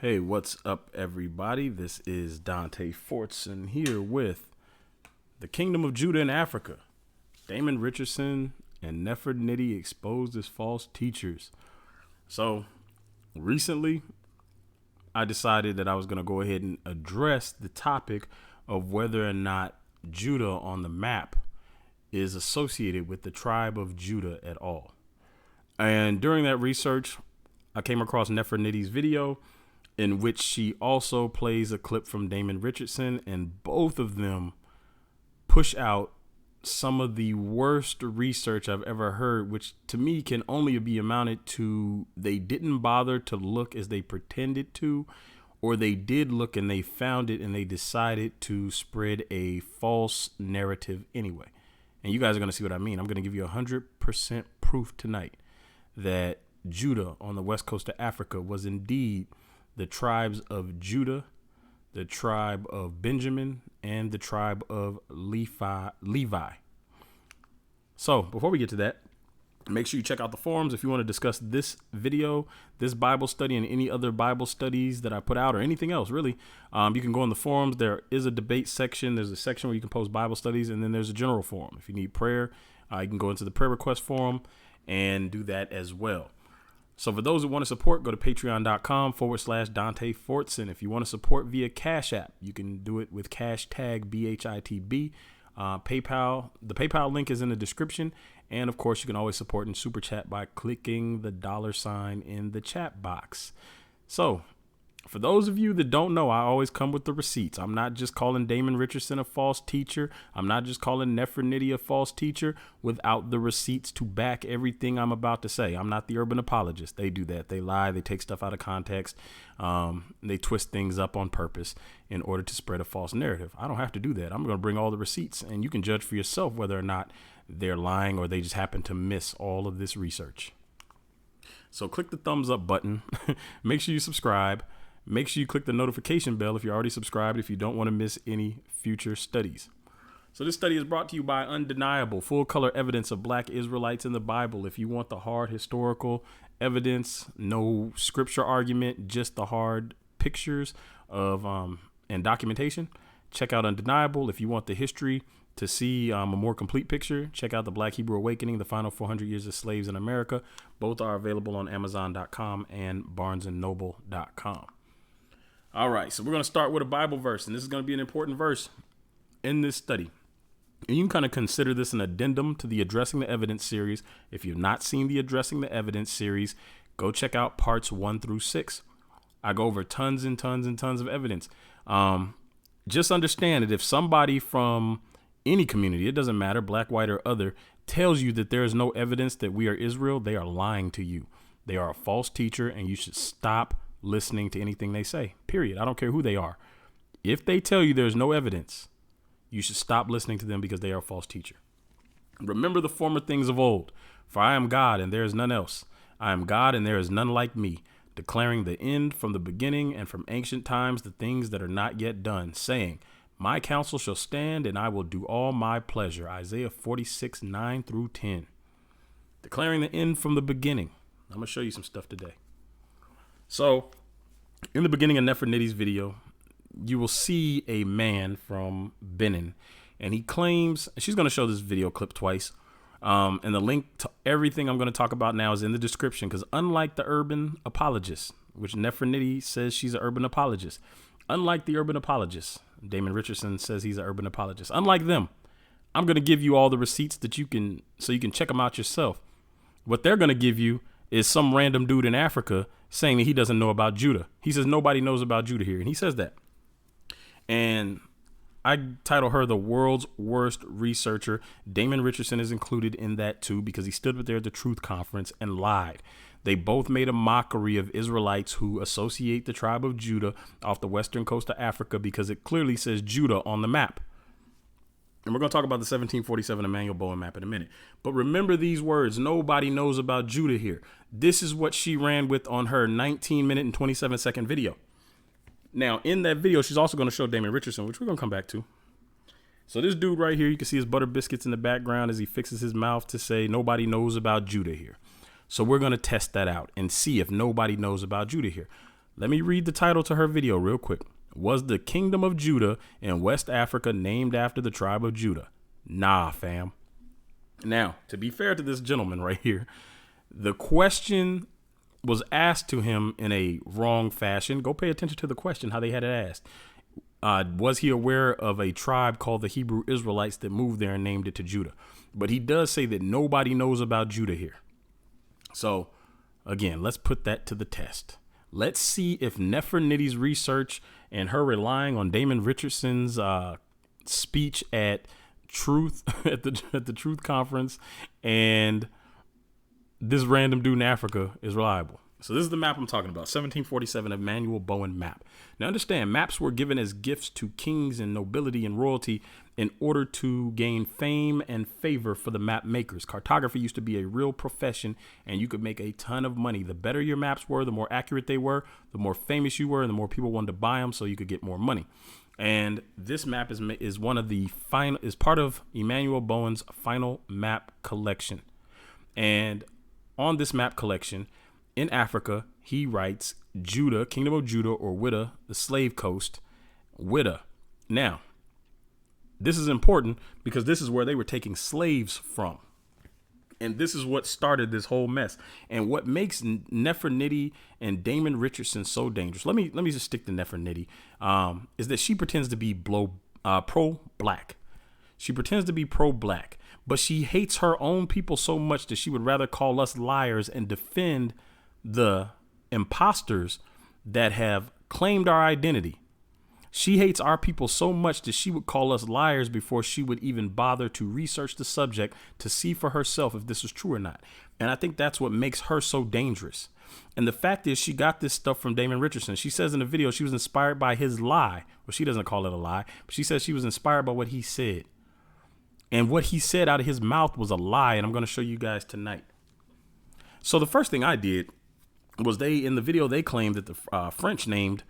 Hey, what's up, everybody? This is Dante Fortson here with the Kingdom of Judah in Africa. Damon Richardson and Nefertiti exposed as false teachers. So, recently, I decided that I was going to go ahead and address the topic of whether or not Judah on the map is associated with the tribe of Judah at all. And during that research, I came across Nefertiti's video, in which she also plays a clip from Damon Richardson, and both of them push out some of the worst research I've ever heard, which to me can only be amounted to they didn't bother to look as they pretended to, or they did look and they found it and they decided to spread a false narrative anyway. And you guys are going to see what I mean. I'm going to give you 100% proof tonight that Judah on the west coast of Africa was indeed the tribes of Judah, the tribe of Benjamin, and the tribe of Levi. So before we get to that, make sure you check out the forums if you want to discuss this video, this Bible study, and any other Bible studies that I put out or anything else, really. You can go in the forums. There is a debate section. There's a section where you can post Bible studies, and then there's a general forum. If you need prayer, you can go into the prayer request forum and do that as well. So for those who want to support, go to patreon.com/Dante Fortson. If you want to support via Cash App, you can do it with hashtag BHITB. PayPal, the PayPal link is in the description. And of course, you can always support in Super Chat by clicking the $ in the chat box. So for those of you that don't know, I always come with the receipts. I'm not just calling Damon Richardson a false teacher. I'm not just calling Nefertiti a false teacher without the receipts to back everything I'm about to say. I'm not the urban apologist. They do that. They lie. They take stuff out of context. They twist things up on purpose in order to spread a false narrative. I don't have to do that. I'm going to bring all the receipts, and you can judge for yourself whether or not they're lying or they just happen to miss all of this research. So click the thumbs up button. Make sure you subscribe. Make sure you click the notification bell if you're already subscribed, if you don't want to miss any future studies. So this study is brought to you by Undeniable, full color evidence of black Israelites in the Bible. If you want the hard historical evidence, no scripture argument, just the hard pictures of and documentation, check out Undeniable. If you want the history to see a more complete picture, check out the Black Hebrew Awakening, the final 400 years of slaves in America. Both are available on Amazon.com and BarnesandNoble.com. All right, so we're going to start with a Bible verse, and this is going to be an important verse in this study. And you can kind of consider this an addendum to the Addressing the Evidence series. If you've not seen the Addressing the Evidence series, go check out parts 1 through 6. I go over tons and tons and tons of evidence. Just understand that if somebody from any community, it doesn't matter, black, white, or other, tells you that there is no evidence that we are Israel, they are lying to you. They are a false teacher, and you should stop listening to anything they say, period. I don't care who they are. If they tell you there's no evidence, you should stop listening to them because they are a false teacher. Remember the former things of old, for I am God and there is none else. I am God and there is none like me, declaring the end from the beginning and from ancient times the things that are not yet done, saying, my counsel shall stand and I will do all my pleasure. Isaiah 46:9-10. Declaring the end from the beginning. I'm going to show you some stuff today. So in the beginning of Nefertiti's video, you will see a man from Benin, and he claims, she's going to show this video clip twice. And the link to everything I'm going to talk about now is in the description, because unlike the urban apologists, which Nefertiti says she's an urban apologist, unlike the urban apologists, Damon Richardson says he's an urban apologist. Unlike them, I'm going to give you all the receipts that you can check them out yourself. What they're going to give you is some random dude in Africa saying that he doesn't know about Judah. He says nobody knows about Judah here, and he says that. And I title her the world's worst researcher. Damon Richardson is included in that too, because he stood up there at the Truth Conference and lied. They both made a mockery of Israelites who associate the tribe of Judah off the western coast of Africa because it clearly says Judah on the map. And we're going to talk about the 1747 Emmanuel Bowen map in a minute. But remember these words. Nobody knows about Judah here. This is what she ran with on her 19-minute and 27-second video. Now, in that video, she's also going to show Damon Richardson, which we're going to come back to. So this dude right here, you can see his butter biscuits in the background as he fixes his mouth to say nobody knows about Judah here. So we're going to test that out and see if nobody knows about Judah here. Let me read the title to her video real quick. Was the Kingdom of Judah in West Africa named after the tribe of Judah? Nah, fam. Now, to be fair to this gentleman right here, the question was asked to him in a wrong fashion. Go pay attention to the question, how they had it asked. Was he aware of a tribe called the Hebrew Israelites that moved there and named it to Judah? But he does say that nobody knows about Judah here. So, again, let's put that to the test. Let's see if Nefertiti's research and her relying on Damon Richardson's speech at Truth at the Truth Conference and this random dude in Africa is reliable. So this is the map I'm talking about, 1747 Emanuel Bowen map. Now understand, maps were given as gifts to kings and nobility and royalty in order to gain fame and favor for the map makers. Cartography used to be a real profession and you could make a ton of money. The better your maps were, the more accurate they were, the more famous you were, and the more people wanted to buy them so you could get more money. And this map is one of the final, is part of Emanuel Bowen's final map collection. And on this map collection, in Africa, he writes Judah, Kingdom of Judah, or Widda, the slave coast, Widda. Now, this is important because this is where they were taking slaves from. And this is what started this whole mess. And what makes Nefertiti and Damon Richardson so dangerous, let me just stick to Nefertiti, is that she pretends to be pro-black. She pretends to be pro-black, but she hates her own people so much that she would rather call us liars and defend the imposters that have claimed our identity. She hates our people so much that she would call us liars before she would even bother to research the subject to see for herself if this is true or not. And I think that's what makes her so dangerous. And the fact is, she got this stuff from Damon Richardson. She says in the video she was inspired by his lie. Well, she doesn't call it a lie, but she says she was inspired by what he said. And what he said out of his mouth was a lie. And I'm going to show you guys tonight. So the first thing I did was in the video, they claimed that the French named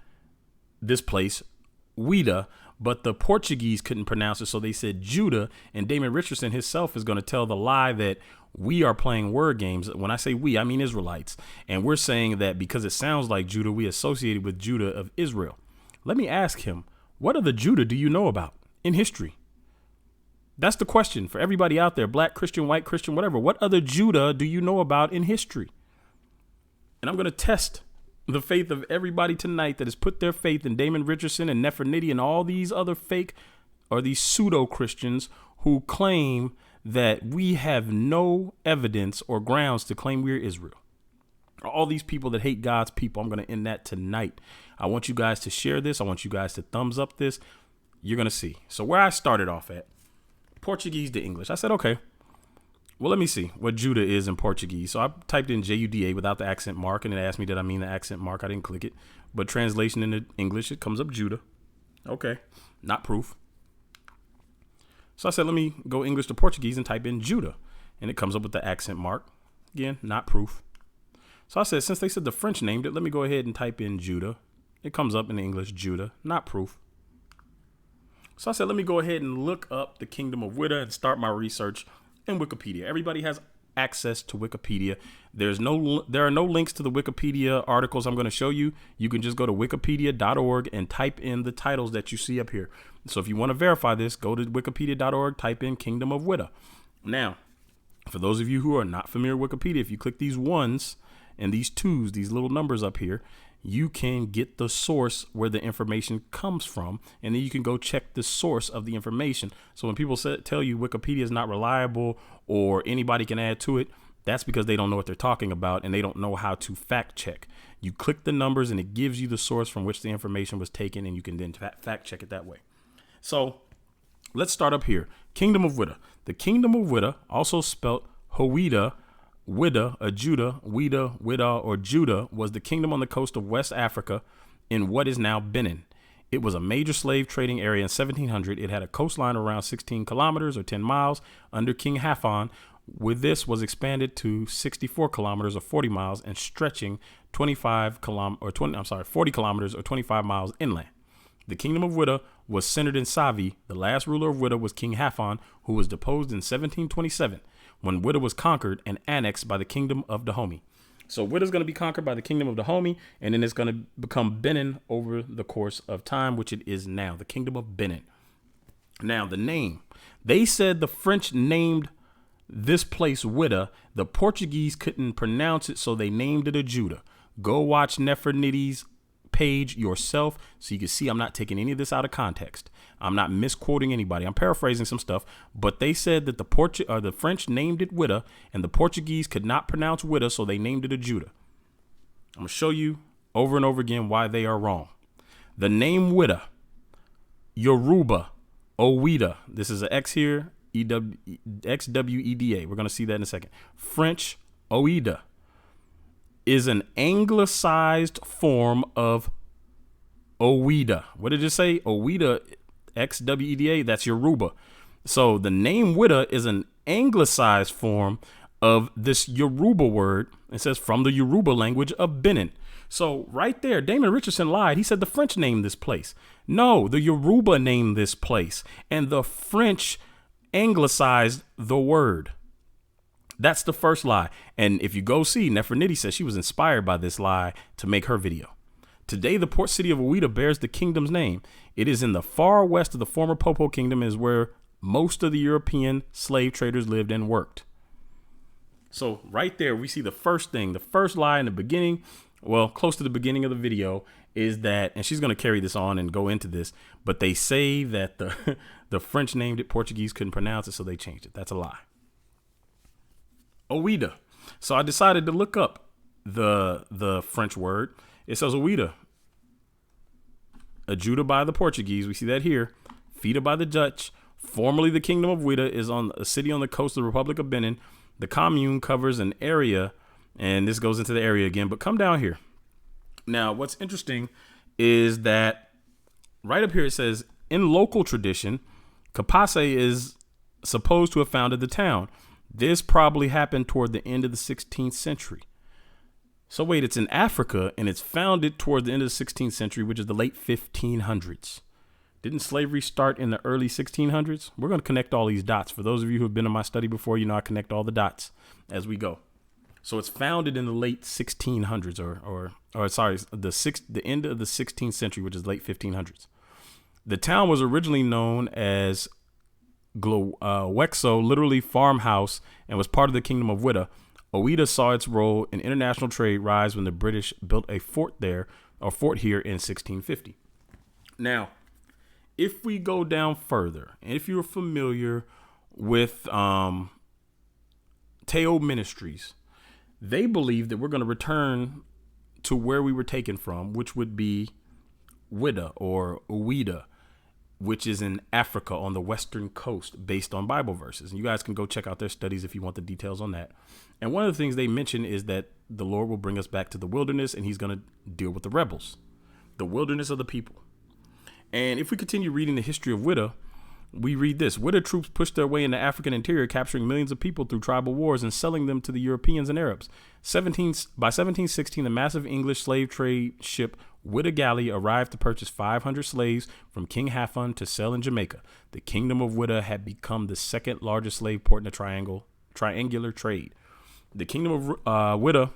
this place Widda, but the Portuguese couldn't pronounce it. So they said Judah, and Damon Richardson himself is going to tell the lie that we are playing word games. When I say we, I mean Israelites. And we're saying that because it sounds like Judah, we associated with Judah of Israel. Let me ask him, what other Judah do you know about in history? That's the question for everybody out there, black Christian, white Christian, whatever. What other Judah do you know about in history? And I'm going to test the faith of everybody tonight that has put their faith in Damon Richardson and Nefertiti and all these other fake or these pseudo Christians who claim that we have no evidence or grounds to claim we're Israel. All these people that hate God's people. I'm going to end that tonight. I want you guys to share this. I want you guys to thumbs up this. You're going to see. So where I started off at, Portuguese to English. I said, okay, well, let me see what Judah is in Portuguese. So I typed in Juda without the accent mark, and it asked me, did I mean the accent mark? I didn't click it. But translation into English, it comes up Judah. Okay, not proof. So I said, let me go English to Portuguese and type in Judah. And it comes up with the accent mark. Again, not proof. So I said, since they said the French named it, let me go ahead and type in Judah. It comes up in English, Judah, not proof. So I said, let me go ahead and look up the Kingdom of Widda and start my research in Wikipedia. Everybody has access to Wikipedia. There are no links to the Wikipedia articles I'm going to show you. You can just go to wikipedia.org and type in the titles that you see up here. So if you want to verify this, go to wikipedia.org, type in Kingdom of Widda. Now, for those of you who are not familiar with Wikipedia, if you click these ones and these twos, these little numbers up here, you can get the source where the information comes from, and then you can go check the source of the information. So when people tell you Wikipedia is not reliable or anybody can add to it, that's because they don't know what they're talking about and they don't know how to fact check. You click the numbers and it gives you the source from which the information was taken, and you can then fact check it that way. So let's start up here. Kingdom of Widda. The Kingdom of Widda, also spelt Howida, Widda, a Judah, Widda, or Judah, was the kingdom on the coast of West Africa in what is now Benin. It was a major slave trading area in 1700. It had a coastline around 16 kilometers or 10 miles under King Hafan. With this was expanded to 64 kilometers or 40 miles and stretching 40 kilometers or 25 miles inland. The kingdom of Widda was centered in Savi. The last ruler of Widda was King Hafan, who was deposed in 1727. When Widda was conquered and annexed by the kingdom of Dahomey. So Witta's going to be conquered by the kingdom of Dahomey, and then it's going to become Benin over the course of time, which it is now, the kingdom of Benin. Now, the name. They said the French named this place Witta. The Portuguese couldn't pronounce it, so they named it Ajuda. Go watch Nefertiti's page yourself so you can see I'm not taking any of this out of context. I'm not misquoting anybody. I'm paraphrasing some stuff, but they said that the French named it Witta, and the Portuguese could not pronounce Witta, so they named it Ajuda. I'm going to show you over and over again why they are wrong. The name Witta, Yoruba, Owida. This is an X here, XWEDA. We're going to see that in a second. French, Oida, is an anglicized form of Owida. What did it say? Owida, XWEDA. That's Yoruba. So the name Witta is an anglicized form of this Yoruba word. It says from the Yoruba language of Benin. So right there, Damon Richardson lied. He said the French named this place. No, the Yoruba named this place, and the French anglicized the word. That's the first lie. And if you go see, Nefertiti says she was inspired by this lie to make her video. Today, the port city of Owida bears the kingdom's name. It is in the far west of the former Popo kingdom, is where most of the European slave traders lived and worked. So right there, we see the first thing, the first lie in the beginning, well, close to the beginning of the video, is that, and she's going to carry this on and go into this, but they say that the French named it, Portuguese couldn't pronounce it, so they changed it. That's a lie. Owida. So I decided to look up the French word. It says Owida. Ajuda by the Portuguese. We see that here. Fida by the Dutch. Formerly the kingdom of Witta is on a city on the coast of the Republic of Benin. The commune covers an area, and this goes into the area again, but come down here. Now, what's interesting is that right up here it says, in local tradition, Kapase is supposed to have founded the town. This probably happened toward the end of the 16th century. So wait, it's in Africa, and it's founded toward the end of the 16th century, which is the late 1500s. Didn't slavery start in the early 1600s? We're going to connect all these dots. For those of you who have been in my study before, you know I connect all the dots as we go. So it's founded in the late 1600s, the end of the 16th century, which is late 1500s. The town was originally known as Wexo, literally farmhouse, and was part of the kingdom of Witta. Owida saw its role in international trade rise when the British built a fort here in 1650. Now, if we go down further, and if you're familiar with Teo Ministries, they believe that we're going to return to where we were taken from, which would be Witta or Owida, which is in Africa on the western coast based on Bible verses. And you guys can go check out their studies if you want the details on that. And one of the things they mention is that the Lord will bring us back to the wilderness, and he's going to deal with the rebels, the wilderness of the people. And if we continue reading the history of Witta, we read this. Witta troops pushed their way into African interior, capturing millions of people through tribal wars and selling them to the Europeans and Arabs. By 1716, the massive English slave trade ship Witta Galley arrived to purchase 500 slaves from King Hafun to sell in Jamaica. The kingdom of Witta had become the second largest slave port in the triangular trade. The kingdom of Witta,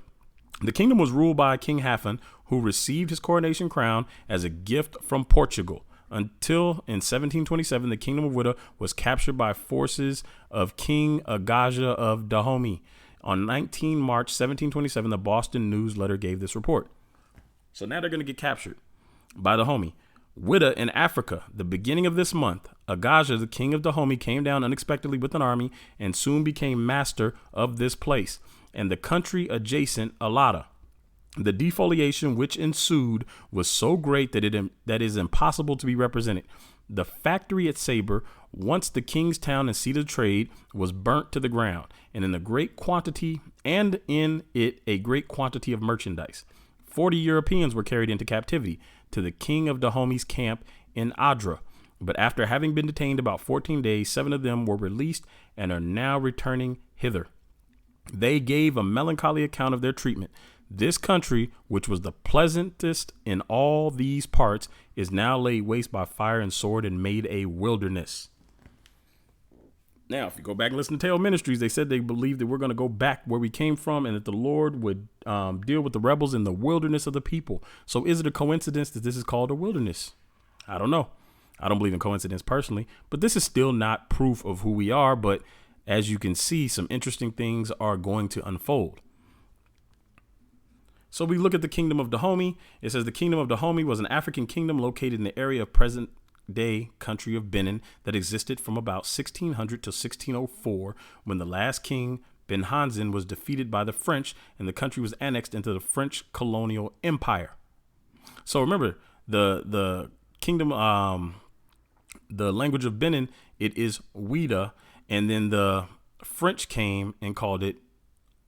the kingdom was ruled by King Hafun, who received his coronation crown as a gift from Portugal. Until in 1727, the kingdom of Witta was captured by forces of King Agaja of Dahomey. On 19 March 1727, the Boston News Letter gave this report. So now they're going to get captured by Dahomey. Witta in Africa, the beginning of this month, Agaja, the king of Dahomey, came down unexpectedly with an army and soon became master of this place and the country adjacent, Alada. The defoliation which ensued was so great that it is impossible to be represented. The factory at Sabre, once the king's town and seat of trade, was burnt to the ground, and in it a great quantity of merchandise. 40 Europeans were carried into captivity to the king of Dahomey's camp in Adra. But after having been detained about 14 days, 7 of them were released and are now returning hither. They gave a melancholy account of their treatment. This country, which was the pleasantest in all these parts, is now laid waste by fire and sword and made a wilderness. Now, if you go back and listen to Tale Ministries, they said they believe that we're going to go back where we came from and that the Lord would deal with the rebels in the wilderness of the people. So is it a coincidence that this is called a wilderness? I don't know. I don't believe in coincidence personally, but this is still not proof of who we are. But as you can see, some interesting things are going to unfold. So we look at the kingdom of Dahomey. It says the kingdom of Dahomey was an African kingdom located in the area of present day country of Benin that existed from about 1600 to 1604 when the last king Ben Hanzin was defeated by the French and the country was annexed into the French colonial empire. So remember the kingdom, the language of Benin, it is Ouida, and then the French came and called it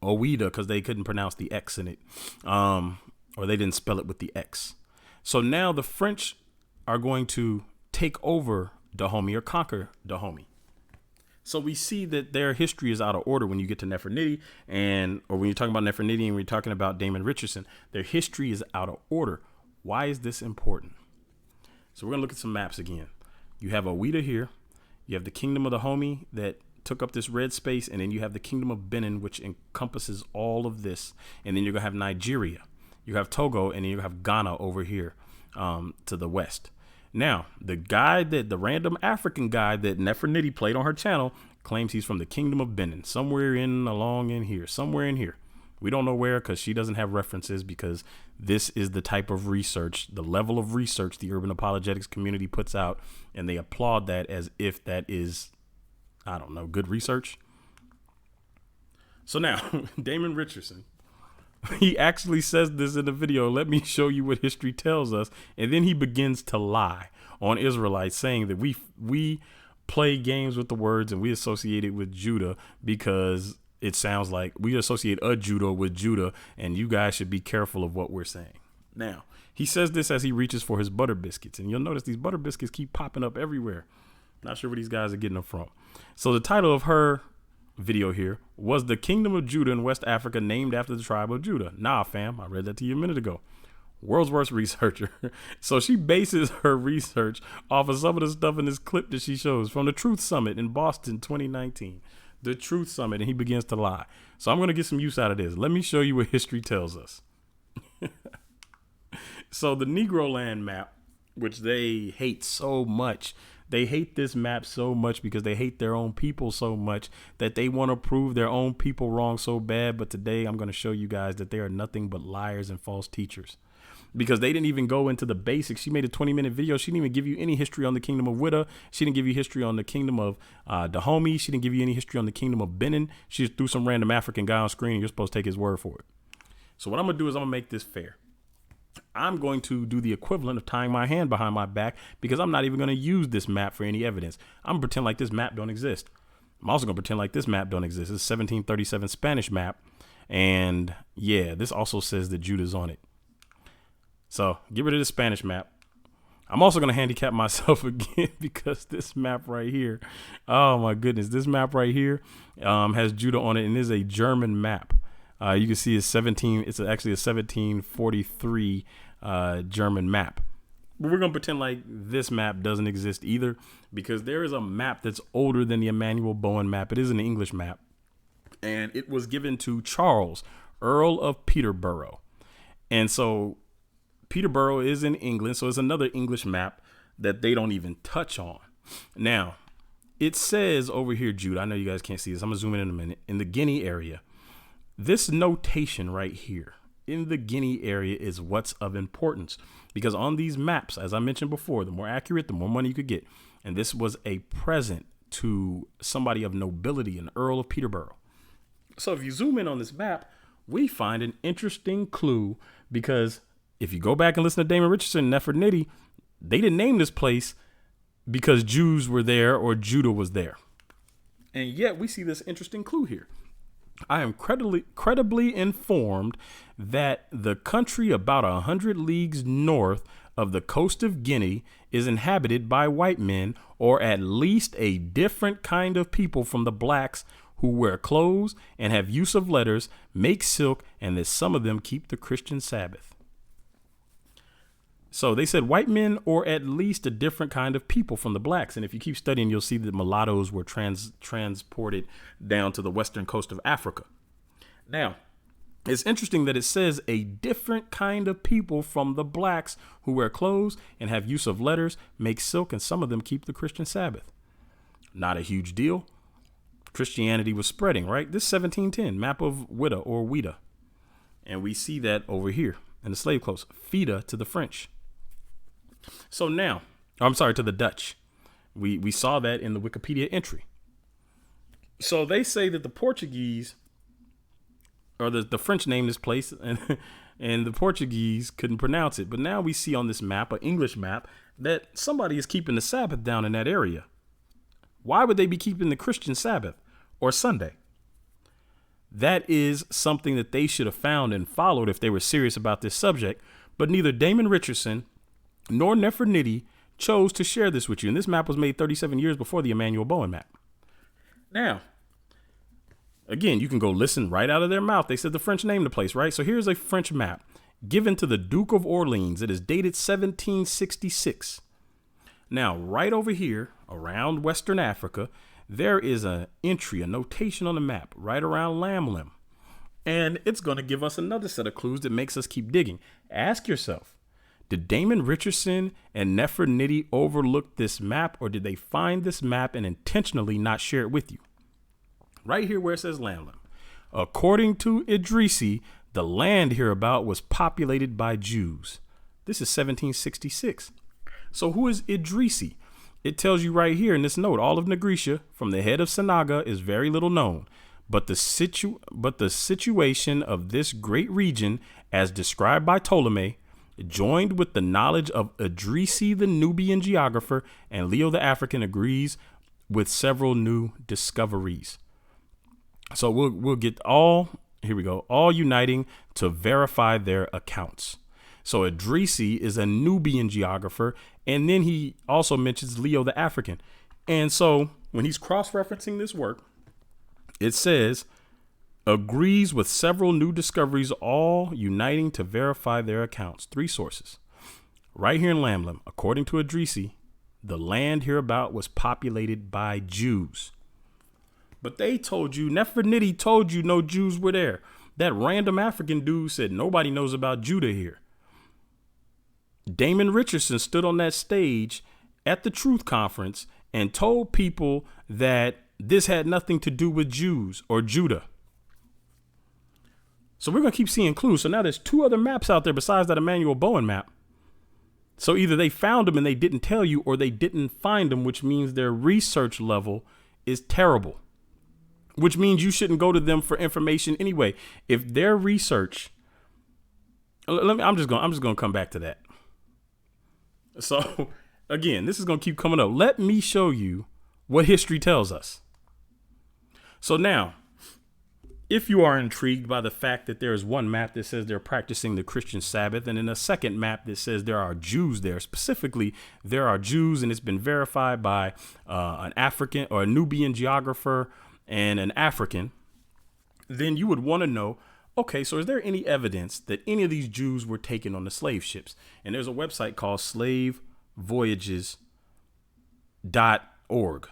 Ouida because they couldn't pronounce the X in it, or they didn't spell it with the X. So now the French are going to take over Dahomey or conquer Dahomey. So we see that their history is out of order when you get to Nefertiti, or when you're talking about Nefertiti and we're talking about Damon Richardson, their history is out of order. Why is this important? So we're going to look at some maps again. You have Ouida here. You have the kingdom of Dahomey that took up this red space, and then you have the kingdom of Benin, which encompasses all of this. And then you're going to have Nigeria. You have Togo, and then you have Ghana over here to the west. Now, the random African guy that Nefertiti played on her channel claims he's from the kingdom of Benin, somewhere in here. We don't know where because she doesn't have references, because this is the type of research, the level of research the urban apologetics community puts out, and they applaud that as if that is, I don't know, good research. So now, Damon Richardson, he actually says this in the video. Let me show you what history tells us. And then he begins to lie on Israelites, saying that we play games with the words and we associate it with Judah because it sounds like we associate a Judah with Judah, and you guys should be careful of what we're saying. Now, he says this as he reaches for his butter biscuits, and you'll notice these butter biscuits keep popping up everywhere. Not sure where these guys are getting them from. So the title of her video here was "The Kingdom of Judah in West Africa named after the tribe of Judah." Nah, fam, I read that to you a minute ago. World's worst researcher. So she bases her research off of some of the stuff in this clip that she shows from the Truth Summit in Boston 2019. The Truth Summit, and he begins to lie. So I'm going to get some use out of this. Let me show you what history tells us. So the Negro Land map, which they hate so much, they hate this map so much because they hate their own people so much that they want to prove their own people wrong so bad. But today I'm going to show you guys that they are nothing but liars and false teachers, because they didn't even go into the basics. She made a 20-minute video. She didn't even give you any history on the kingdom of Ouida. She didn't give you history on the kingdom of Dahomey. She didn't give you any history on the kingdom of Benin. She just threw some random African guy on screen, and you're supposed to take his word for it. So what I'm going to do is I'm going to make this fair. I'm going to do the equivalent of tying my hand behind my back, because I'm not even going to use this map for any evidence. I'm going to pretend like this map don't exist. I'm also going to pretend like this map don't exist. It's a 1737 Spanish map. And yeah, this also says that Judah's on it. So get rid of the Spanish map. I'm also going to handicap myself again because this map right here, oh my goodness, this map right here has Judah on it, and is a German map. You can see it's actually a 1743 German map. But we're going to pretend like this map doesn't exist either, because there is a map that's older than the Emmanuel Bowen map. It is an English map, and it was given to Charles, Earl of Peterborough. And so Peterborough is in England, so it's another English map that they don't even touch on. Now, it says over here, Judah, I know you guys can't see this. I'm going to zoom in a minute. In the Guinea area, this notation right here in the Guinea area is what's of importance, because on these maps, as I mentioned before, the more accurate, the more money you could get. And this was a present to somebody of nobility, an Earl of Peterborough. So if you zoom in on this map, we find an interesting clue, because if you go back and listen to Damon Richardson and Nefertiti, they didn't name this place because Jews were there or Judah was there. And yet we see this interesting clue here. I am credibly informed that the country about 100 leagues north of the coast of Guinea is inhabited by white men, or at least a different kind of people from the blacks, who wear clothes and have use of letters, make silk, and that some of them keep the Christian Sabbath. So they said white men, or at least a different kind of people from the blacks. And if you keep studying, you'll see that mulattoes were transported down to the western coast of Africa. Now, it's interesting that it says a different kind of people from the blacks who wear clothes and have use of letters, make silk, and some of them keep the Christian Sabbath. Not a huge deal. Christianity was spreading, right? This 1710 map of Ouida or Ouida. And we see that over here in the slave coast, Fida to the French. So now, I'm sorry, to the Dutch. We saw that in the Wikipedia entry. So they say that the Portuguese, or the French named this place, and the Portuguese couldn't pronounce it. But now we see on this map, an English map, that somebody is keeping the Sabbath down in that area. Why would they be keeping the Christian Sabbath or Sunday? That is something that they should have found and followed if they were serious about this subject. But neither Damon Richardson nor Nefertiti chose to share this with you. And this map was made 37 years before the Emmanuel Bowen map. Now, again, you can go listen right out of their mouth. They said the French named the place, right? So here's a French map given to the Duke of Orleans. It is dated 1766. Now, right over here around Western Africa, there is an entry, a notation on the map right around Lamlem. And it's going to give us another set of clues that makes us keep digging. Ask yourself, did Damon Richardson and Nefertiti overlook this map, or did they find this map and intentionally not share it with you? Right here where it says Lamlem. According to Idrisi, the land hereabout was populated by Jews. This is 1766. So who is Idrisi? It tells you right here in this note, all of Nagricia from the head of Sanaga is very little known, but the situation of this great region, as described by Ptolemy, joined with the knowledge of Idrisi, the Nubian geographer, and Leo the African, agrees with several new discoveries. So we'll get all, here we go, all uniting to verify their accounts. So Idrisi is a Nubian geographer, and then he also mentions Leo the African. And so when he's cross-referencing this work, it says, agrees with several new discoveries, all uniting to verify their accounts. 3 sources. Right here in Lamlem, according to Idrisi, the land hereabout was populated by Jews. But they told you, Nefertiti told you no Jews were there. That random African dude said nobody knows about Judah here. Damon Richardson stood on that stage at the Truth Conference and told people that this had nothing to do with Jews or Judah. So we're going to keep seeing clues. So now there's 2 other maps out there besides that Emmanuel Bowen map. So either they found them and they didn't tell you, or they didn't find them, which means their research level is terrible, which means you shouldn't go to them for information anyway. If their research, I'm just going to come back to that. So again, this is going to keep coming up. Let me show you what history tells us. So now, if you are intrigued by the fact that there is one map that says they're practicing the Christian Sabbath, and then a second map that says there are Jews there, specifically there are Jews, and it's been verified by an African or a Nubian geographer and an African, then you would want to know, okay, so is there any evidence that any of these Jews were taken on the slave ships? And there's a website called slavevoyages.org.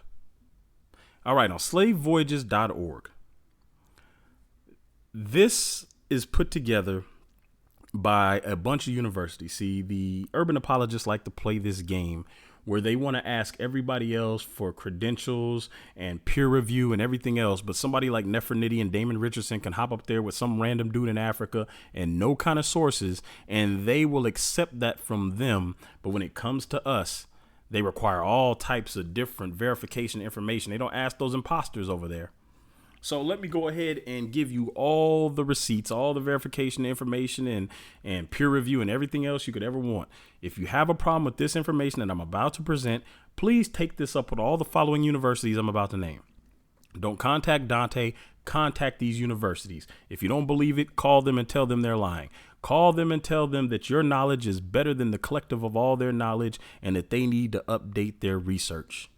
All right, on slavevoyages.org. This is put together by a bunch of universities. See, the urban apologists like to play this game where they want to ask everybody else for credentials and peer review and everything else. But somebody like Nefertiti and Damon Richardson can hop up there with some random dude in Africa and no kind of sources, and they will accept that from them. But when it comes to us, they require all types of different verification information. They don't ask those imposters over there. So let me go ahead and give you all the receipts, all the verification information and peer review and everything else you could ever want. If you have a problem with this information that I'm about to present, please take this up with all the following universities I'm about to name. Don't contact Dante, contact these universities. If you don't believe it, call them and tell them they're lying. Call them and tell them that your knowledge is better than the collective of all their knowledge and that they need to update their research.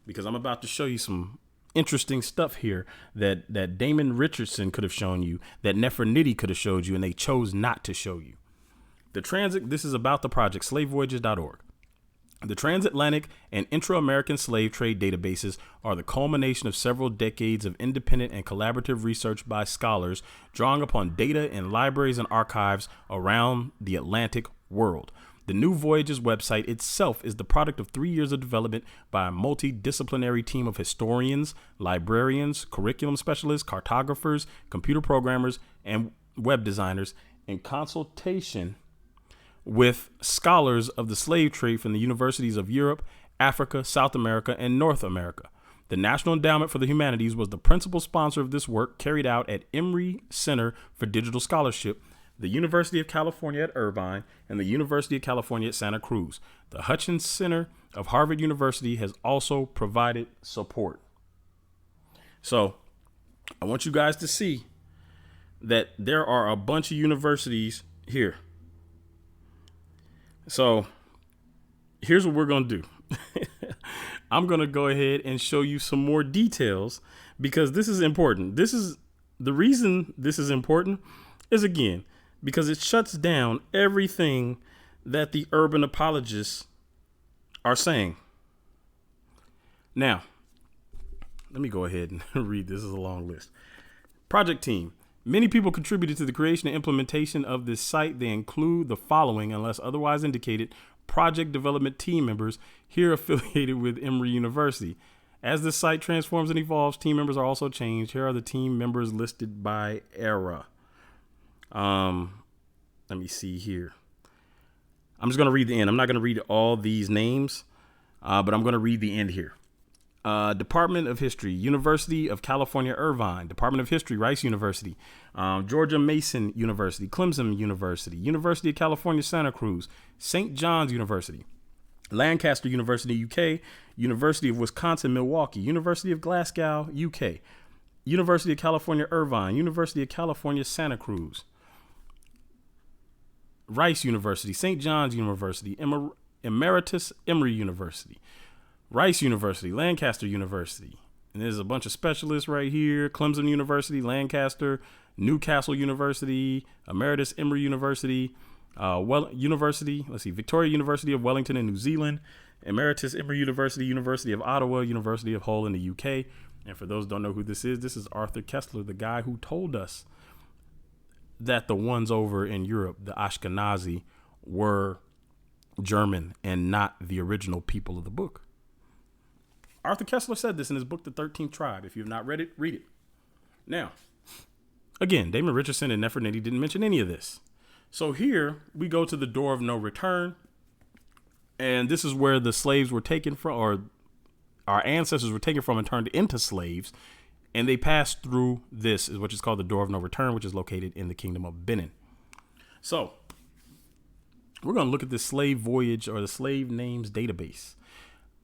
Because I'm about to show you some interesting stuff here that Damon Richardson could have shown you, that Nefertiti could have showed you, and they chose not to show you. This is about the project, slavevoyages.org. The transatlantic and intra-American slave trade databases are the culmination of several decades of independent and collaborative research by scholars drawing upon data in libraries and archives around the Atlantic world. The New Voyages website itself is the product of 3 years of development by a multidisciplinary team of historians, librarians, curriculum specialists, cartographers, computer programmers, and web designers in consultation with scholars of the slave trade from the universities of Europe, Africa, South America, and North America. The National Endowment for the Humanities was the principal sponsor of this work carried out at Emory Center for Digital Scholarship, the University of California at Irvine, and the University of California at Santa Cruz. The Hutchins Center of Harvard University has also provided support. So I want you guys to see that there are a bunch of universities here. So here's what we're going to do. I'm going to go ahead and show you some more details because this is important. This is the reason this is important is, again, because it shuts down everything that the urban apologists are saying. Now, let me go ahead and read. This is a long list. Project team. Many people contributed to the creation and implementation of this site. They include the following, unless otherwise indicated: project development team members here affiliated with Emory University. As this site transforms and evolves, team members are also changed. Here are the team members listed by era. Let me see here. I'm just going to read the end. I'm not going to read all these names, but I'm going to read the end here. Department of History, University of California, Irvine. Department of History, Rice University. Georgia Mason University, Clemson University, University of California, Santa Cruz, St. John's University, Lancaster University, UK, University of Wisconsin, Milwaukee, University of Glasgow, UK, University of California, Irvine, University of California, Santa Cruz, Rice University, St. John's University, Emeritus Emory University, Rice University, Lancaster University. And there's a bunch of specialists right here. Clemson University, Lancaster, Newcastle University, Emeritus Emory University, Victoria University of Wellington in New Zealand, Emeritus Emory University, University of Ottawa, University of Hull in the UK. And for those who don't know who this is Arthur Koestler, the guy who told us that the ones over in Europe, the Ashkenazi, were German and not the original people of the book. Arthur Koestler said this in his book, The 13th Tribe. If you have not read it, read it. Now, again, Damon Richardson and Nefer Nitti didn't mention any of this. So here we go to the door of no return. And this is where the slaves were taken from, or our ancestors were taken from and turned into slaves. And they passed through this, is what is called the door of no return, which is located in the kingdom of Benin. So we're going to look at the slave voyage, or the slave names database.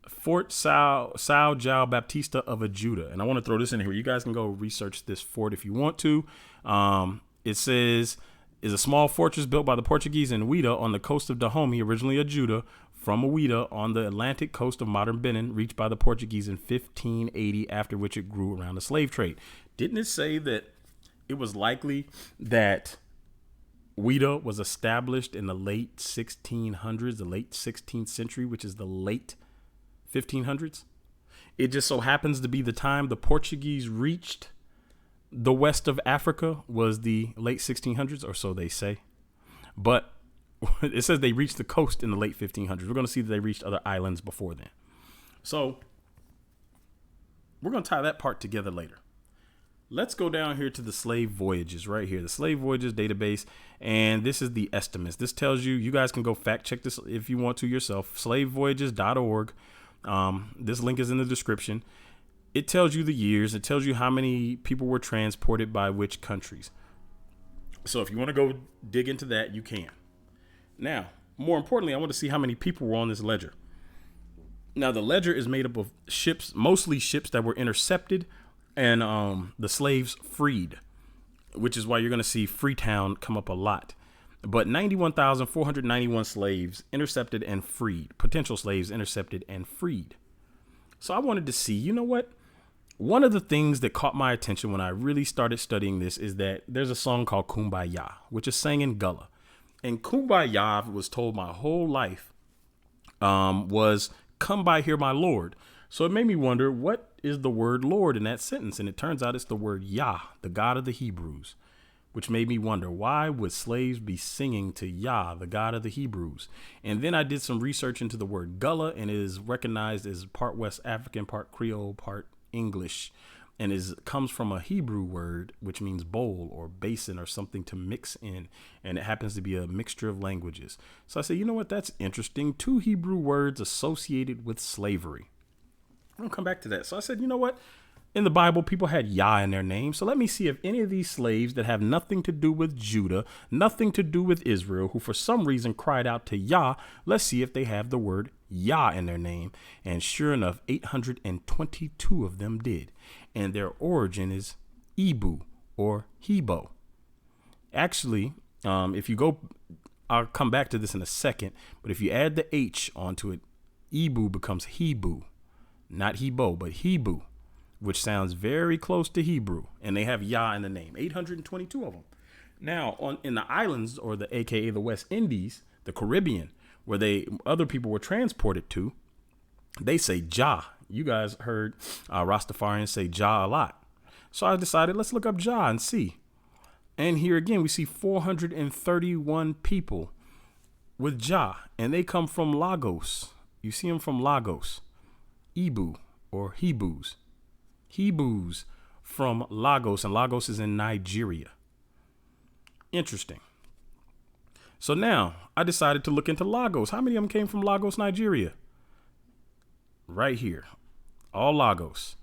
Fort Sao João Baptista of Ajuda. And I want to throw this in here. You guys can go research this fort if you want to. It says, is a small fortress built by the Portuguese in Ouida on the coast of Dahomey, originally Ajuda, from Ouida on the Atlantic coast of modern Benin, reached by the Portuguese in 1580, after which it grew around the slave trade. Didn't it say that it was likely that Ouida was established in the late 1600s, the late 16th century, which is the late 1500s? It just so happens to be the time the Portuguese reached the west of Africa was the late 1600s, or so they say. But it says they reached the coast in the late 1500s. We're going to see that they reached other islands before then. So we're going to tie that part together later. Let's go down here to the slave voyages right here, the slave voyages database. And this is the estimates. This tells you, you guys can go fact check this if you want to yourself, slavevoyages.org. This link is in the description. It tells you the years. It tells you how many people were transported by which countries. So if you want to go dig into that, you can. Now, more importantly, I want to see how many people were on this ledger. Now, the ledger is made up of ships, mostly ships that were intercepted and the slaves freed, which is why you're going to see Freetown come up a lot. But 91,491 slaves intercepted and freed, potential slaves intercepted and freed. So I wanted to see, you know what? One of the things that caught my attention when I really started studying this is that there's a song called Kumbaya, which is sang in Gullah. And Kumbaya was told my whole life was come by here, my Lord. So it made me wonder, what is the word Lord in that sentence? And it turns out it's the word Yah, the God of the Hebrews, which made me wonder, why would slaves be singing to Yah, the God of the Hebrews? And then I did some research into the word Gullah, and it is recognized as part West African, part Creole, part English, and comes from a Hebrew word, which means bowl or basin or something to mix in. And it happens to be a mixture of languages. So I said, you know what? That's interesting. 2 Hebrew words associated with slavery. I'll come back to that. So I said, you know what? In the Bible, people had Yah in their name. So let me see if any of these slaves that have nothing to do with Judah, nothing to do with Israel, who for some reason cried out to Yah, let's see if they have the word Yah in their name. And sure enough, 822 of them did. And their origin is Ibu or Hebo. Actually, if you go, I'll come back to this in a second, but if you add the H onto it, Ibu becomes Hebrew, not Hebo, but Hebrew, which sounds very close to Hebrew. And they have Yah in the name, 822 of them. Now, in the islands, or the AKA the West Indies, the Caribbean, where other people were transported to, they say Jah. You guys heard Rastafarians say Jah a lot. So I decided, let's look up Jah and see. And here again, we see 431 people with Jah, and they come from Lagos. You see them from Lagos, Ibu or Hebrews. Hebrews from Lagos, and Lagos is in Nigeria. Interesting. So now I decided to look into Lagos. How many of them came from Lagos, Nigeria? Right here. All Lagos.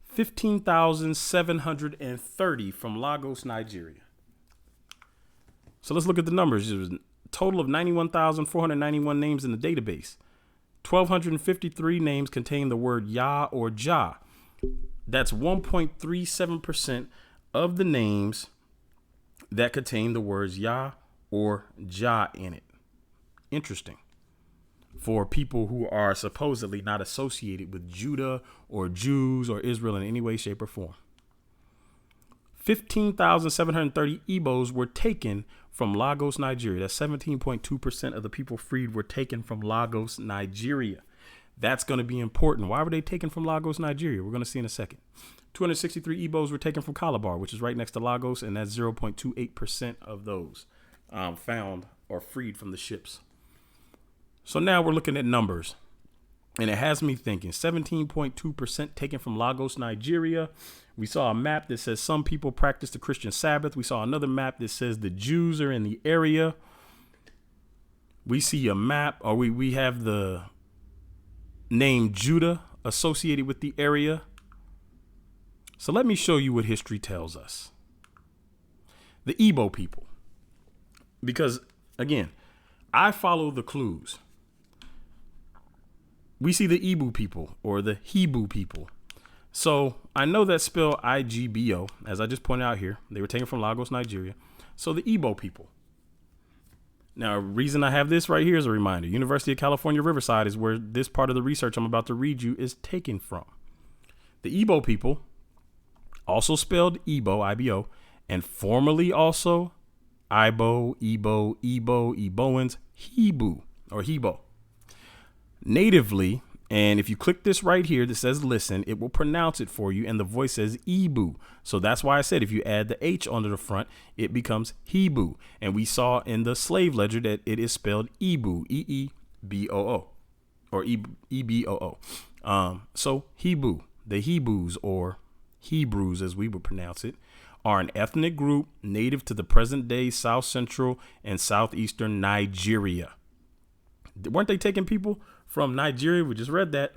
15,730 from Lagos, Nigeria. So let's look at the numbers. There was a total of 91,491 names in the database. 1,253 names contain the word Yah or Jah. That's 1.37% of the names that contain the words Yah or Jah in it. Interesting. For people who are supposedly not associated with Judah or Jews or Israel in any way, shape, or form. 15,730 Igbos were taken from Lagos, Nigeria. That's 17.2% of the people freed were taken from Lagos, Nigeria. That's going to be important. Why were they taken from Lagos, Nigeria? We're going to see in a second. 263 Igbos were taken from Calabar, which is right next to Lagos, and that's 0.28% of those found or freed from the ships. So now we're looking at numbers, and it has me thinking 17.2% taken from Lagos, Nigeria. We saw a map that says some people practice the Christian Sabbath. We saw another map that says the Jews are in the area. We see a map, or we have the name Judah associated with the area. So let me show you what history tells us. The Igbo people. Because, again, I follow the clues. We see the Igbo people, or the Hebrew people. So I know that's spelled Igbo, as I just pointed out here. They were taken from Lagos, Nigeria. So the Igbo people. Now, reason I have this right here is a reminder. University of California, Riverside is where this part of the research I'm about to read you is taken from. The Igbo people, also spelled Igbo, I-B-O, and formerly also Ibo, Iboans, Hebrew, or Hebo. Natively, and if you click this right here that says listen, it will pronounce it for you, and the voice says Ibu. So that's why I said if you add the H onto the front, it becomes Hebrew. And we saw in the slave ledger that it is spelled Ibu, E-E-B-O-O, or E-B-O-O. So Hebrew, the Hebrews, or Hebrews as we would pronounce it, are an ethnic group native to the present day South Central and Southeastern Nigeria. Weren't they taking people from Nigeria? We just read that.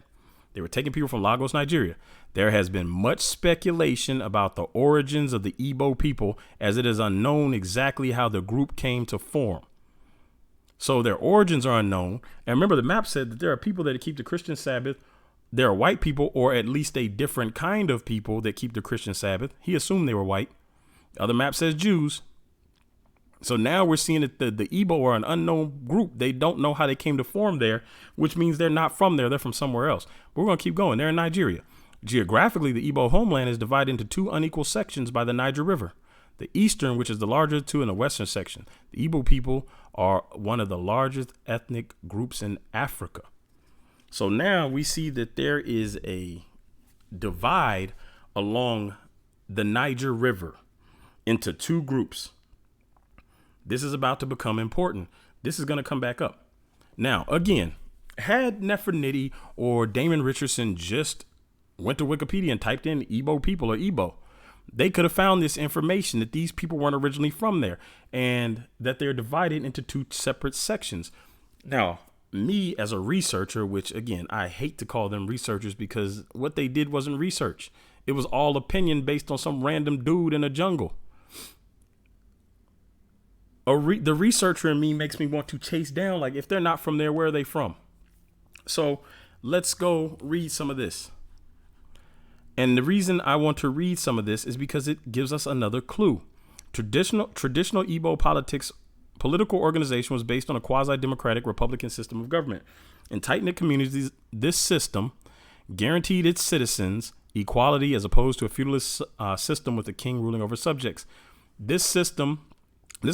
They were taking people from Lagos, Nigeria. There has been much speculation about the origins of the Igbo people, as it is unknown exactly how the group came to form. So their origins are unknown. And remember, the map said that there are people that keep the Christian Sabbath. There are white people, or at least a different kind of people that keep the Christian Sabbath. He assumed they were white. The other map says Jews. So now we're seeing that the Igbo are an unknown group. They don't know how they came to form there, which means they're not from there. They're from somewhere else. But we're going to keep going. They're in Nigeria. Geographically, the Igbo homeland is divided into two unequal sections by the Niger River. the eastern, which is the larger two, and the western section. The Igbo people are one of the largest ethnic groups in Africa. So now we see that there is a divide along the Niger River into two groups. This is about to become important. This is going to come back up. Now, again, had Nefertiti or Damon Richardson just went to Wikipedia and typed in Igbo people or Igbo, they could have found this information that these people weren't originally from there and that they're divided into two separate sections. Now, me as a researcher, which again, I hate to call them researchers because what they did wasn't research. It was all opinion based on some random dude in a jungle. The researcher in me makes me want to chase down, like, if they're not from there, where are they from? So let's go read some of this. And the reason I want to read some of this is because it gives us another clue. Traditional Igbo political organization was based on a quasi-democratic republican system of government. In tight-knit communities, this system guaranteed its citizens equality as opposed to a feudalist system with the king ruling over subjects. This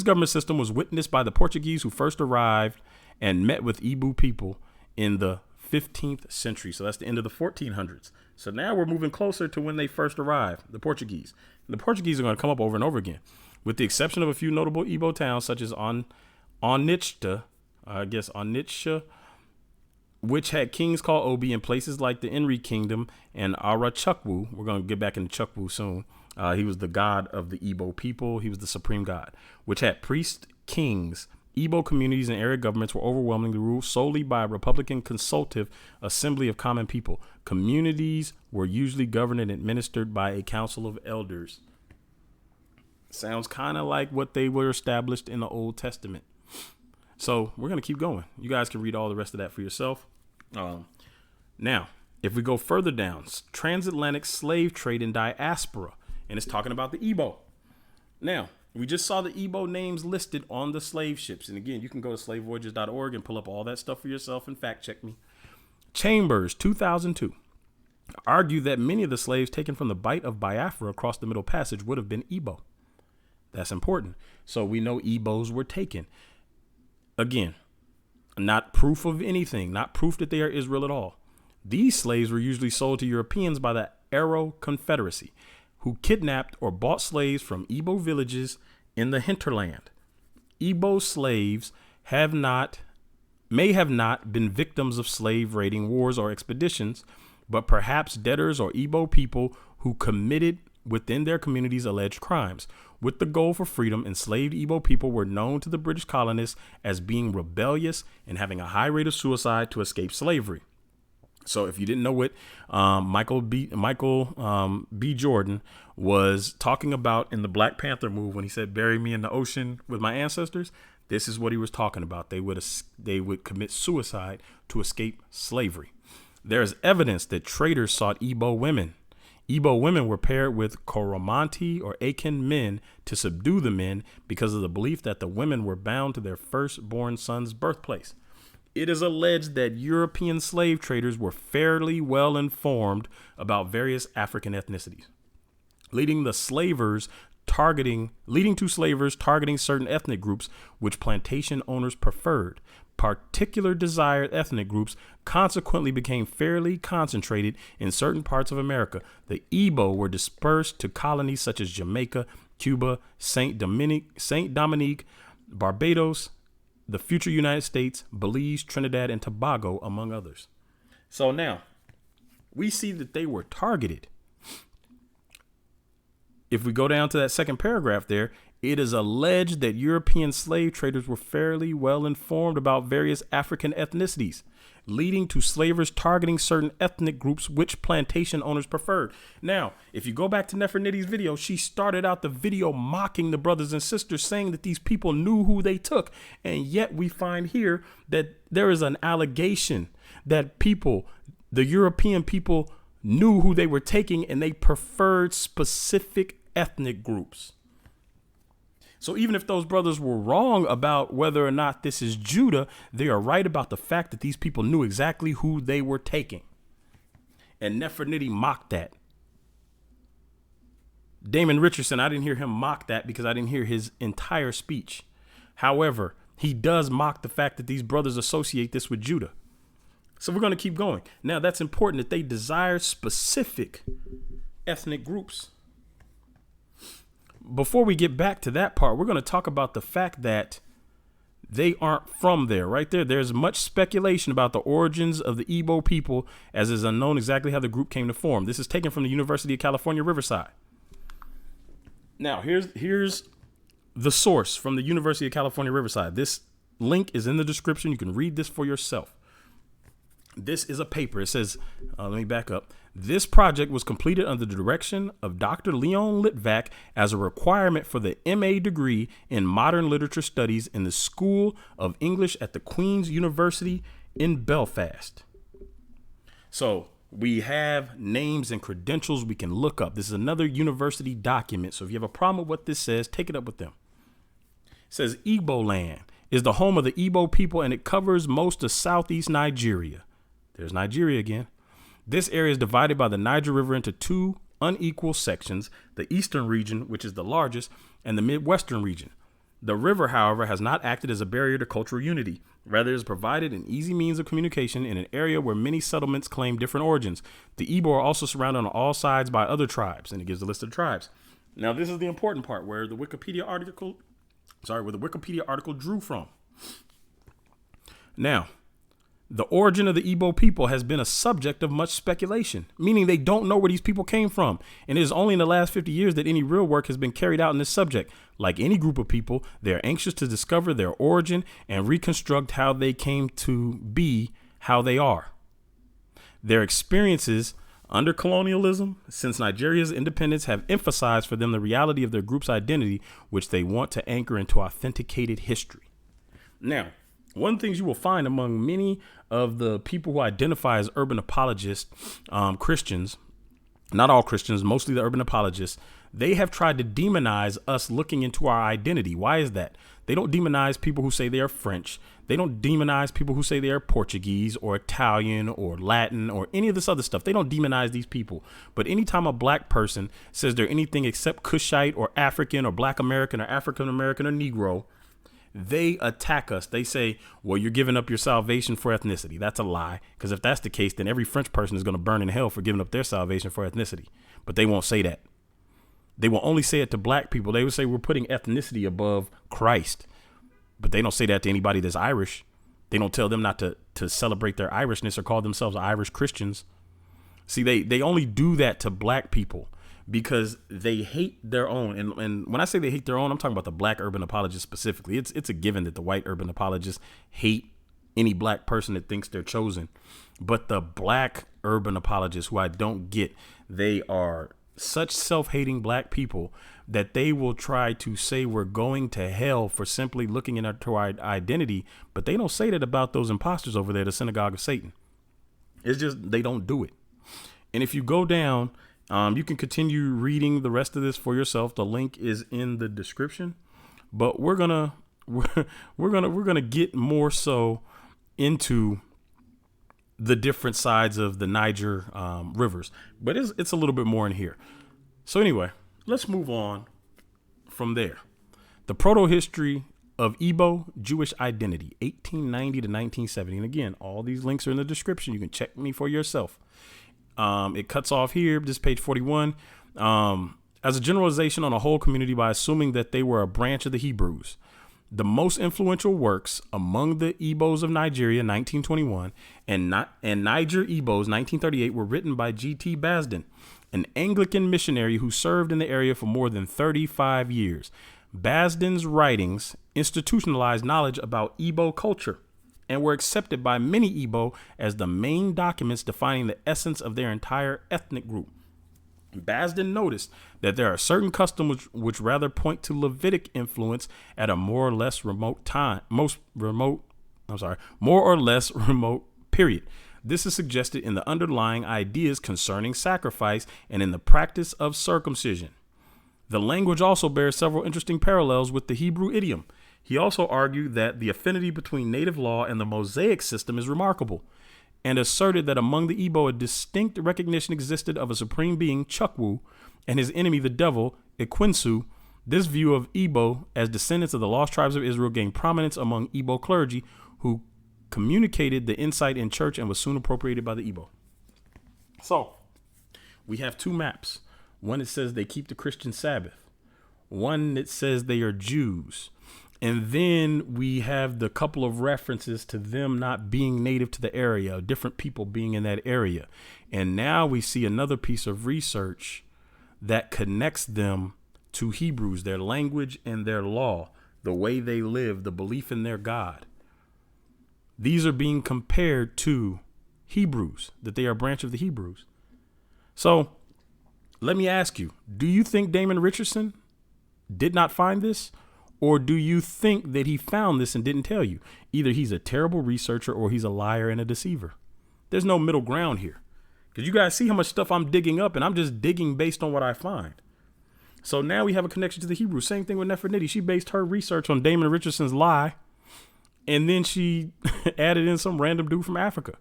government system was witnessed by the Portuguese who first arrived and met with Igbo people in the 15th century. So that's the end of the 1400s. So now we're moving closer to when they first arrived, the Portuguese. And the Portuguese are going to come up over and over again, with the exception of a few notable Igbo towns such as Onitsha, which had kings called Obi, and places like the Inri Kingdom and Arachukwu. We're going to get back into Chukwu soon. He was the god of the Igbo people. He was the supreme god, which had priest kings. Igbo communities and area governments were overwhelmingly ruled solely by a Republican consultative assembly of common people. Communities were usually governed and administered by a council of elders. Sounds kind of like what they were established in the Old Testament. So we're going to keep going. You guys can read all the rest of that for yourself. Now, if we go further down, transatlantic slave trade and diaspora, and it's talking about the Igbo. Now, we just saw the Igbo names listed on the slave ships. And again, you can go to slavevoyages.org and pull up all that stuff for yourself and fact check me. Chambers, 2002, argued that many of the slaves taken from the Bight of Biafra across the Middle Passage would have been Igbo. That's important. So we know Igbos were taken. Again, not proof of anything, not proof that they are Israel at all. These slaves were usually sold to Europeans by the Arrow Confederacy, who kidnapped or bought slaves from Igbo villages in the hinterland. Igbo slaves may have not been victims of slave raiding wars or expeditions, but perhaps debtors or Igbo people who committed within their communities alleged crimes. With the goal for freedom, enslaved Igbo people were known to the British colonists as being rebellious and having a high rate of suicide to escape slavery. So if you didn't know what Michael B. Jordan was talking about in the Black Panther movie when he said, "Bury me in the ocean with my ancestors," this is what he was talking about. They would commit suicide to escape slavery. There is evidence that traders sought Igbo women. Igbo women were paired with Coromantee or Akan men to subdue the men because of the belief that the women were bound to their firstborn son's birthplace. It is alleged that European slave traders were fairly well informed about various African ethnicities, leading to slavers targeting certain ethnic groups which plantation owners preferred. Particular desired ethnic groups consequently became fairly concentrated in certain parts of America. The Igbo were dispersed to colonies such as Jamaica, Cuba, Saint Dominique, Barbados, the future United States, Belize, Trinidad, and Tobago, among others. So now we see that they were targeted. If we go down to that second paragraph there, it is alleged that European slave traders were fairly well informed about various African ethnicities, leading to slavers targeting certain ethnic groups which plantation owners preferred. Now, if you go back to Nefertiti's video, she started out the video mocking the brothers and sisters, saying that these people knew who they took. And yet we find here that there is an allegation that the European people knew who they were taking and they preferred specific ethnic groups. So even if those brothers were wrong about whether or not this is Judah, they are right about the fact that these people knew exactly who they were taking. And Nefertiti mocked that. Damon Richardson, I didn't hear him mock that because I didn't hear his entire speech. However, he does mock the fact that these brothers associate this with Judah. So we're going to keep going. Now, that's important that they desire specific ethnic groups. Before we get back to that part, we're going to talk about the fact that they aren't from there. Right there, there's much speculation about the origins of the Igbo people, as is unknown exactly how the group came to form. This is taken from the University of California, Riverside. Now, here's the source from the University of California, Riverside. This link is in the description. You can read this for yourself. This is a paper. It says, let me back up. This project was completed under the direction of Dr. Leon Litvak as a requirement for the MA degree in Modern Literature Studies in the School of English at the Queen's University in Belfast. So we have names and credentials we can look up. This is another university document. So if you have a problem with what this says, take it up with them. It says Igbo land is the home of the Igbo people, and it covers most of southeast Nigeria. There's Nigeria again. This area is divided by the Niger River into two unequal sections, the eastern region, which is the largest, and the midwestern region. The river, however, has not acted as a barrier to cultural unity. Rather, it has provided an easy means of communication in an area where many settlements claim different origins. The Igbo are also surrounded on all sides by other tribes, and it gives a list of tribes. Now, this is the important part where the Wikipedia article drew from. Now, the origin of the Igbo people has been a subject of much speculation, meaning they don't know where these people came from. And it is only in the last 50 years that any real work has been carried out in this subject. Like any group of people, they are anxious to discover their origin and reconstruct how they came to be how they are. Their experiences under colonialism since Nigeria's independence have emphasized for them the reality of their group's identity, which they want to anchor into authenticated history. Now, one of the things you will find among many of the people who identify as urban apologists, Christians, not all Christians, mostly the urban apologists, they have tried to demonize us looking into our identity. Why is that? They don't demonize people who say they are French. They don't demonize people who say they are Portuguese or Italian or Latin or any of this other stuff. They don't demonize these people. But anytime a black person says they're anything except Cushite or African or Black American or African American or Negro, they attack us. They say, well, you're giving up your salvation for ethnicity. That's a lie. Because if that's the case, then every French person is going to burn in hell for giving up their salvation for ethnicity. But they won't say that. They will only say it to black people. They would say we're putting ethnicity above Christ. But they don't say that to anybody that's Irish. They don't tell them not to celebrate their Irishness or call themselves Irish Christians. See, they only do that to black people because they hate their own. And when I say they hate their own, I'm talking about the black urban apologists specifically. It's a given that the white urban apologists hate any black person that thinks they're chosen. But the black urban apologists, who I don't get, they are such self-hating black people that they will try to say we're going to hell for simply looking into our identity. But they don't say that about those imposters over there, the synagogue of Satan. It's just they don't do it. And if you go down, you can continue reading the rest of this for yourself. The link is in the description. But we're gonna get more so into the different sides of the Niger rivers. But it's a little bit more in here. So anyway, let's move on from there. The proto-history of Igbo Jewish identity, 1890 to 1970. And again, all these links are in the description. You can check me for yourself. It cuts off here. This is page 41. As a generalization on a whole community by assuming that they were a branch of the Hebrews. The most influential works among the Igbos of Nigeria, 1921, and Niger Igbos, 1938, were written by G.T. Basden, an Anglican missionary who served in the area for more than 35 years. Basden's writings institutionalized knowledge about Igbo culture and were accepted by many Igbo as the main documents defining the essence of their entire ethnic group. Basden noticed that there are certain customs which rather point to Levitic influence at a more or less remote period. This is suggested in the underlying ideas concerning sacrifice and in the practice of circumcision. The language also bears several interesting parallels with the Hebrew idiom. He also argued that the affinity between native law and the Mosaic system is remarkable. and asserted that among the Igbo a distinct recognition existed of a supreme being, Chukwu, and his enemy, the devil, Ekwensu. This view of Igbo as descendants of the lost tribes of Israel gained prominence among Igbo clergy, who communicated the insight in church and was soon appropriated by the Igbo. So we have two maps. One that says they keep the Christian Sabbath. One that says they are Jews. And then we have the couple of references to them not being native to the area, different people being in that area. And now we see another piece of research that connects them to Hebrews, their language and their law, the way they live, the belief in their God. These are being compared to Hebrews, that they are a branch of the Hebrews. So let me ask you, do you think Damon Richardson did not find this? Or do you think that he found this and didn't tell you? Either he's a terrible researcher or he's a liar and a deceiver. There's no middle ground here. Because you guys see how much stuff I'm digging up, and I'm just digging based on what I find. So now we have a connection to the Hebrews. Same thing with Nefertiti. She based her research on Damon Richardson's lie, and then she added in some random dude from Africa.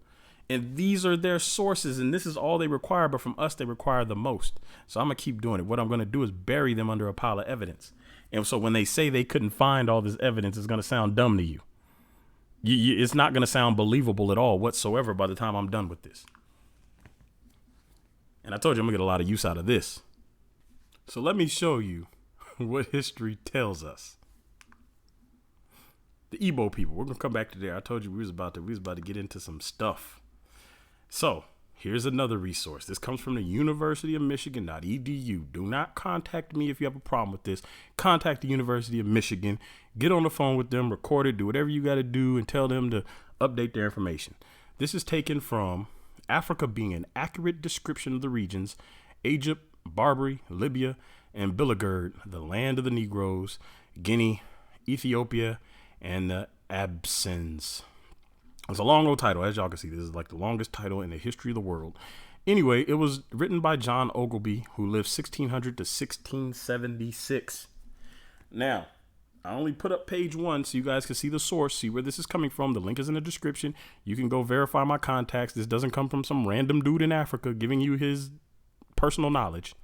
And these are their sources, and this is all they require. But from us, they require the most. So I'm going to keep doing it. What I'm going to do is bury them under a pile of evidence. And so when they say they couldn't find all this evidence, it's going to sound dumb to you. It's not going to sound believable at all whatsoever by the time I'm done with this. And I told you I'm going to get a lot of use out of this. So let me show you what history tells us. The Igbo people. We're going to come back to there. I told you we was about to get into some stuff. So here's another resource. This comes from the University of Michigan.edu. Do not contact me if you have a problem with this. Contact the University of Michigan. Get on the phone with them, record it, do whatever you got to do, and tell them to update their information. This is taken from Africa being an accurate description of the regions, Egypt, Barbary, Libya, and Bilagerd, the land of the Negroes, Guinea, Ethiopia, and the Absins. It's a long old title. As y'all can see, this is like the longest title in the history of the world. Anyway, it was written by John Ogilby, who lived 1600 to 1676. Now, I only put up page 1 so you guys can see the source, see where this is coming from. The link is in the description. You can go verify my contacts. This doesn't come from some random dude in Africa giving you his personal knowledge.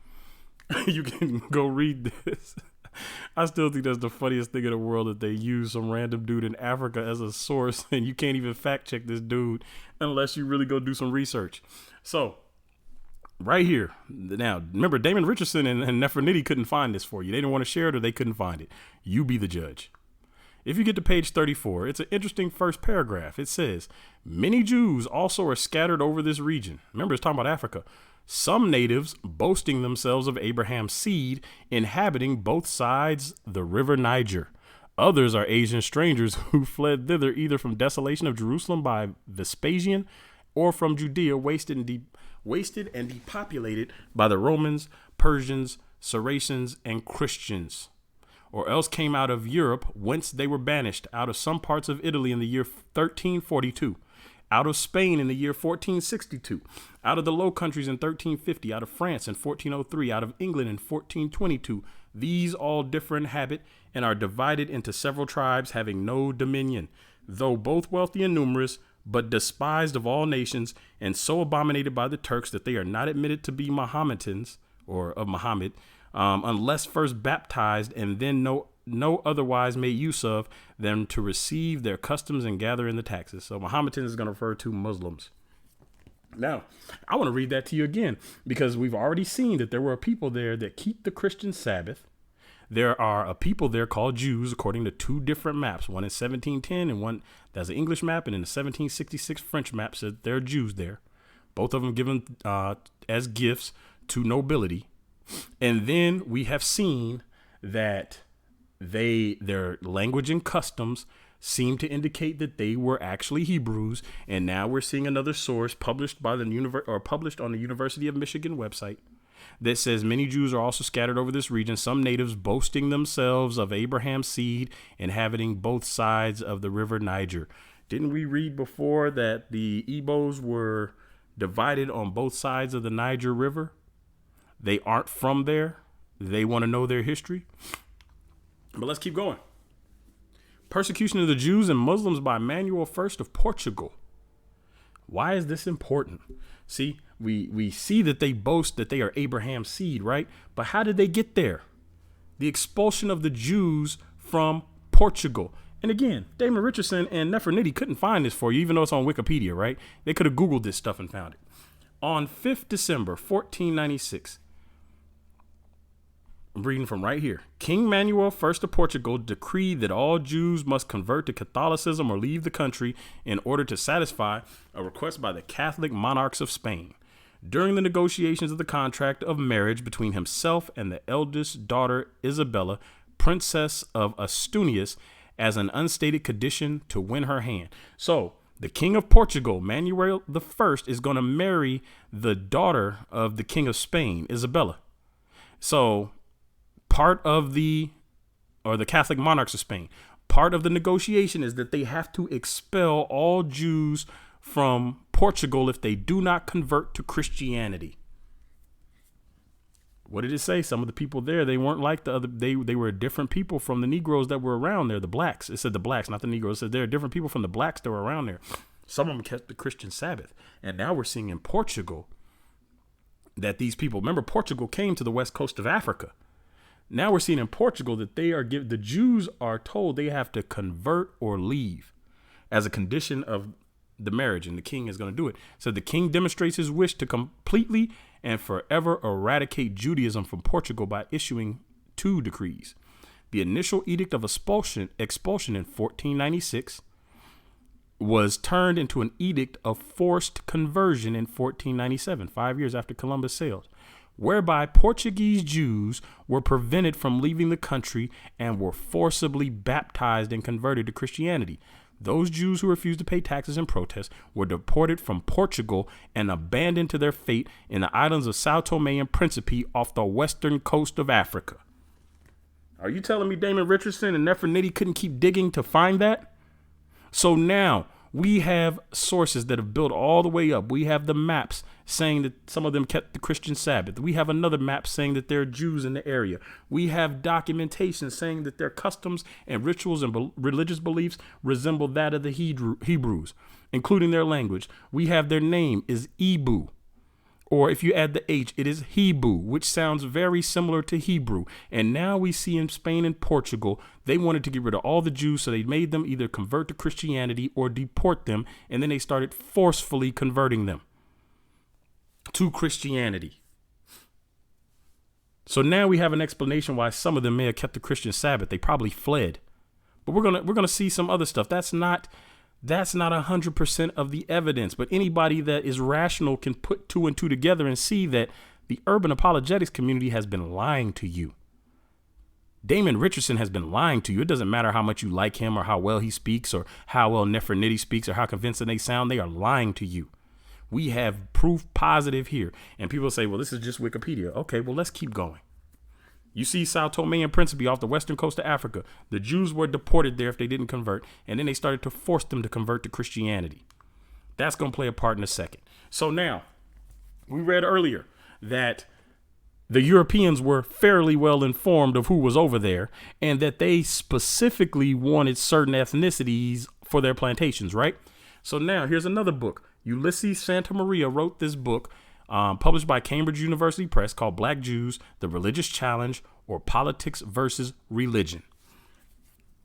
You can go read this. I still think that's the funniest thing in the world, that they use some random dude in Africa as a source, and you can't even fact check this dude unless you really go do some research. So right here. Now, remember, Damon Richardson and Nefertiti couldn't find this for you. They didn't want to share it, or they couldn't find it. You be the judge. If you get to page 34, it's an interesting first paragraph. It says, many Jews also are scattered over this region. Remember, it's talking about Africa. Some natives, boasting themselves of Abraham's seed, inhabiting both sides the river Niger. Others are Asian strangers who fled thither either from desolation of Jerusalem by Vespasian or from Judea, wasted and depopulated by the Romans, Persians, Saracens, and Christians, or else came out of Europe, whence they were banished, out of some parts of Italy in the year 1342. Out of Spain in the year 1462, out of the Low Countries in 1350, out of France in 1403, out of England in 1422. These all differ in habit and are divided into several tribes having no dominion, though both wealthy and numerous, but despised of all nations, and so abominated by the Turks that they are not admitted to be Mahometans, or of Muhammad, unless first baptized and then no otherwise made use of than to receive their customs and gather in the taxes. So Mahometan is going to refer to Muslims. Now, I want to read that to you again, because we've already seen that there were people there that keep the Christian Sabbath. There are a people there called Jews, according to two different maps, one in 1710 and one that's an English map, and in the 1766 French map said there are Jews there, both of them given as gifts to nobility. And then we have seen that their language and customs seem to indicate that they were actually Hebrews. And now we're seeing another source published by published on the University of Michigan website that says many Jews are also scattered over this region, some natives boasting themselves of Abraham's seed, inhabiting both sides of the river Niger. Didn't we read before that the Igbos were divided on both sides of the Niger River? They aren't from there. They want to know their history. But let's keep going. Persecution of the Jews and Muslims by Manuel I of Portugal. Why is this important? See, we see that they boast that they are Abraham's seed, right? But how did they get there? The expulsion of the Jews from Portugal. And again, Damon Richardson and Nefertiti couldn't find this for you, even though it's on Wikipedia, right? They could have Googled this stuff and found it. On 5th December, 1496, I'm reading from right here. King Manuel I of Portugal decreed that all Jews must convert to Catholicism or leave the country in order to satisfy a request by the Catholic monarchs of Spain. During the negotiations of the contract of marriage between himself and the eldest daughter Isabella, Princess of Asturias, as an unstated condition to win her hand. So the King of Portugal, Manuel I, is going to marry the daughter of the King of Spain, Isabella. So part of the Catholic monarchs of Spain, part of the negotiation is that they have to expel all Jews from Portugal if they do not convert to Christianity. What did it say? Some of the people there, they weren't like the other. They were different people from the Negroes that were around there. The blacks. It said the blacks, not the Negroes. It said there are different people from the blacks that were around there. Some of them kept the Christian Sabbath. And now we're seeing in Portugal that these people, remember, Portugal came to the west coast of Africa. Now we're seeing in Portugal that the Jews are told they have to convert or leave as a condition of the marriage, and the king is going to do it. So the king demonstrates his wish to completely and forever eradicate Judaism from Portugal by issuing 2 decrees. The initial edict of expulsion in 1496 was turned into an edict of forced conversion in 1497, 5 years after Columbus sailed, whereby Portuguese Jews were prevented from leaving the country and were forcibly baptized and converted to Christianity. Those Jews who refused to pay taxes in protest were deported from Portugal and abandoned to their fate in the islands of Sao Tome and Principe off the western coast of Africa. Are you telling me Damon Richardson and Nefertiti couldn't keep digging to find that? So now we have sources that have built all the way up. We have the maps saying that some of them kept the Christian Sabbath. We have another map saying that there are Jews in the area. We have documentation saying that their customs and rituals and religious beliefs resemble that of the Hebrews, including their language. We have their name is Ibu, or if you add the H, it is Hebrew, which sounds very similar to Hebrew. And now we see in Spain and Portugal, they wanted to get rid of all the Jews, so they made them either convert to Christianity or deport them. And then they started forcefully converting them to Christianity. So now we have an explanation why some of them may have kept the Christian Sabbath. They probably fled. But we're gonna see some other stuff. That's not 100% of the evidence, but anybody that is rational can put 2 and 2 together and see that the urban apologetics community has been lying to you. Damon Richardson has been lying to you. It doesn't matter how much you like him or how well he speaks or how well Nefertiti speaks or how convincing they sound. They are lying to you. We have proof positive here. And people say, well, this is just Wikipedia. Okay, well, let's keep going. You see Sao Tome and Principe off the western coast of Africa. The Jews were deported there if they didn't convert, and then they started to force them to convert to Christianity. That's going to play a part in a second. So now, we read earlier that the Europeans were fairly well informed of who was over there, and that they specifically wanted certain ethnicities for their plantations, right? So now, here's another book. Ulysses Santa Maria wrote this book, published by Cambridge University Press, called Black Jews, The Religious Challenge, or Politics versus Religion.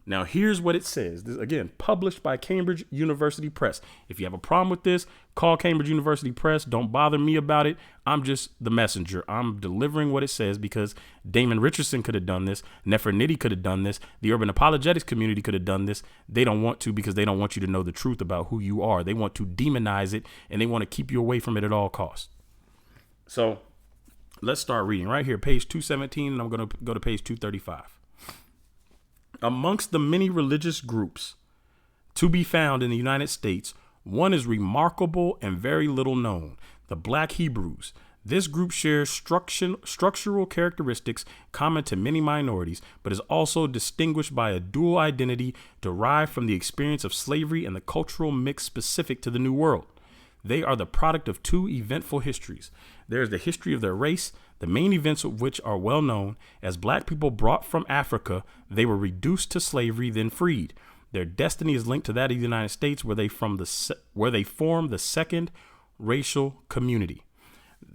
Now, here's what it says. This, again, published by Cambridge University Press. If you have a problem with this, call Cambridge University Press. Don't bother me about it. I'm just the messenger. I'm delivering what it says because Damon Richardson could have done this. Nefertiti could have done this. The urban apologetics community could have done this. They don't want to because they don't want you to know the truth about who you are. They want to demonize it, and they want to keep you away from it at all costs. So let's start reading right here, page 217, and I'm going to go to page 235. Amongst the many religious groups to be found in the United States, one is remarkable and very little known, the Black Hebrews. This group shares structural characteristics common to many minorities, but is also distinguished by a dual identity derived from the experience of slavery and the cultural mix specific to the New World. They are the product of 2 eventful histories. There is the history of their race, the main events of which are well known. As Black people brought from Africa, they were reduced to slavery, then freed. Their destiny is linked to that of the United States, where they form the second racial community.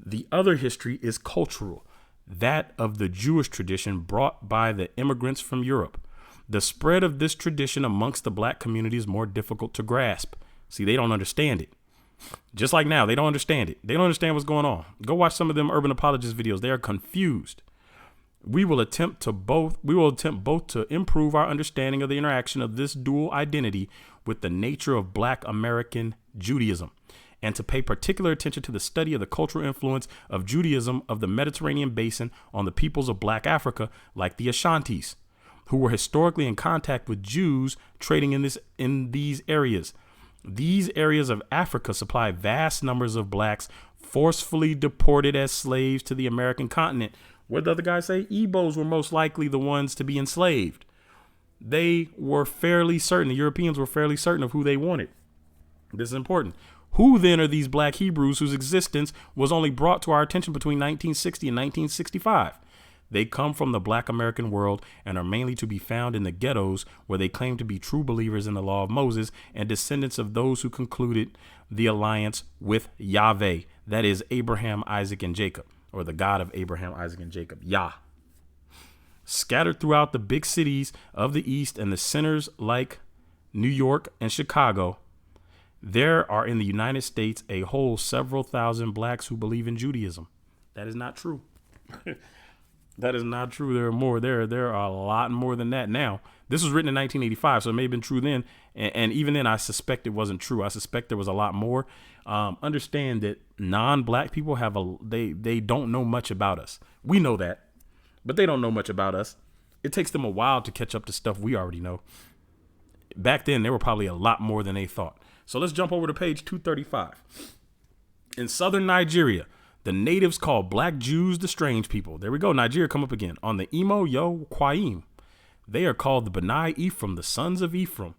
The other history is cultural, that of the Jewish tradition brought by the immigrants from Europe. The spread of this tradition amongst the black community is more difficult to grasp. See, they don't understand it. Just like now, they don't understand it. They don't understand what's going on. Go watch some of them urban apologist videos. They are confused. We will attempt both to improve our understanding of the interaction of this dual identity with the nature of Black American Judaism, and to pay particular attention to the study of the cultural influence of Judaism of the Mediterranean basin on the peoples of Black Africa, like the Ashantis, who were historically in contact with Jews trading in these areas. These areas of Africa supply vast numbers of blacks forcefully deported as slaves to the American continent. What did the other guy say? Igbos were most likely the ones to be enslaved. They were fairly certain. The Europeans were fairly certain of who they wanted. This is important. Who then are these black Hebrews whose existence was only brought to our attention between 1960 and 1965? They come from the Black American world and are mainly to be found in the ghettos, where they claim to be true believers in the law of Moses and descendants of those who concluded the alliance with Yahweh, that is Abraham, Isaac, and Jacob, or the God of Abraham, Isaac, and Jacob, Yah. Scattered throughout the big cities of the East and the centers like New York and Chicago, there are in the United States a whole several thousand blacks who believe in Judaism. That is not true. That is not true. There are more. There are a lot more than that now. This was written in 1985, so it may have been true then. And even then, I suspect it wasn't true. I suspect there was a lot more. Understand that non-black people they don't know much about us. We know that, but they don't know much about us. It takes them a while to catch up to stuff we already know. Back then, there were probably a lot more than they thought. So let's jump over to page 235. In southern Nigeria, the natives call black Jews the strange people. There we go. Nigeria come up again. On the Imo Yo Kwaim, they are called the B'nai Ephraim, the sons of Ephraim.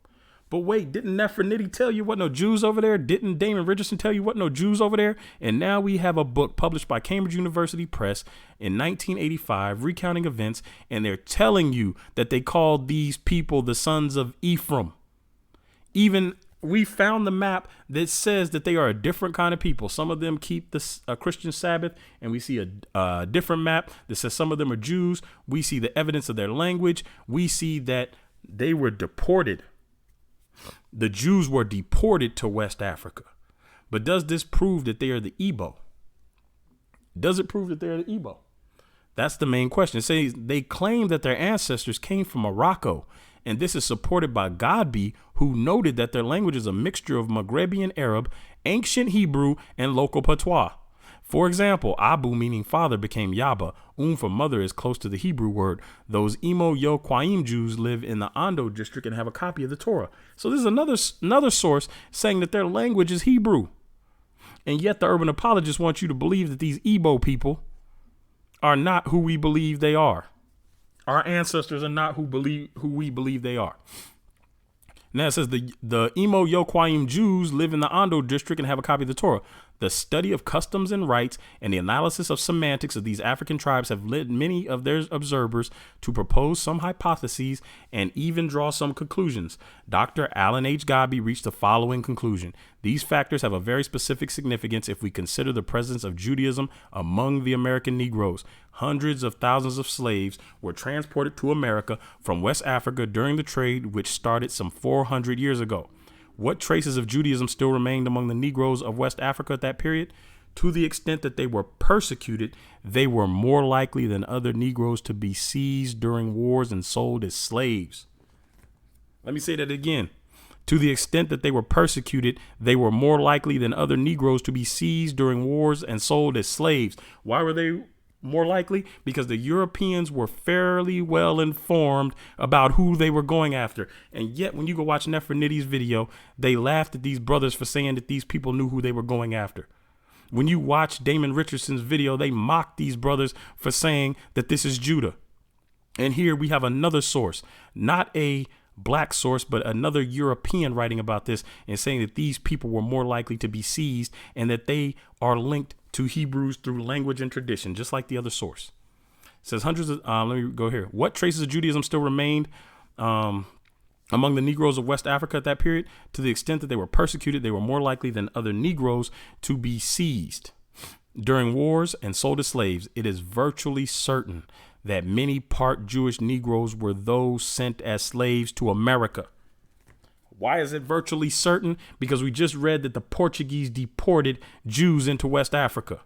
But wait, didn't Nefertiti tell you what no Jews over there? Didn't Damon Richardson tell you what no Jews over there? And now we have a book published by Cambridge University Press in 1985 recounting events, and they're telling you that they called these people the sons of Ephraim. Even we found the map that says that they are a different kind of people. Some of them keep the Christian Sabbath, and we see a different map that says some of them are Jews. We see the evidence of their language. We see that they were deported. The Jews were deported to West Africa. But does this prove that they are the Igbo? Does it prove that they're the Igbo? That's the main question. It says they claim that their ancestors came from Morocco, and this is supported by Godby, who noted that their language is a mixture of Maghrebian Arab, ancient Hebrew, and local patois. For example, Abu, meaning father, became Yaba. For mother is close to the Hebrew word. Those Imo Yo Kwaim Jews live in the Ondo district and have a copy of the Torah. So this is another source saying that their language is Hebrew. And yet the urban apologists want you to believe that these Igbo people are not who we believe they are. Our ancestors are not who we believe they are. Now it says the Imo Yo Kwaim Jews live in the Ondo district and have a copy of the Torah. The study of customs and rites and the analysis of semantics of these African tribes have led many of their observers to propose some hypotheses and even draw some conclusions. Dr. Alan H. Godby reached the following conclusion. These factors have a very specific significance if we consider the presence of Judaism among the American Negroes. Hundreds of thousands of slaves were transported to America from West Africa during the trade, which started some 400 years ago. What traces of Judaism still remained among the Negroes of West Africa at that period? To the extent that they were persecuted, they were more likely than other Negroes to be seized during wars and sold as slaves. Let me say that again. To the extent that they were persecuted, they were more likely than other Negroes to be seized during wars and sold as slaves. Why were they more likely? Because the Europeans were fairly well informed about who they were going after. And yet when you go watch Nefertiti's video, they laughed at these brothers for saying that these people knew who they were going after. When you watch Damon Richardson's video, they mocked these brothers for saying that this is Judah. And here we have another source, not a black source, but another European writing about this and saying that these people were more likely to be seized and that they are linked to Hebrews through language and tradition, just like the other source. It says hundreds of, let me go here. What traces of Judaism still remained Among the Negroes of West Africa at that period, to the extent that they were persecuted, they were more likely than other Negroes to be seized during wars and sold as slaves. It is virtually certain that many part Jewish Negroes were those sent as slaves to America. Why is it virtually certain? Because we just read that the Portuguese deported Jews into West Africa.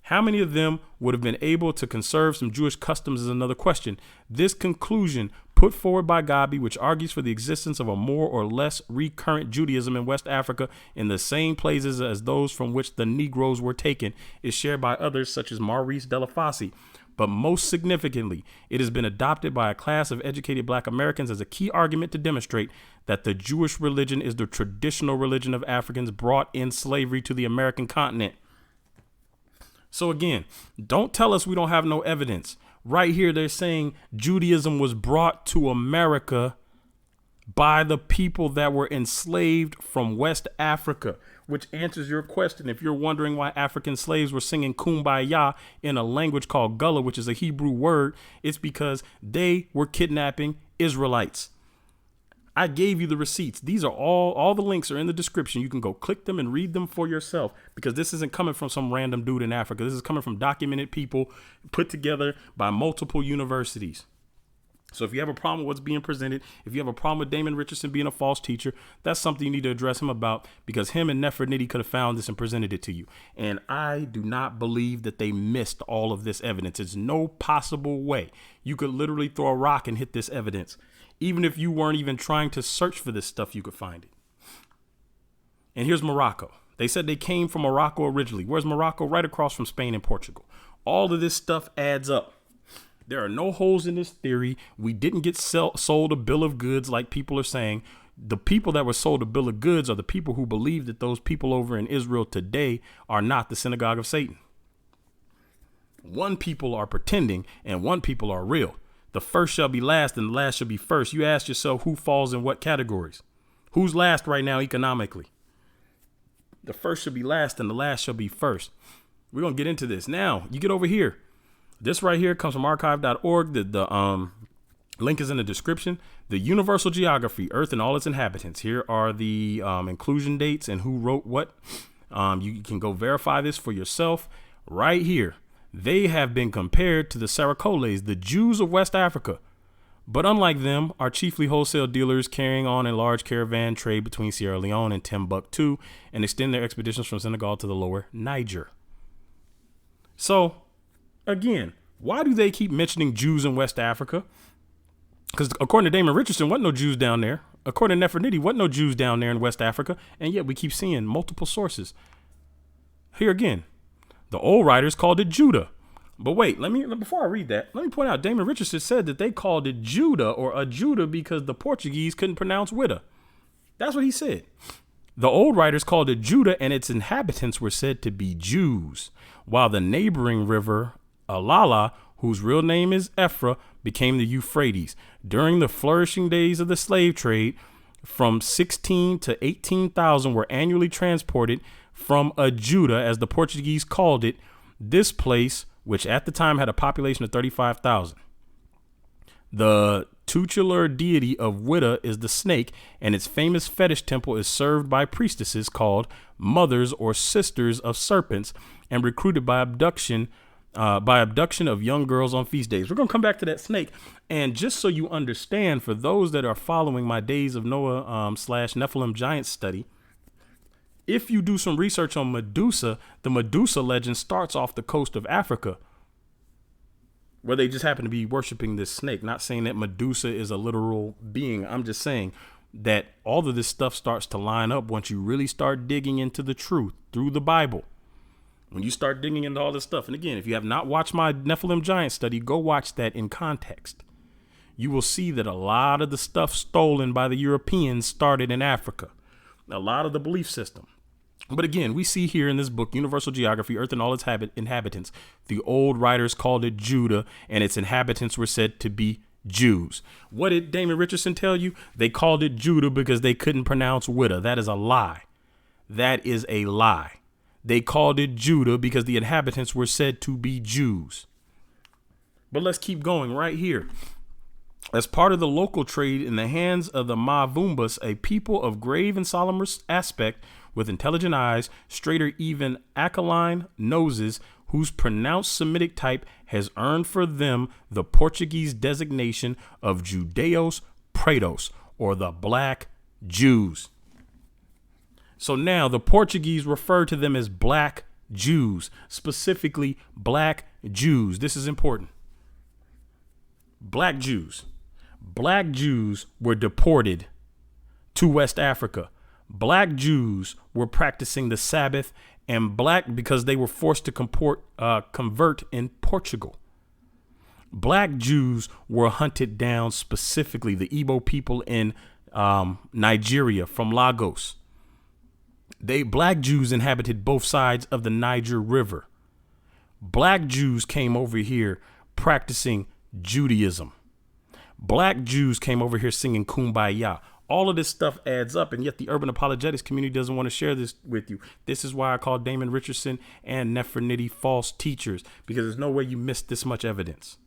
How many of them would have been able to conserve some Jewish customs is another question. This conclusion put forward by Gabi, which argues for the existence of a more or less recurrent Judaism in West Africa in the same places as those from which the Negroes were taken, is shared by others such as Maurice Delafosse. But most significantly, it has been adopted by a class of educated Black Americans as a key argument to demonstrate that the Jewish religion is the traditional religion of Africans brought in slavery to the American continent. So again, don't tell us we don't have no evidence. Right here, they're saying Judaism was brought to America by the people that were enslaved from West Africa, which answers your question. If you're wondering why African slaves were singing Kumbaya in a language called Gullah, which is a Hebrew word, it's because they were kidnapping Israelites. I gave you the receipts. These are all the links are in the description. You can go click them and read them for yourself, because this isn't coming from some random dude in Africa. This is coming from documented people put together by multiple universities. So if you have a problem with what's being presented, if you have a problem with Damon Richardson being a false teacher, that's something you need to address him about, because him and Nefertiti could have found this and presented it to you. And I do not believe that they missed all of this evidence. It's no possible way you could literally throw a rock and hit this evidence. Even if you weren't even trying to search for this stuff, you could find it. And here's Morocco. They said they came from Morocco originally. Where's Morocco? Right across from Spain and Portugal. All of this stuff adds up. There are no holes in this theory. We didn't get sold a bill of goods like people are saying. The people that were sold a bill of goods are the people who believe that those people over in Israel today are not the synagogue of Satan. One people are pretending and one people are real. The first shall be last and the last shall be first. You ask yourself who falls in what categories? Who's last right now economically? The first shall be last and the last shall be first. We're going to get into this. Now, you get over here. This right here comes from archive.org. The link is in the description. The Universal Geography, Earth and All Its Inhabitants. Here are the inclusion dates and who wrote what. You can go verify this for yourself right here. They have been compared to the Saracoles, the Jews of West Africa. But unlike them, are chiefly wholesale dealers carrying on a large caravan trade between Sierra Leone and Timbuktu and extend their expeditions from Senegal to the lower Niger. So, again, why do they keep mentioning Jews in West Africa? Because according to Damon Richardson, wasn't no Jews down there. According to Nefertiti, wasn't no Jews down there in West Africa. And yet we keep seeing multiple sources. Here again. The old writers called it Judah. But wait, before I read that, let me point out Damon Richardson said that they called it Judah or a Judah because the Portuguese couldn't pronounce Witta. That's what he said. The old writers called it Judah and its inhabitants were said to be Jews, while the neighboring river Alala, whose real name is Ephra, became the Euphrates. During the flourishing days of the slave trade, from 16 to 18,000 were annually transported from a Judah, as the Portuguese called it, this place, which at the time had a population of 35,000. The tutelar deity of Witta is the snake, and its famous fetish temple is served by priestesses called mothers or sisters of serpents, and recruited by abduction of young girls on feast days. We're going to come back to that snake. And just so you understand, for those that are following my Days of Noah / Nephilim Giants study, if you do some research on Medusa, the Medusa legend starts off the coast of Africa, where they just happen to be worshiping this snake. Not saying that Medusa is a literal being. I'm just saying that all of this stuff starts to line up once you really start digging into the truth through the Bible. When you start digging into all this stuff. And again, if you have not watched my Nephilim Giant study, go watch that in context. You will see that a lot of the stuff stolen by the Europeans started in Africa. A lot of the belief system. But again, we see here in this book, Universal Geography, Earth and All Its Inhabitants, the old writers called it Judah, and its inhabitants were said to be Jews. What did Damon Richardson tell you? They called it Judah because they couldn't pronounce Witta. That is a lie. That is a lie. They called it Judah because the inhabitants were said to be Jews. But let's keep going right here. As part of the local trade in the hands of the Mavumbas, a people of grave and solemn aspect, with intelligent eyes, straight or even aquiline noses, whose pronounced Semitic type has earned for them the Portuguese designation of Judeos Pretos, or the Black Jews. So now the Portuguese refer to them as Black Jews, specifically Black Jews. This is important. Black Jews. Black Jews were deported to West Africa. Black Jews were practicing the Sabbath, and because they were forced to convert in Portugal. Black Jews were hunted down, specifically the Igbo people in Nigeria from Lagos. Black Jews inhabited both sides of the Niger River. Black Jews came over here practicing Judaism. Black Jews came over here singing Kumbaya. All of this stuff adds up, and yet the urban apologetics community doesn't want to share this with you. This is why I call Damon Richardson and Nefertiti false teachers, because there's no way you missed this much evidence.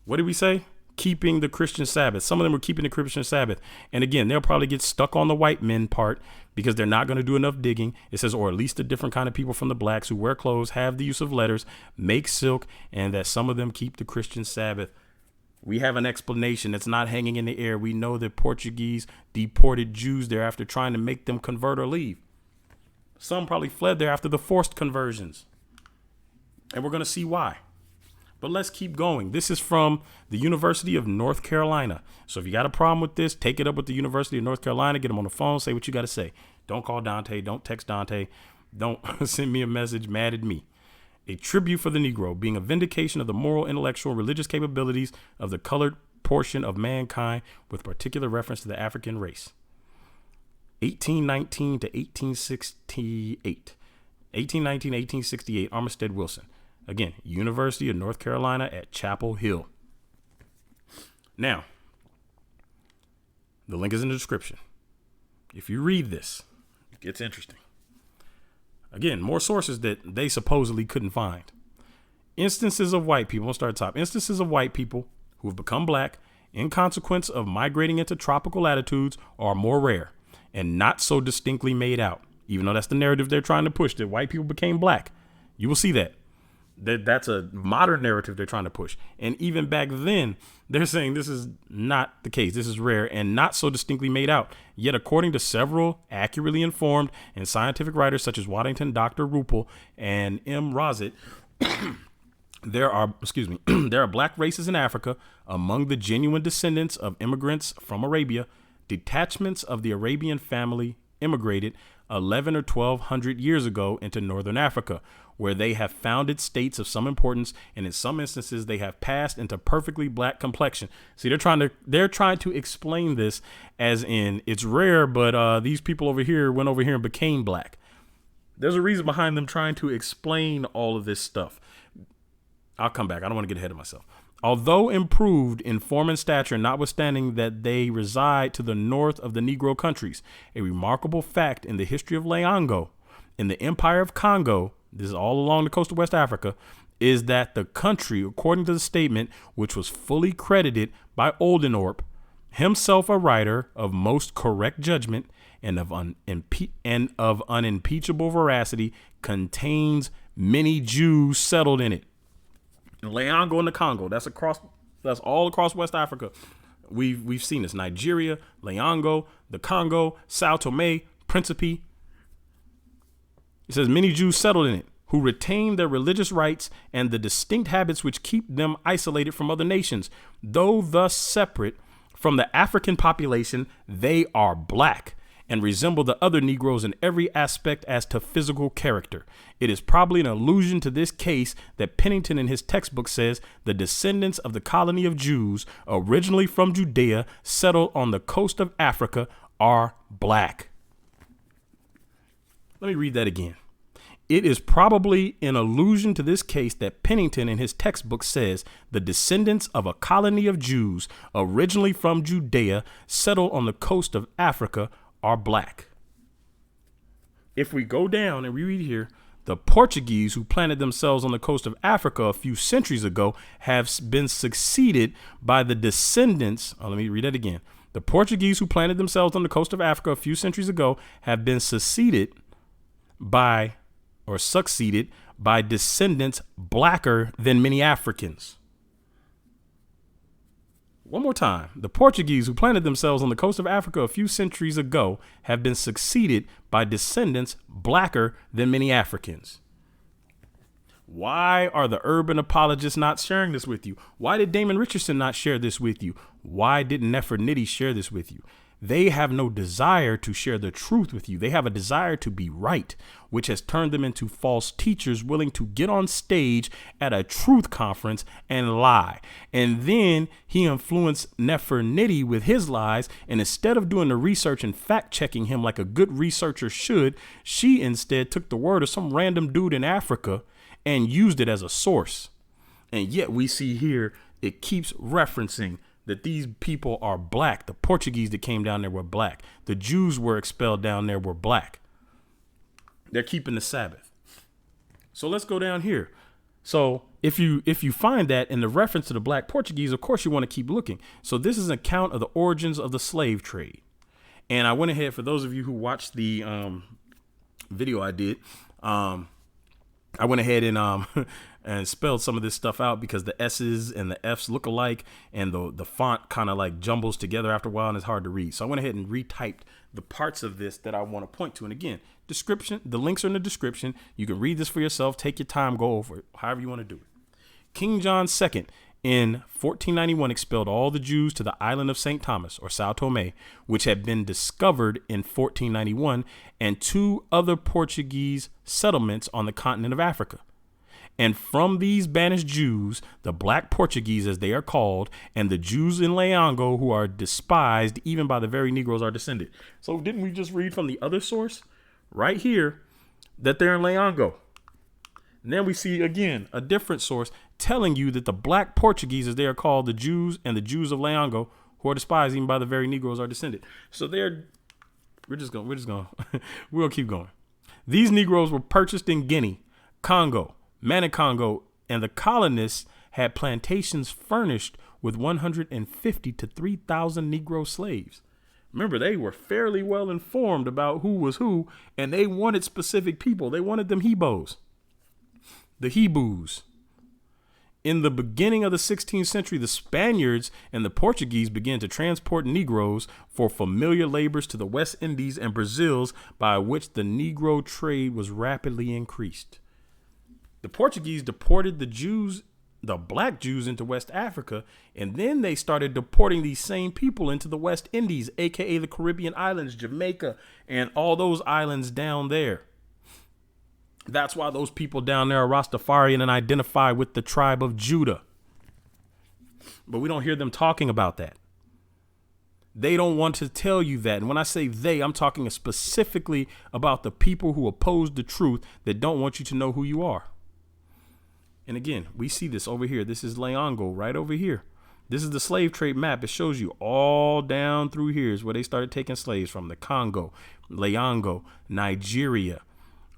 What did we say? Keeping the Christian Sabbath. Some of them were keeping the Christian Sabbath. And again, they'll probably get stuck on the white men part because they're not going to do enough digging. It says, or at least a different kind of people from the blacks who wear clothes, have the use of letters, make silk, and that some of them keep the Christian Sabbath. We have an explanation that's not hanging in the air. We know that Portuguese deported Jews there after trying to make them convert or leave. Some probably fled there after the forced conversions. And we're going to see why. But let's keep going. This is from the University of North Carolina. So if you got a problem with this, take it up with the University of North Carolina. Get them on the phone. Say what you got to say. Don't call Dante. Don't text Dante. Don't send me a message mad at me. A tribute for the Negro, being a vindication of the moral, intellectual, and religious capabilities of the colored portion of mankind, with particular reference to the African race. 1819 to 1868. 1819 to 1868, Armistead Wilson. Again, University of North Carolina at Chapel Hill. Now, the link is in the description. If you read this, it gets interesting. Again, more sources that they supposedly couldn't find. Instances of white people, we'll start at the top. Instances of white people who have become black in consequence of migrating into tropical latitudes are more rare and not so distinctly made out, even though that's the narrative they're trying to push, that white people became black. You will see that. That's a modern narrative they're trying to push. And even back then, they're saying this is not the case. This is rare and not so distinctly made out. Yet, according to several accurately informed and scientific writers such as Waddington, Dr. Ruppel, and M. Rozit, there are black races in Africa among the genuine descendants of immigrants from Arabia. Detachments of the Arabian family immigrated 11 or 1200 years ago into northern Africa, where they have founded states of some importance, and in some instances they have passed into perfectly black complexion. See, they're trying to explain this as in it's rare, but these people over here went over here and became black. There's a reason behind them trying to explain all of this stuff. I'll come back. I don't want to get ahead of myself. Although improved in form and stature, notwithstanding that they reside to the north of the Negro countries, a remarkable fact in the history of Leongo, in the Empire of Congo, this is all along the coast of West Africa, is that the country, according to the statement, which was fully credited by Oldenorp, himself a writer of most correct judgment and of unimpeachable veracity, contains many Jews settled in it. Leongo in the Congo, that's all across West Africa. We've seen this. Nigeria, Leongo, the Congo, Sao Tome, Principe. It says many Jews settled in it, who retain their religious rights and the distinct habits which keep them isolated from other nations. Though thus separate from the African population, they are black and resemble the other Negroes in every aspect as to physical character. It is probably an allusion to this case that Pennington in his textbook says the descendants of the colony of Jews, originally from Judea, settled on the coast of Africa, are black. Let me read that again. It is probably an allusion to this case that Pennington in his textbook says the descendants of a colony of Jews, originally from Judea, settled on the coast of Africa, are black. If we go down and we read here, The Portuguese who planted themselves on the coast of Africa a few centuries ago have been succeeded by the descendants. Let me read that again. The Portuguese who planted themselves on the coast of Africa a few centuries ago have been succeeded by descendants blacker than many Africans. One more time. The Portuguese who planted themselves on the coast of Africa a few centuries ago have been succeeded by descendants blacker than many Africans. Why are the urban apologists not sharing this with you? Why did Damon Richardson not share this with you? Why didn't Nefertiti share this with you? They have no desire to share the truth with you. They have a desire to be right, which has turned them into false teachers willing to get on stage at a truth conference and lie. And then he influenced Nefertiti with his lies. And instead of doing the research and fact checking him like a good researcher should, she instead took the word of some random dude in Africa and used it as a source. And yet we see here it keeps referencing that these people are black. The Portuguese that came down there were black. The Jews were expelled down there were black. They're keeping the Sabbath. So let's go down here. So if you find that in the reference to the black Portuguese, of course you want to keep looking. So this is an account of the origins of the slave trade. And I went ahead, for those of you who watched the video I did, I went ahead and and spelled some of this stuff out because the S's and the F's look alike and the font kind of like jumbles together after a while and it's hard to read. So I went ahead and retyped the parts of this that I want to point to. And again, description, the links are in the description. You can read this for yourself, take your time, go over it, however you want to do it. King John II in 1491 expelled all the Jews to the island of St. Thomas or Sao Tome, which had been discovered in 1491, and 2 other Portuguese settlements on the continent of Africa. And from these banished Jews, the black Portuguese, as they are called, and the Jews in Leongo, who are despised even by the very Negroes, are descended. So didn't we just read from the other source right here that they're in Leongo? And then we see, again, a different source telling you that the black Portuguese, as they are called, the Jews and the Jews of Leongo, who are despised even by the very Negroes, are descended. So we'll keep going. These Negroes were purchased in Guinea, Congo, Manicongo, and the colonists had plantations furnished with 150 to 3,000 Negro slaves. Remember, they were fairly well informed about who was who, and they wanted specific people. They wanted them Hebos, the Hebrews. In the beginning of the 16th century, the Spaniards and the Portuguese began to transport Negroes for familiar labors to the West Indies and Brazils, by which the Negro trade was rapidly increased. The Portuguese deported the Jews, the black Jews, into West Africa, and then they started deporting these same people into the West Indies, aka the Caribbean islands, Jamaica, and all those islands down there. That's why those people down there are Rastafarian and identify with the tribe of Judah. But we don't hear them talking about that. They don't want to tell you that. And when I say they, I'm talking specifically about the people who oppose the truth, that don't want you to know who you are. And again, we see this over here. This is Leongo right over here. This is the slave trade map. It shows you all down through here is where they started taking slaves from. The Congo, Leongo, Nigeria,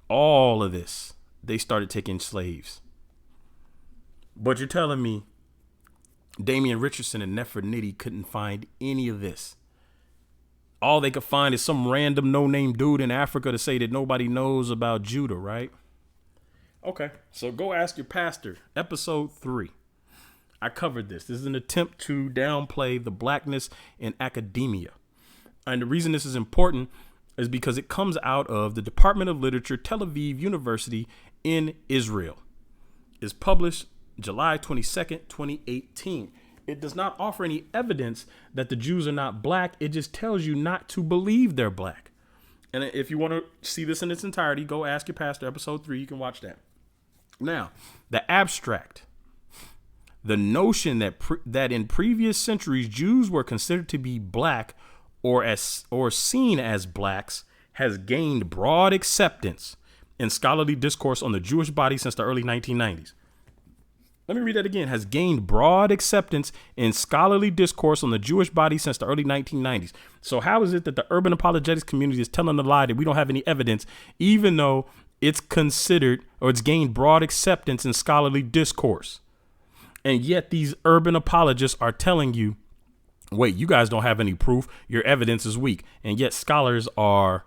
all of this. They started taking slaves. But you're telling me Damian Richardson and Nefertiti couldn't find any of this. All they could find is some random no-name dude in Africa to say that nobody knows about Judah, right? Okay, so go ask your pastor. Episode 3. I covered this. This is an attempt to downplay the blackness in academia. And the reason this is important is because it comes out of the Department of Literature, Tel Aviv University in Israel. It's published July 22nd, 2018. It does not offer any evidence that the Jews are not black. It just tells you not to believe they're black. And if you want to see this in its entirety, go ask your pastor. Episode 3. You can watch that. Now, the abstract, the notion that in previous centuries Jews were considered to be black or seen as blacks has gained broad acceptance in scholarly discourse on the Jewish body since the early 1990s. Let me read that again. Has gained broad acceptance in scholarly discourse on the Jewish body since the early 1990s. So how is it that the urban apologetics community is telling the lie that we don't have any evidence, even though it's considered, or it's gained broad acceptance in scholarly discourse. And yet these urban apologists are telling you, wait, you guys don't have any proof. Your evidence is weak. And yet scholars are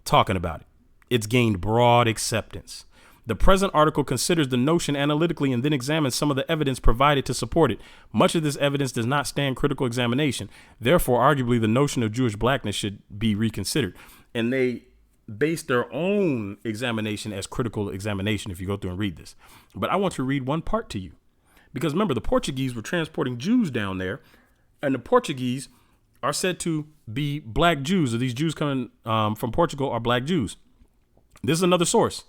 talking about it. It's gained broad acceptance. The present article considers the notion analytically and then examines some of the evidence provided to support it. Much of this evidence does not stand critical examination. Therefore, arguably, the notion of Jewish blackness should be reconsidered. And they base their own examination as critical examination if you go through and read this. But I want to read one part to you. Because remember, the Portuguese were transporting Jews down there, and the Portuguese are said to be black Jews, or these Jews coming from Portugal are black Jews. This is another source,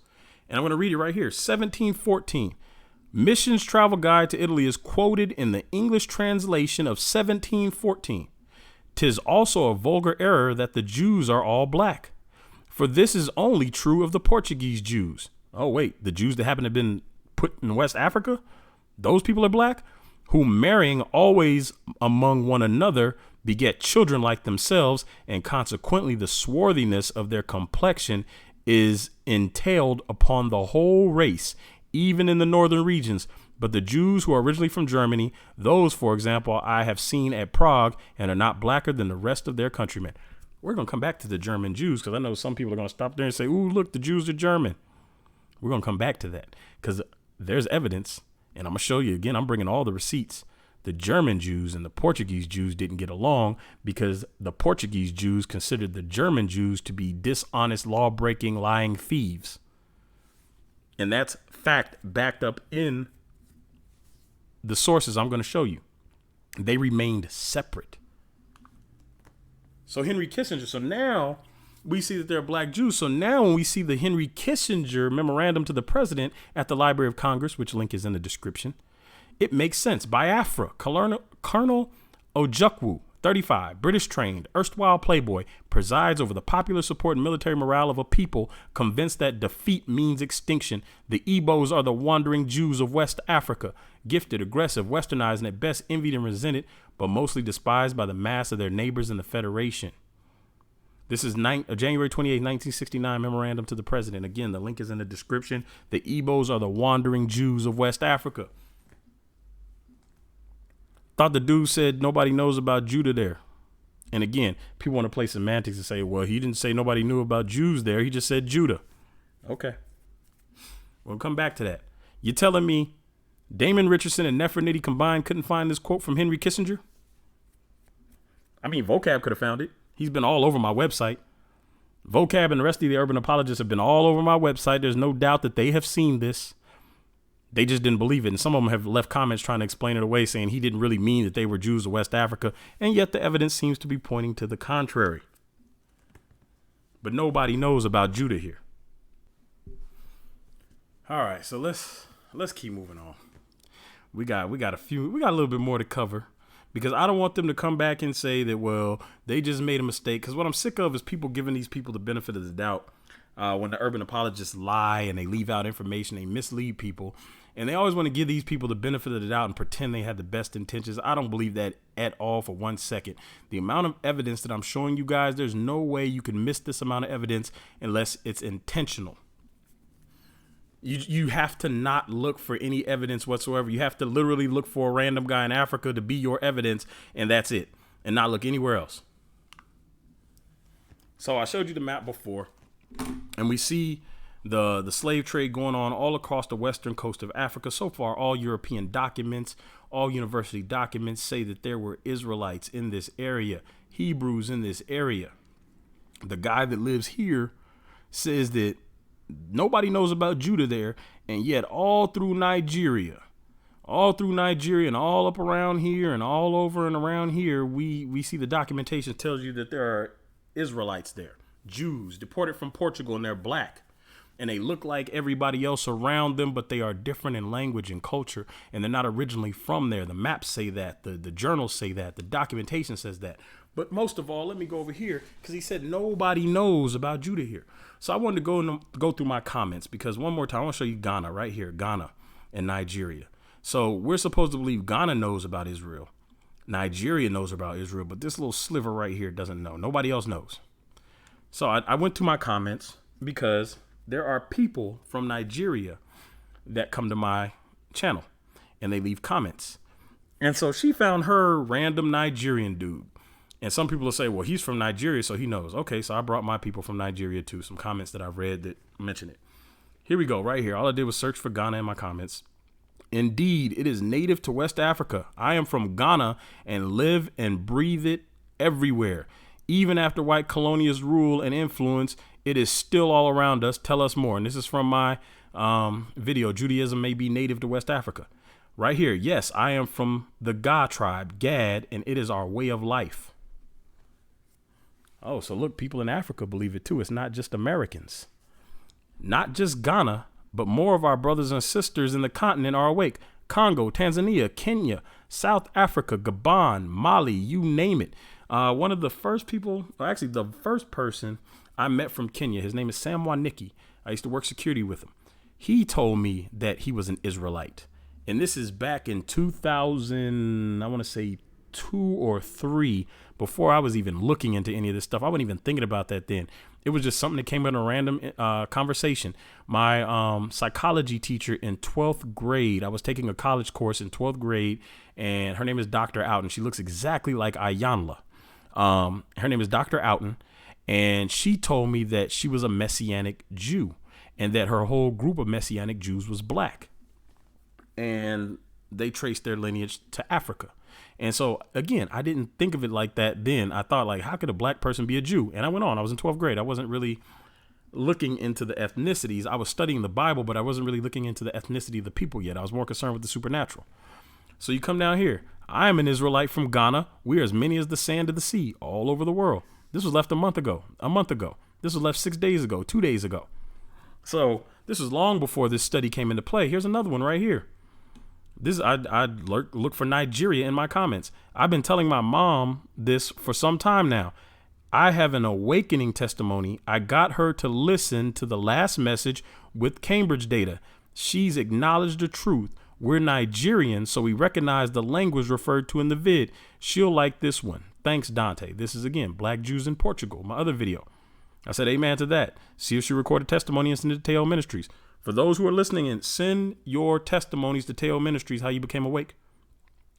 and I'm going to read it right here. 1714, Mission's Travel Guide to Italy is quoted in the English translation of 1714. 'Tis also a vulgar error that the Jews are all black, for this is only true of the Portuguese Jews. Oh, wait, the Jews that happen to have been put in West Africa? Those people are black, who marrying always among one another beget children like themselves, and consequently the swarthiness of their complexion is entailed upon the whole race, even in the northern regions. But the Jews who are originally from Germany, those, for example, I have seen at Prague and are not blacker than the rest of their countrymen. We're going to come back to the German Jews because I know some people are going to stop there and say, ooh, look, the Jews are German. We're going to come back to that because there's evidence. And I'm going to show you again, I'm bringing all the receipts. The German Jews and the Portuguese Jews didn't get along because the Portuguese Jews considered the German Jews to be dishonest, law-breaking, lying thieves. And that's fact backed up in the sources I'm going to show you. They remained separate. So Henry Kissinger, so now we see that they're black Jews. So now when we see the Henry Kissinger memorandum to the president at the Library of Congress, which link is in the description, it makes sense. Biafra, Colonel Ojukwu, 35, British trained, erstwhile playboy, presides over the popular support and military morale of a people convinced that defeat means extinction. The Igbos are the wandering Jews of West Africa, gifted, aggressive, westernized, and at best envied and resented, but mostly despised by the mass of their neighbors in the Federation. This is January 28, 1969 memorandum to the president. Again, the link is in the description. The Igbos are the wandering Jews of West Africa. Thought the dude said nobody knows about Judah there. And again, people want to play semantics and say, well, he didn't say nobody knew about Jews there. He just said Judah. Okay. We'll come back to that. You're telling me Damon Richardson and Nefertiti combined couldn't find this quote from Henry Kissinger? I mean, Vocab could have found it. He's been all over my website. Vocab and the rest of the urban apologists have been all over my website. There's no doubt that they have seen this. They just didn't believe it. And some of them have left comments trying to explain it away, saying he didn't really mean that they were Jews of West Africa. And yet the evidence seems to be pointing to the contrary. But nobody knows about Judah here. All right, so let's keep moving on. We got a little bit more to cover because I don't want them to come back and say that, well, they just made a mistake. Because what I'm sick of is people giving these people the benefit of the doubt. When the urban apologists lie and they leave out information, they mislead people. And they always want to give these people the benefit of the doubt and pretend they had the best intentions. I don't believe that at all for 1 second. The amount of evidence that I'm showing you guys, there's no way you can miss this amount of evidence unless it's intentional. You have to not look for any evidence whatsoever. You have to literally look for a random guy in Africa to be your evidence, and that's it, and not look anywhere else. So I showed you the map before, and we see the slave trade going on all across the western coast of Africa. So far, all European documents, all university documents say that there were Israelites in this area, Hebrews in this area. The guy that lives here says that nobody knows about Judah there, and yet all through Nigeria and all up around here and all over and around here, we see the documentation tells you that there are Israelites there, Jews deported from Portugal, and they're black. And they look like everybody else around them, but they are different in language and culture, and they're not originally from there. The maps say that, the journals say that, the documentation says that. But most of all, let me go over here because he said nobody knows about Judah here. So I wanted to go through my comments because one more time, I want to show you Ghana right here, Ghana and Nigeria. So we're supposed to believe Ghana knows about Israel. Nigeria knows about Israel, but this little sliver right here doesn't know. Nobody else knows. So I went to my comments because there are people from Nigeria that come to my channel and they leave comments. And so she found her random Nigerian dude. And some people will say, well, he's from Nigeria, so he knows. Okay, so I brought my people from Nigeria too. Some comments that I've read that mention it. Here we go, right here. All I did was search for Ghana in my comments. Indeed, it is native to West Africa. I am from Ghana and live and breathe it everywhere. Even after white colonialist rule and influence, it is still all around us. Tell us more. And this is from my video, Judaism May Be Native to West Africa. Right here. Yes, I am from the Ga tribe, Gad, and it is our way of life. Oh, so look, people in Africa believe it too. It's not just Americans. Not just Ghana, but more of our brothers and sisters in the continent are awake. Congo, Tanzania, Kenya, South Africa, Gabon, Mali, you name it. One of the first people, or actually the first person I met from Kenya, his name is Sam Waniki. I used to work security with him. He told me that he was an Israelite. And this is back in 2000, I want to say 2 or 3, before I was even looking into any of this stuff. I wasn't even thinking about that then. It was just something that came in a random conversation. My psychology teacher in 12th grade, I was taking a college course in 12th grade, and her name is Dr. Outen. She looks exactly like Ayanla. Her name is Dr. Outen, and she told me that she was a Messianic Jew and that her whole group of Messianic Jews was black. And they traced their lineage to Africa. And so, again, I didn't think of it like that then. I thought, like, how could a black person be a Jew? And I went on. I was in 12th grade. I wasn't really looking into the ethnicities. I was studying the Bible, but I wasn't really looking into the ethnicity of the people yet. I was more concerned with the supernatural. So you come down here. I am an Israelite from Ghana. We are as many as the sand of the sea all over the world. This was left a month ago. This was left 6 days ago, 2 days ago. So this was long before this study came into play. Here's another one right here. I look for Nigeria in my comments. I've been telling my mom this for some time now. I have an awakening testimony. I got her to listen to the last message with Cambridge data. She's acknowledged the truth. We're Nigerian, so we recognize the language referred to in the vid. She'll like this one. Thanks, Dante. This is, again, Black Jews in Portugal, my other video. I said amen to that. See if she recorded testimony and send it to Teo Ministries. For those who are listening, and send your testimonies to Teo Ministries, how you became awake.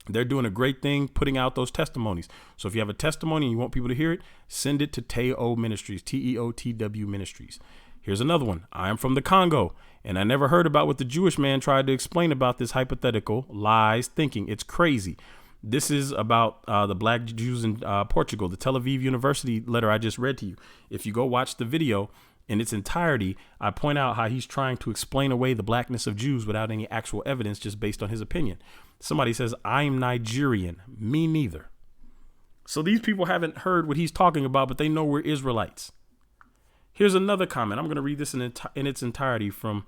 They're doing a great thing putting out those testimonies. So if you have a testimony and you want people to hear it, send it to Teo Ministries, TEOTW Ministries. Here's another one. I am from the Congo, and I never heard about what the Jewish man tried to explain about this hypothetical lies thinking. It's crazy. This is about the black Jews in Portugal, the Tel Aviv University letter I just read to you. If you go watch the video in its entirety, I point out how he's trying to explain away the blackness of Jews without any actual evidence, just based on his opinion. Somebody says, I'm Nigerian. Me neither. So these people haven't heard what he's talking about, but they know we're Israelites. Here's another comment. I'm going to read this in its entirety from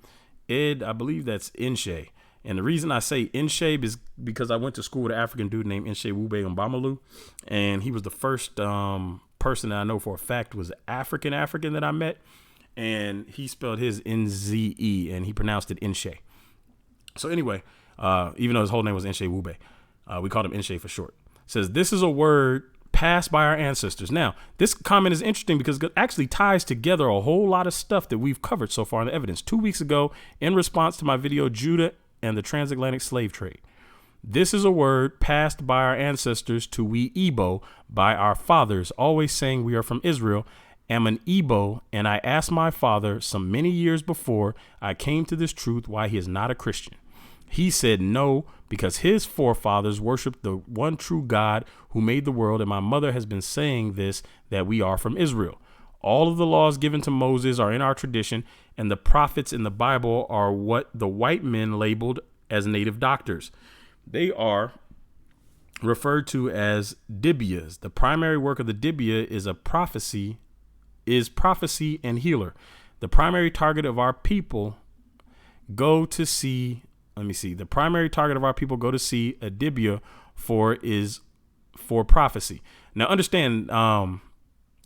Ed, I believe that's Inshe. And the reason I say Inshe is because I went to school with an African dude named Inshe Wube Mbamalu, and he was the first person that I know for a fact was African that I met. And he spelled his Nze, and he pronounced it Inshe. So anyway, even though his whole name was Inshe Wube, we called him Inshe for short. Says, this is a word passed by our ancestors. Now, this comment is interesting because it actually ties together a whole lot of stuff that we've covered so far in the evidence. 2 weeks ago, in response to my video, Judah and the Transatlantic Slave Trade. This is a word passed by our ancestors to we Igbo by our fathers, always saying we are from Israel. Am an Igbo, and I asked my father some many years before I came to this truth why he is not a Christian. He said no, because his forefathers worshiped the one true God who made the world, and my mother has been saying this, that we are from Israel. All of the laws given to Moses are in our tradition, and the prophets in the Bible are what the white men labeled as native doctors. They are referred to as Dibyas. The primary work of the Dibya is prophecy and healer. The primary target of our people go to see a Dibya for prophecy. Now understand,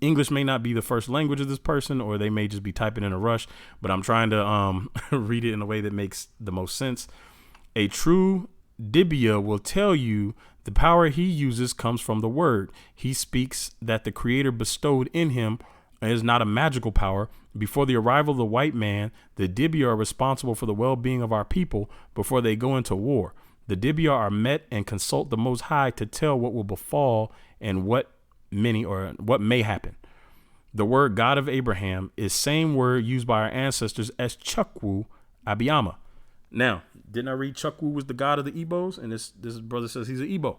English may not be the first language of this person, or they may just be typing in a rush, but I'm trying to read it in a way that makes the most sense. A true Dibya will tell you the power he uses comes from the word. He speaks that the creator bestowed in him It is not a magical power. Before the arrival of the white man, the Dibia are responsible for the well-being of our people before they go into war. The Dibia are met and consult the Most High to tell what will befall and what may happen. The word God of Abraham is same word used by our ancestors as Chukwu Abiyama. Now, didn't I read Chukwu was the god of the Igbos? And this brother says he's an Igbo,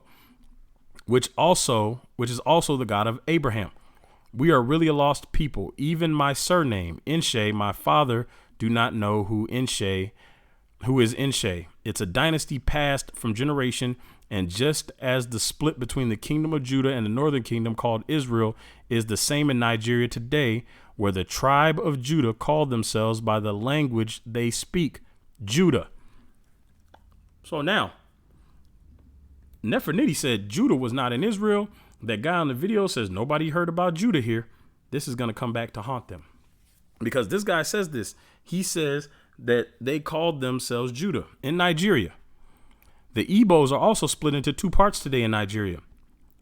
which is also the God of Abraham. We are really a lost people. Even my surname, Inshe, my father do not know who is Inshe. It's a dynasty passed from generation. And just as the split between the kingdom of Judah and the northern kingdom called Israel is the same in Nigeria today, where the tribe of Judah called themselves by the language they speak, Judah. So now, Nefertiti said Judah was not in Israel. That guy on the video says nobody heard about Judah here. This is going to come back to haunt them. Because this guy says this. He says that they called themselves Judah in Nigeria. The Igbos are also split into two parts today in Nigeria.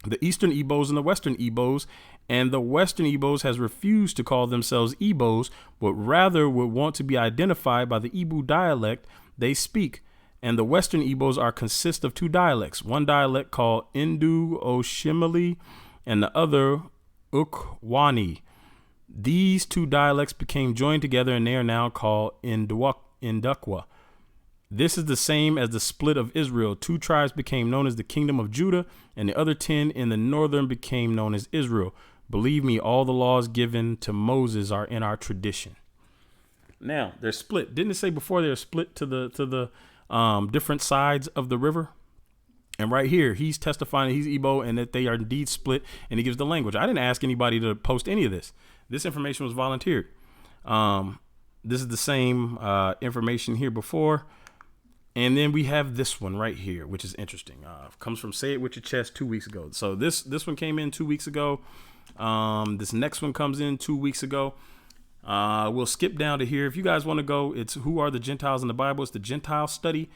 The Eastern Igbos and the Western Igbos. And the Western Igbos has refused to call themselves Igbos, but rather would want to be identified by the Igbo dialect they speak. And the Western Igbos consist of two dialects, one dialect called Indu Oshimili and the other Ukwani. These two dialects became joined together and they are now called Indukwa. This is the same as the split of Israel. Two tribes became known as the kingdom of Judah and the other 10 in the northern became known as Israel. Believe me, all the laws given to Moses are in our tradition. Now they're split. Didn't it say before they're split to the different sides of the river? And right here, he's testifying that he's Igbo and that they are indeed split. And he gives the language. I didn't ask anybody to post any of this. This information was volunteered. This is the same information here before. And then we have this one right here, which is interesting. Comes from Say It With Your Chest 2 weeks ago. So this one came in 2 weeks ago. This next one comes in 2 weeks ago. We'll skip down to here. If you guys want to go, it's Who Are the Gentiles in the Bible? It's the Gentile study.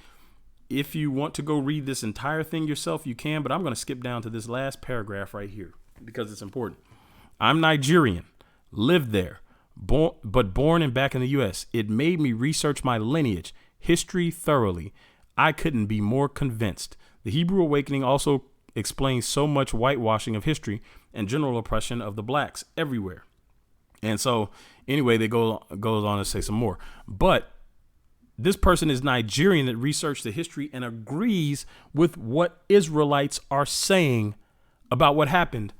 If you want to go read this entire thing yourself, you can. But I'm going to skip down to this last paragraph right here because it's important. I'm Nigerian, lived there, but born and back in the U.S. It made me research my lineage, history thoroughly. I couldn't be more convinced. The Hebrew Awakening also explains so much whitewashing of history and general oppression of the blacks everywhere. And so anyway, they goes on to say some more. But this person is Nigerian that researched the history and agrees with what Israelites are saying about what happened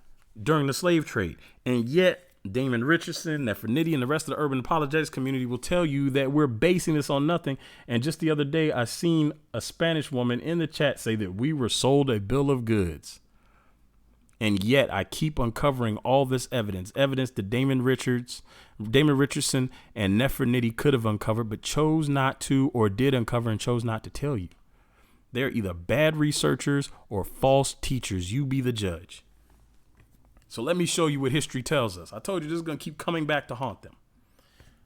during the slave trade. And yet Damon Richardson, Nefertiti, and the rest of the urban apologetics community will tell you that we're basing this on nothing. And just the other day, I seen a Spanish woman in the chat say that we were sold a bill of goods. And yet I keep uncovering all this evidence that Damon Richardson and Nefertiti could have uncovered, but chose not to, or did uncover and chose not to tell you. They're either bad researchers or false teachers. You be the judge. So let me show you what history tells us. I told you this is going to keep coming back to haunt them.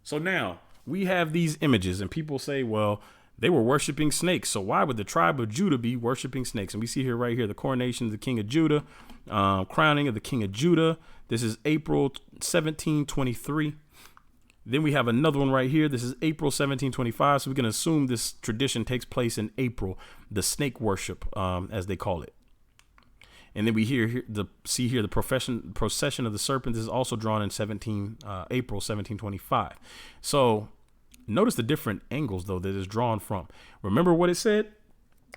So now we have these images and people say, well, they were worshiping snakes. So why would the tribe of Judah be worshiping snakes? And we see here right here, the coronation of the king of Judah, crowning of the king of Judah. This is April 1723. Then we have another one right here. This is April 1725. So we can assume this tradition takes place in April, the snake worship, as they call it. And then we see here the procession of the serpent. This is also drawn in April 1725. So notice the different angles, though, that is drawn from. Remember what it said?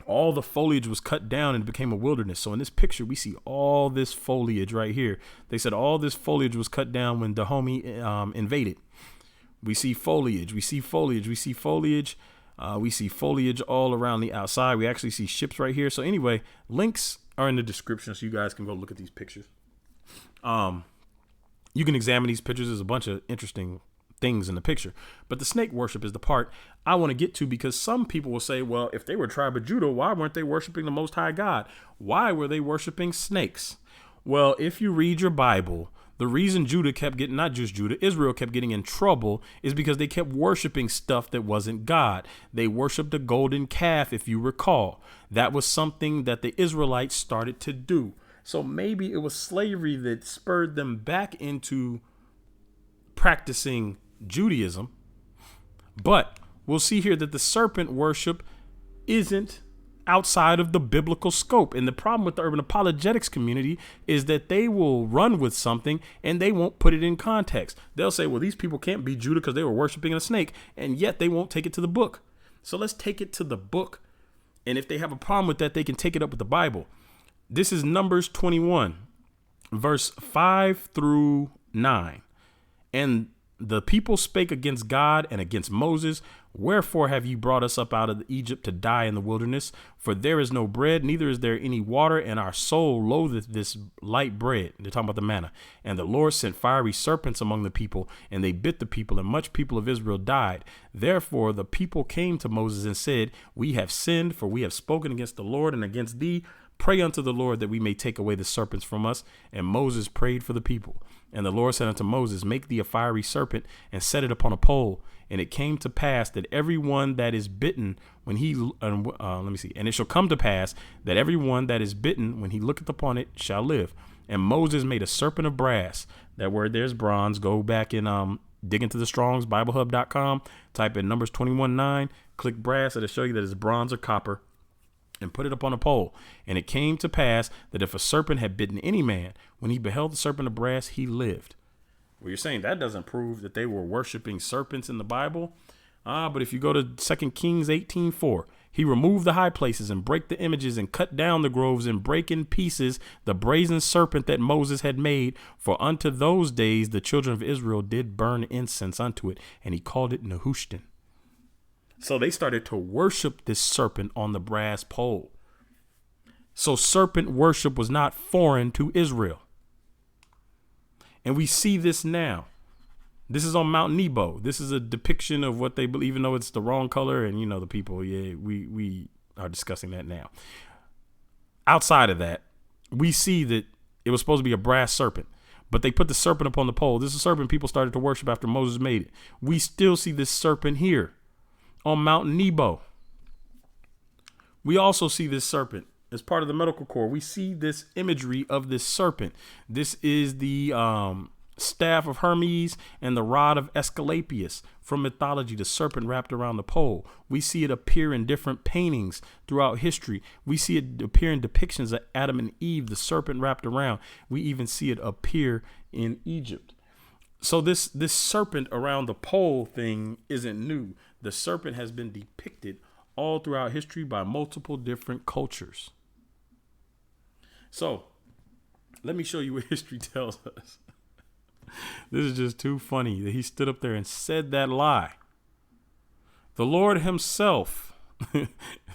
All the foliage was cut down and it became a wilderness. So in this picture, we see all this foliage right here. They said all this foliage was cut down when Dahomey invaded. We see foliage. We see foliage. We see foliage. We see foliage all around the outside. We actually see ships right here. So anyway, links are in the description so you guys can go look at these pictures. You can examine these pictures. There's a bunch of interesting things in the picture, but the snake worship is the part I want to get to, because some people will say, well, if they were tribe of Judah, why weren't they worshiping the Most High God? Why were they worshiping snakes? Well, if you read your Bible, the reason Judah kept getting, not just Judah, Israel kept getting in trouble is because they kept worshiping stuff that wasn't God. They worshiped a golden calf, if you recall. That was something that the Israelites started to do. So maybe it was slavery that spurred them back into practicing Judaism. But we'll see here that the serpent worship isn't outside of the biblical scope. And the problem with the urban apologetics community is that they will run with something and they won't put it in context. They'll say, well, these people can't be Judah because they were worshiping a snake, and yet they won't take it to the book. So let's take it to the book. And if they have a problem with that, they can take it up with the Bible. This is Numbers 21, verse 5 through 9. And the people spake against God and against Moses. Wherefore have ye brought us up out of Egypt to die in the wilderness? For there is no bread, neither is there any water, and our soul loatheth this light bread. They're talking about the manna. And the Lord sent fiery serpents among the people, and they bit the people, and much people of Israel died. Therefore the people came to Moses and said, we have sinned, for we have spoken against the Lord and against thee. Pray unto the Lord that we may take away the serpents from us. And Moses prayed for the people. And the Lord said unto Moses, make thee a fiery serpent and set it upon a pole. And it came to pass that every one that is bitten when he, and it shall come to pass that every one that is bitten when he looketh upon it shall live. And Moses made a serpent of brass. That word there's bronze. Go back and dig into the Strong's BibleHub.com. Type in Numbers 21:9. Click brass. It'll show you that it's bronze or copper. And put it upon a pole. And it came to pass that if a serpent had bitten any man, when he beheld the serpent of brass, he lived. Well, you're saying that doesn't prove that they were worshiping serpents in the Bible. But if you go to 2 Kings 18:4, he removed the high places and brake the images and cut down the groves and brake in pieces the brazen serpent that Moses had made. For unto those days the children of Israel did burn incense unto it. And he called it Nehushtan. So they started to worship this serpent on the brass pole. So serpent worship was not foreign to Israel. And we see this now. This is on Mount Nebo. This is a depiction of what they believe, even though it's the wrong color. And, you know, the people, we are discussing that now. Outside of that, we see that it was supposed to be a brass serpent, but they put the serpent upon the pole. This is a serpent people started to worship after Moses made it. We still see this serpent here on Mount Nebo. We also see this serpent as part of the medical corps. We see this imagery of this serpent. This is the staff of Hermes and the rod of Asclepius from mythology, the serpent wrapped around the pole. We see it appear in different paintings throughout history. We see it appear in depictions of Adam and Eve, the serpent wrapped around. We even see it appear in Egypt. So this serpent around the pole thing isn't new. The serpent has been depicted all throughout history by multiple different cultures. So let me show you what history tells us. This is just too funny that he stood up there and said that lie. The Lord himself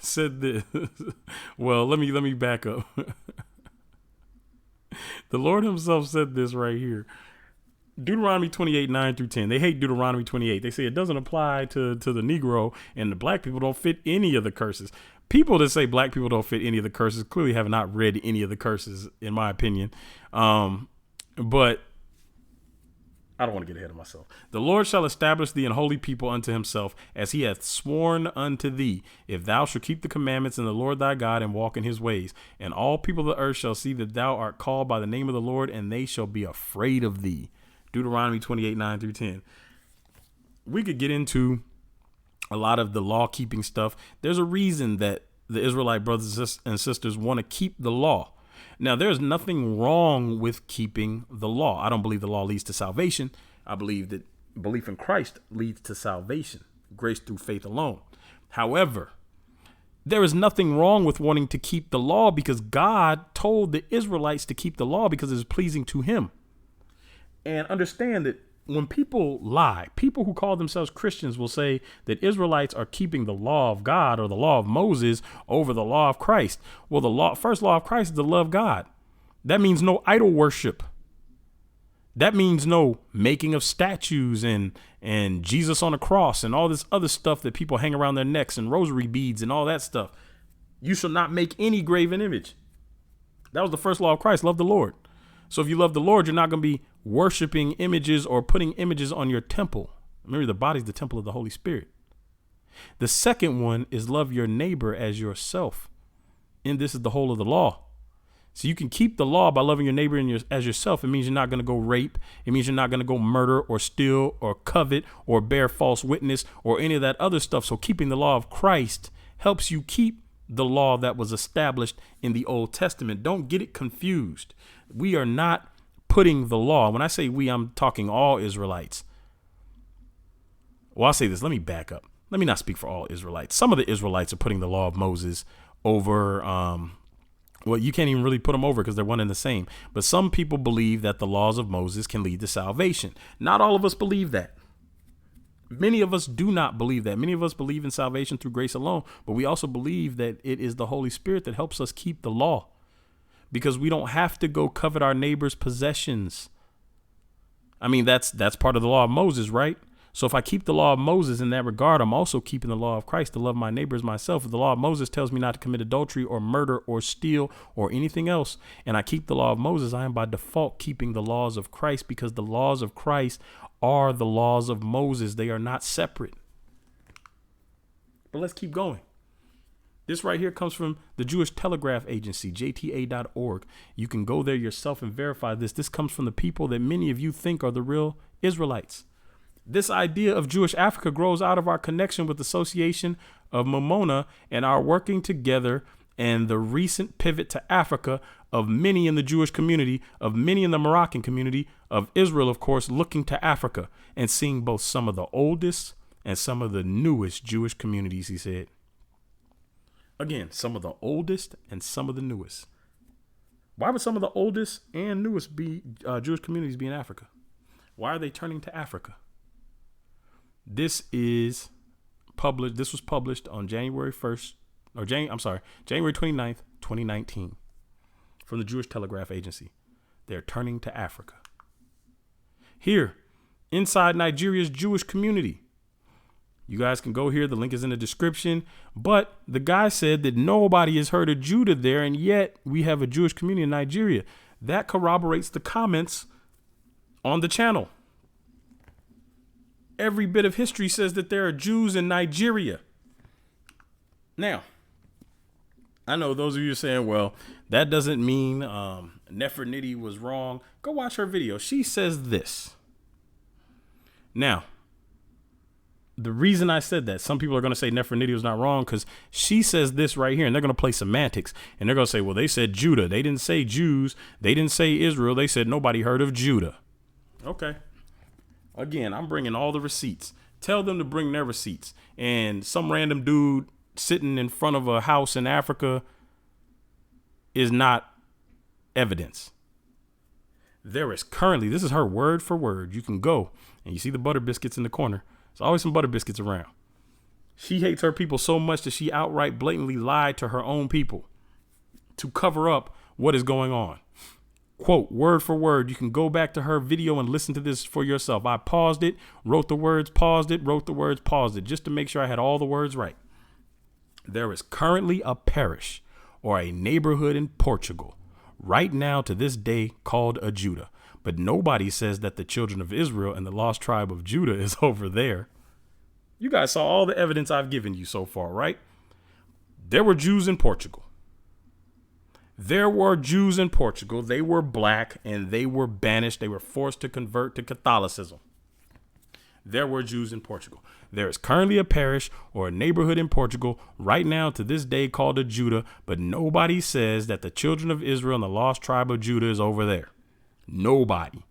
said this. Well, let me back up. The Lord himself said this right here. Deuteronomy 28:9-10. They hate Deuteronomy 28. They say it doesn't apply to the Negro, and the black people don't fit any of the curses. People that say black people don't fit any of the curses clearly have not read any of the curses, in my opinion. But I don't want to get ahead of myself. The Lord shall establish thee an holy people unto himself, as he hath sworn unto thee, if thou shalt keep the commandments in the Lord thy God and walk in his ways. And all people of the earth shall see that thou art called by the name of the Lord, and they shall be afraid of thee. Deuteronomy 28:9-10. We could get into a lot of the law keeping stuff. There's a reason that the Israelite brothers and sisters want to keep the law. Now, there's nothing wrong with keeping the law. I don't believe the law leads to salvation. I believe that belief in Christ leads to salvation, grace through faith alone. However, there is nothing wrong with wanting to keep the law, because God told the Israelites to keep the law because it is pleasing to him. And understand that when people lie, people who call themselves Christians will say that Israelites are keeping the law of God or the law of Moses over the law of Christ. Well, the first law of Christ is to love God. That means no idol worship. That means no making of statues and Jesus on a cross and all this other stuff that people hang around their necks and rosary beads and all that stuff. You shall not make any graven image. That was the first law of Christ. Love the Lord. So if you love the Lord, you're not going to be worshiping images or putting images on your temple. Remember, the body is the temple of the Holy Spirit. The second one is love your neighbor as yourself. And this is the whole of the law. So you can keep the law by loving your neighbor as yourself. It means you're not going to go rape. It means you're not going to go murder or steal or covet or bear false witness or any of that other stuff. So keeping the law of Christ helps you keep the law that was established in the Old Testament. Don't get it confused. We are not putting the law. When I say we, I'm talking all Israelites. Well, I'll say this. Let me back up. Let me not speak for all Israelites. Some of the Israelites are putting the law of Moses over, well, you can't even really put them over because they're one and the same. But some people believe that the laws of Moses can lead to salvation. Not all of us believe that. Many of us do not believe that. Many of us believe in salvation through grace alone, but we also believe that it is the Holy Spirit that helps us keep the law, because we don't have to go covet our neighbor's possessions. I mean, that's part of the law of Moses, right? So if I keep the law of Moses in that regard, I'm also keeping the law of Christ to love my neighbor as myself. If the law of Moses tells me not to commit adultery or murder or steal or anything else, and I keep the law of Moses, I am by default keeping the laws of Christ, because the laws of Christ are the laws of Moses. They are not separate. But let's keep going. This right here comes from the Jewish Telegraph Agency, jta.org. You can go there yourself and verify this. This comes from the people that many of you think are the real Israelites. This idea of Jewish Africa grows out of our connection with the Association of Momona and our working together, and the recent pivot to Africa of many in the Jewish community, of many in the Moroccan community, of Israel, of course, looking to Africa and seeing both some of the oldest and some of the newest Jewish communities, he said. Again, some of the oldest and some of the newest. Why would some of the oldest and newest Jewish communities be in Africa? Why are they turning to Africa? This was published on January 29th, 2019 from the Jewish Telegraph Agency. They're turning to Africa. Here, inside Nigeria's Jewish community. You guys can go here. The link is in the description. But the guy said that nobody has heard of Judah there, and yet we have a Jewish community in Nigeria. That corroborates the comments on the channel. Every bit of history says that there are Jews in Nigeria. Now, I know those of you are saying, well, that doesn't mean Nefertiti was wrong. Go watch her video. She says this. Now, the reason I said that, some people are going to say Nefertiti was not wrong because she says this right here, and they're going to play semantics, and they're going to say, well, they said Judah. They didn't say Jews. They didn't say Israel. They said nobody heard of Judah. Okay. Again, I'm bringing all the receipts. Tell them to bring their receipts. And some random dude sitting in front of a house in Africa is not evidence. There is currently, this is her word for word. You can go and you see the butter biscuits in the corner. There's always some butter biscuits around. She hates her people so much that she outright blatantly lied to her own people to cover up what is going on. Quote, word for word. You can go back to her video and listen to this for yourself. I paused it, wrote the words, paused it, wrote the words, paused it, just to make sure I had all the words right. There is currently a parish or a neighborhood in Portugal right now to this day called a Judah. But nobody says that the children of Israel and the lost tribe of Judah is over there. You guys saw all the evidence I've given you so far, right? There were Jews in Portugal. There were Jews in Portugal. They were black and they were banished. They were forced to convert to Catholicism. There were Jews in Portugal. There is currently a parish or a neighborhood in Portugal right now to this day called a Judah, but nobody says that the children of Israel and the lost tribe of Judah is over there. Nobody.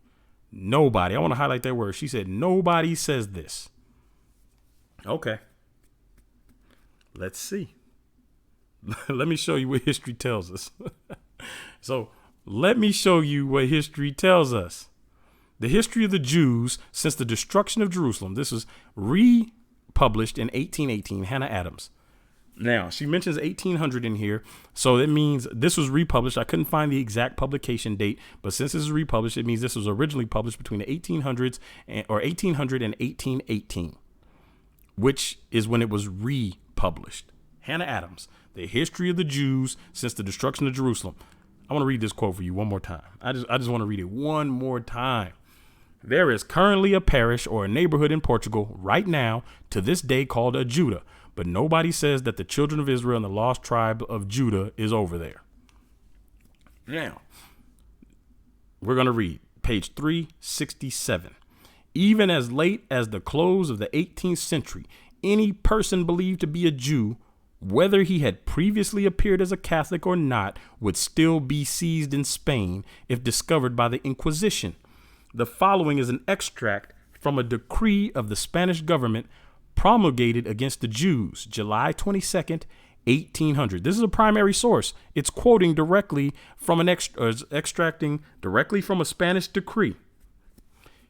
I want to highlight that word. She said nobody says this. Okay. Let's see. Let me show you what history tells us. So let me show you what history tells us. The history of the Jews since the destruction of Jerusalem. This was republished in 1818, Hannah Adams. Now, she mentions 1800 in here, so it means this was republished. I couldn't find the exact publication date, but since this is republished, it means this was originally published between the 1800s or 1800 and 1818, which is when it was republished. Hannah Adams, The History of the Jews Since the Destruction of Jerusalem. I want to read this quote for you one more time. I just want to read it one more time. There is currently a parish or a neighborhood in Portugal right now to this day called a Judah, but nobody says that the children of Israel and the lost tribe of Judah is over there. Now, we're going to read page 367. Even as late as the close of the 18th century, any person believed to be a Jew, whether he had previously appeared as a Catholic or not, would still be seized in Spain if discovered by the Inquisition. The following is an extract from a decree of the Spanish government promulgated against the Jews, July 22nd, 1800. This is a primary source. It's quoting directly from extracting directly from a Spanish decree.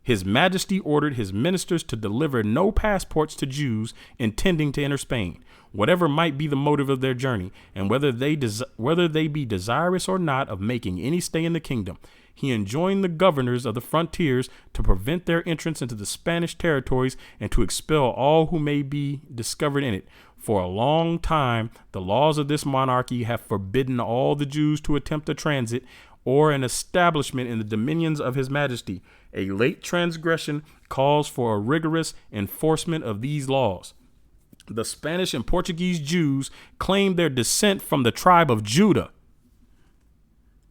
His Majesty ordered his ministers to deliver no passports to Jews intending to enter Spain, whatever might be the motive of their journey, and whether they be desirous or not of making any stay in the kingdom. He enjoined the governors of the frontiers to prevent their entrance into the Spanish territories and to expel all who may be discovered in it. For a long time, the laws of this monarchy have forbidden all the Jews to attempt a transit or an establishment in the dominions of His Majesty. A late transgression calls for a rigorous enforcement of these laws. The Spanish and Portuguese Jews claimed their descent from the tribe of Judah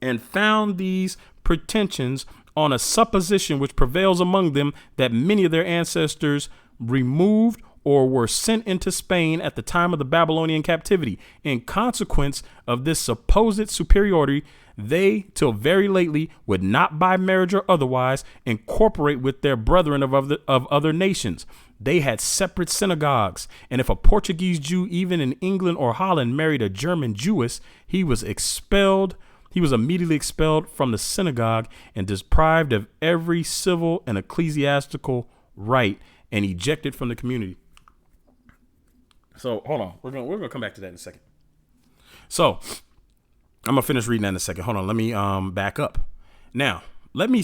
and found these pretensions on a supposition which prevails among them that many of their ancestors removed or were sent into Spain at the time of the Babylonian captivity. In consequence of this supposed superiority, they, till very lately, would not by marriage or otherwise incorporate with their brethren of other nations. They had separate synagogues, and if a Portuguese Jew, even in England or Holland, married a German Jewess, he was expelled. He was immediately expelled from the synagogue and deprived of every civil and ecclesiastical right and ejected from the community. So hold on, we're gonna come back to that in a second. So I'm gonna finish reading that in a second. Hold on, let me back up. Now let me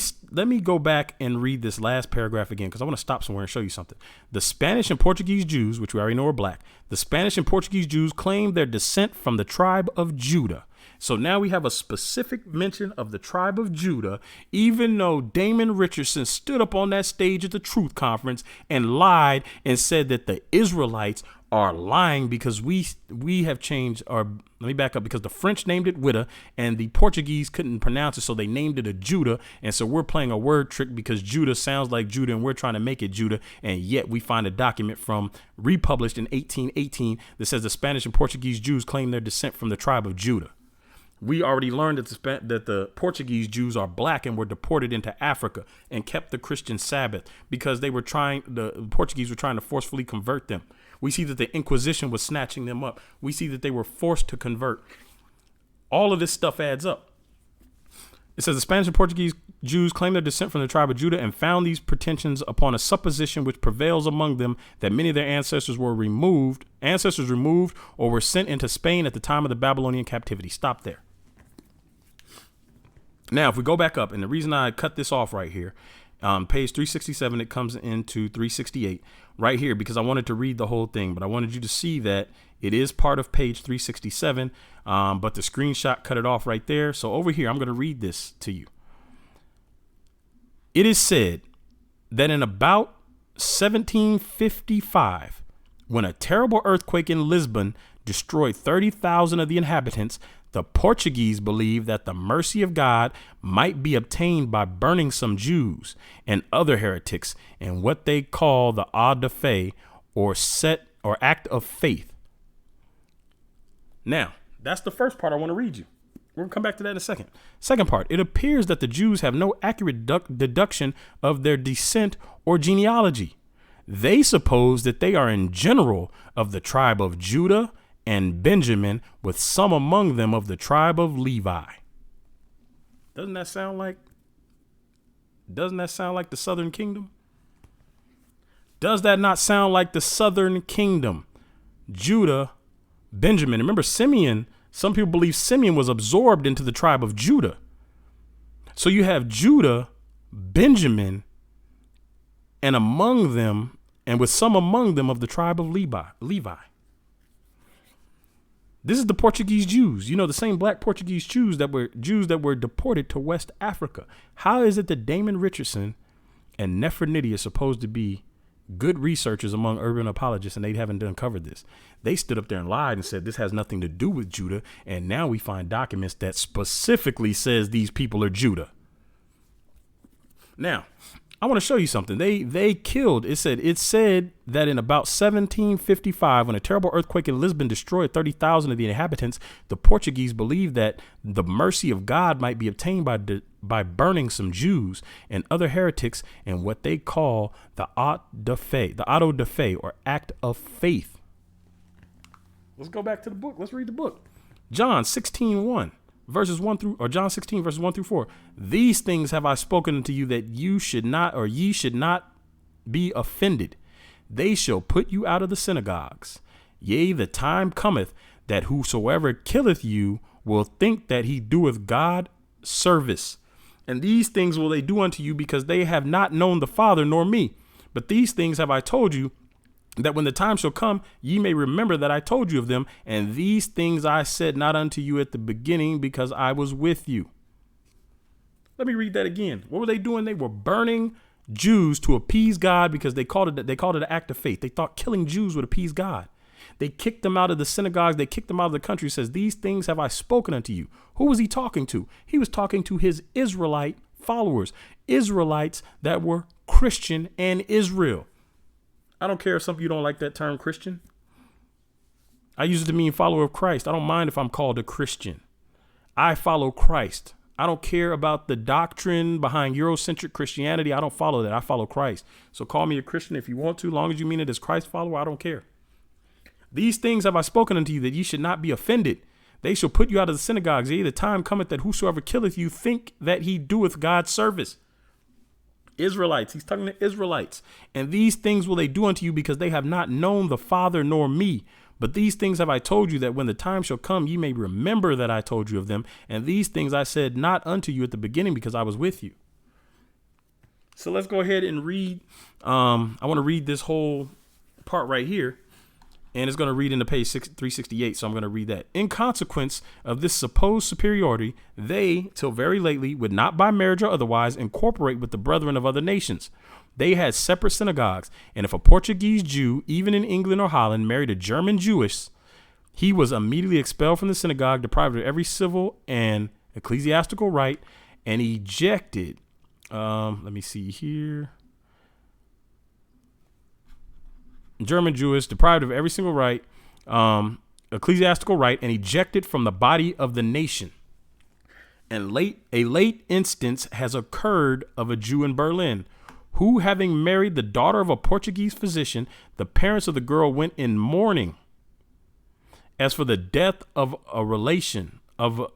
go back and read this last paragraph again because I want to stop somewhere and show you something. The Spanish and Portuguese Jews, which we already know are black, the Spanish and Portuguese Jews claimed their descent from the tribe of Judah. So now we have a specific mention of the tribe of Judah, even though Damon Richardson stood up on that stage at the Truth Conference and lied and said that the Israelites are lying because we have changed our, let me back up, because the French named it Witta and the Portuguese couldn't pronounce it, so they named it a Judah. And so we're playing a word trick because Judah sounds like Judah and we're trying to make it Judah. And yet we find a document from republished in 1818 that says the Spanish and Portuguese Jews claim their descent from the tribe of Judah. We already learned that the Portuguese Jews are black and were deported into Africa and kept the Christian Sabbath because the Portuguese were trying to forcefully convert them. We see that the Inquisition was snatching them up. We see that they were forced to convert. All of this stuff adds up. It says the Spanish and Portuguese Jews claim their descent from the tribe of Judah and found these pretensions upon a supposition which prevails among them that many of their ancestors removed or were sent into Spain at the time of the Babylonian captivity. Stop there. Now, if we go back up, and the reason I cut this off right here, page 367, it comes into 368 right here because I wanted to read the whole thing, but I wanted you to see that it is part of page 367, but the screenshot cut it off right there. So over here, I'm going to read this to you. It is said that in about 1755, when a terrible earthquake in Lisbon destroyed 30,000 of the inhabitants, the Portuguese believed that the mercy of God might be obtained by burning some Jews and other heretics in what they call the Auto de Fe, or act of faith. Now, that's the first part I want to read you. We're going to come back to that in a second. Second part, it appears that the Jews have no accurate deduction of their descent or genealogy. They suppose that they are in general of the tribe of Judah and Benjamin, with some among them of the tribe of Levi. Doesn't that sound like the Southern Kingdom? Does that not sound like the Southern Kingdom? Judah, Benjamin. Remember Simeon, some people believe Simeon was absorbed into the tribe of Judah. So you have Judah, Benjamin, and among them, and with some among them of the tribe of Levi. This is the Portuguese Jews, the same black Portuguese Jews that were deported to West Africa. How is it that Damon Richardson and Nefertiti are supposed to be good researchers among urban apologists, and they haven't uncovered this. They stood up there and lied and said this has nothing to do with Judah. And now we find documents that specifically says these people are Judah. Now, I want to show you something. They killed. It said that in about 1755, when a terrible earthquake in Lisbon destroyed 30,000 of the inhabitants, the Portuguese believed that the mercy of God might be obtained by burning some Jews and other heretics in what they call the auto de fe, or act of faith. Let's go back to the book. Let's read the book. John 16:1. Verses 1 through, or John 16, verses 1 through 4. These things have I spoken unto you, that you should not, or ye should not be offended. They shall put you out of the synagogues. Yea, the time cometh that whosoever killeth you will think that he doeth God service. And these things will they do unto you, because they have not known the Father nor me. But these things have I told you, that when the time shall come, ye may remember that I told you of them. And these things I said not unto you at the beginning, because I was with you. Let me read that again. What were they doing? They were burning Jews to appease God, because they called it an act of faith. They thought killing Jews would appease God. They kicked them out of the synagogues. They kicked them out of the country. It says, these things have I spoken unto you. Who was he talking to? He was talking to his Israelite followers, Israelites that were Christian and Israel. I don't care if some of you don't like that term Christian. I use it to mean follower of Christ. I don't mind if I'm called a Christian. I follow Christ. I don't care about the doctrine behind Eurocentric Christianity. I don't follow that. I follow Christ. So call me a Christian if you want to, long as you mean it as Christ follower. I don't care. These things have I spoken unto you, that ye should not be offended. They shall put you out of the synagogues. Yea, the time cometh that whosoever killeth you think that he doeth God's service. Israelites. He's talking to Israelites. And these things will they do unto you, because they have not known the Father nor me. But these things have I told you, that when the time shall come, ye may remember that I told you of them. And these things I said not unto you at the beginning, because I was with you. So let's go ahead and read. I want to read this whole part right here. And it's going to read into page 368. So I'm going to read that. In consequence of this supposed superiority, they, till very lately, would not by marriage or otherwise incorporate with the brethren of other nations. They had separate synagogues. And if a Portuguese Jew, even in England or Holland, married a German Jewess, he was immediately expelled from the synagogue, deprived of every civil and ecclesiastical right, and ejected. Let me see here. German Jewish, deprived of every single right, ecclesiastical right, and ejected from the body of the nation. And a late instance has occurred of a Jew in Berlin, who, having married the daughter of a Portuguese physician, the parents of the girl went in mourning. As for the death of a relation, the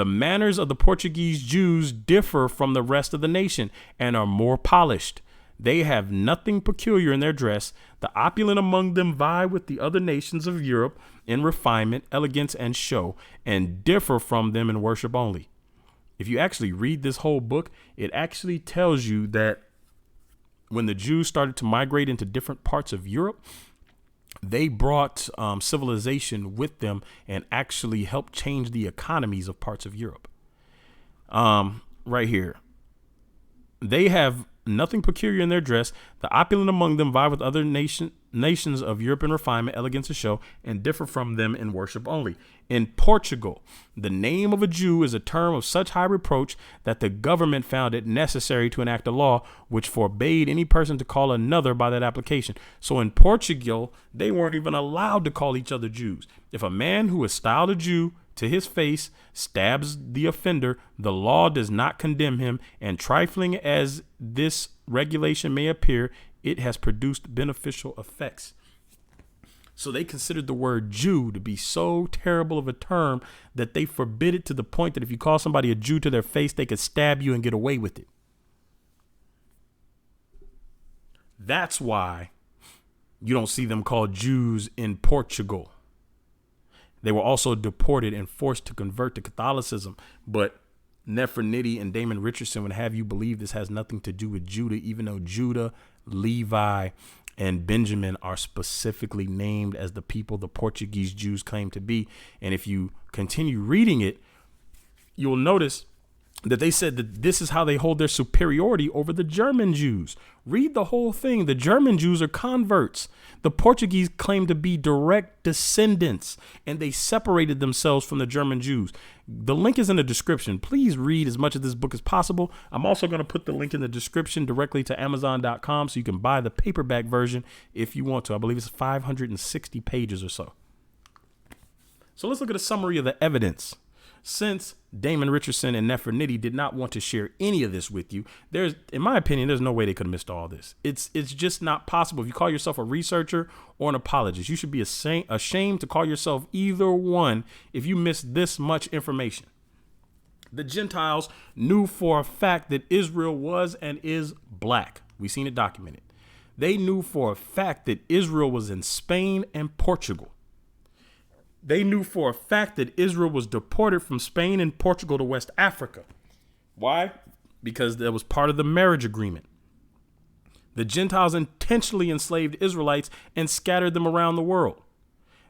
manners of the Portuguese Jews differ from the rest of the nation and are more polished. They have nothing peculiar in their dress. The opulent among them vie with the other nations of Europe in refinement, elegance, and show, and differ from them in worship only. If you actually read this whole book, it actually tells you that when the Jews started to migrate into different parts of Europe, they brought civilization with them and actually helped change the economies of parts of Europe. Right here. They have nothing peculiar in their dress. The opulent among them vie with other nations of Europe in refinement, elegance, and show, and differ from them in worship only. In Portugal, the name of a Jew is a term of such high reproach that the government found it necessary to enact a law which forbade any person to call another by that application. So in Portugal, they weren't even allowed to call each other Jews. If a man who is styled a Jew to his face stabs the offender, the law does not condemn him, and trifling as this regulation may appear, it has produced beneficial effects. So they considered the word Jew to be so terrible of a term that they forbid it, to the point that if you call somebody a Jew to their face, they could stab you and get away with it. That's why you don't see them called Jews in Portugal. They were also deported and forced to convert to Catholicism. But Nefertiti and Damon Richardson would have you believe this has nothing to do with Judah, even though Judah, Levi, and Benjamin are specifically named as the people the Portuguese Jews claim to be. And if you continue reading it, you'll notice that they said that this is how they hold their superiority over the German Jews. Read the whole thing. The German Jews are converts. The Portuguese claim to be direct descendants, and they separated themselves from the German Jews. The link is in the description. Please read as much of this book as possible. I'm also going to put the link in the description directly to Amazon.com so you can buy the paperback version if you want to. I believe it's 560 pages or so. So let's look at a summary of the evidence. Since Damon Richardson and Nefertiti did not want to share any of this with you, in my opinion, there's no way they could have missed all this. It's just not possible. If you call yourself a researcher or an apologist, you should be ashamed to call yourself either one if you missed this much information. The Gentiles knew for a fact that Israel was and is black. We've seen it documented. They knew for a fact that Israel was in Spain and Portugal. They knew for a fact that Israel was deported from Spain and Portugal to West Africa. Why? Because that was part of the marriage agreement. The Gentiles intentionally enslaved Israelites and scattered them around the world.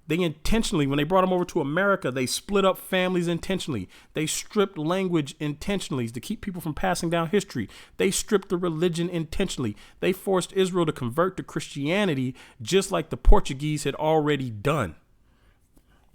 They intentionally, when they brought them over to America, they split up families intentionally. They stripped language intentionally to keep people from passing down history. They stripped the religion intentionally. They forced Israel to convert to Christianity just like the Portuguese had already done.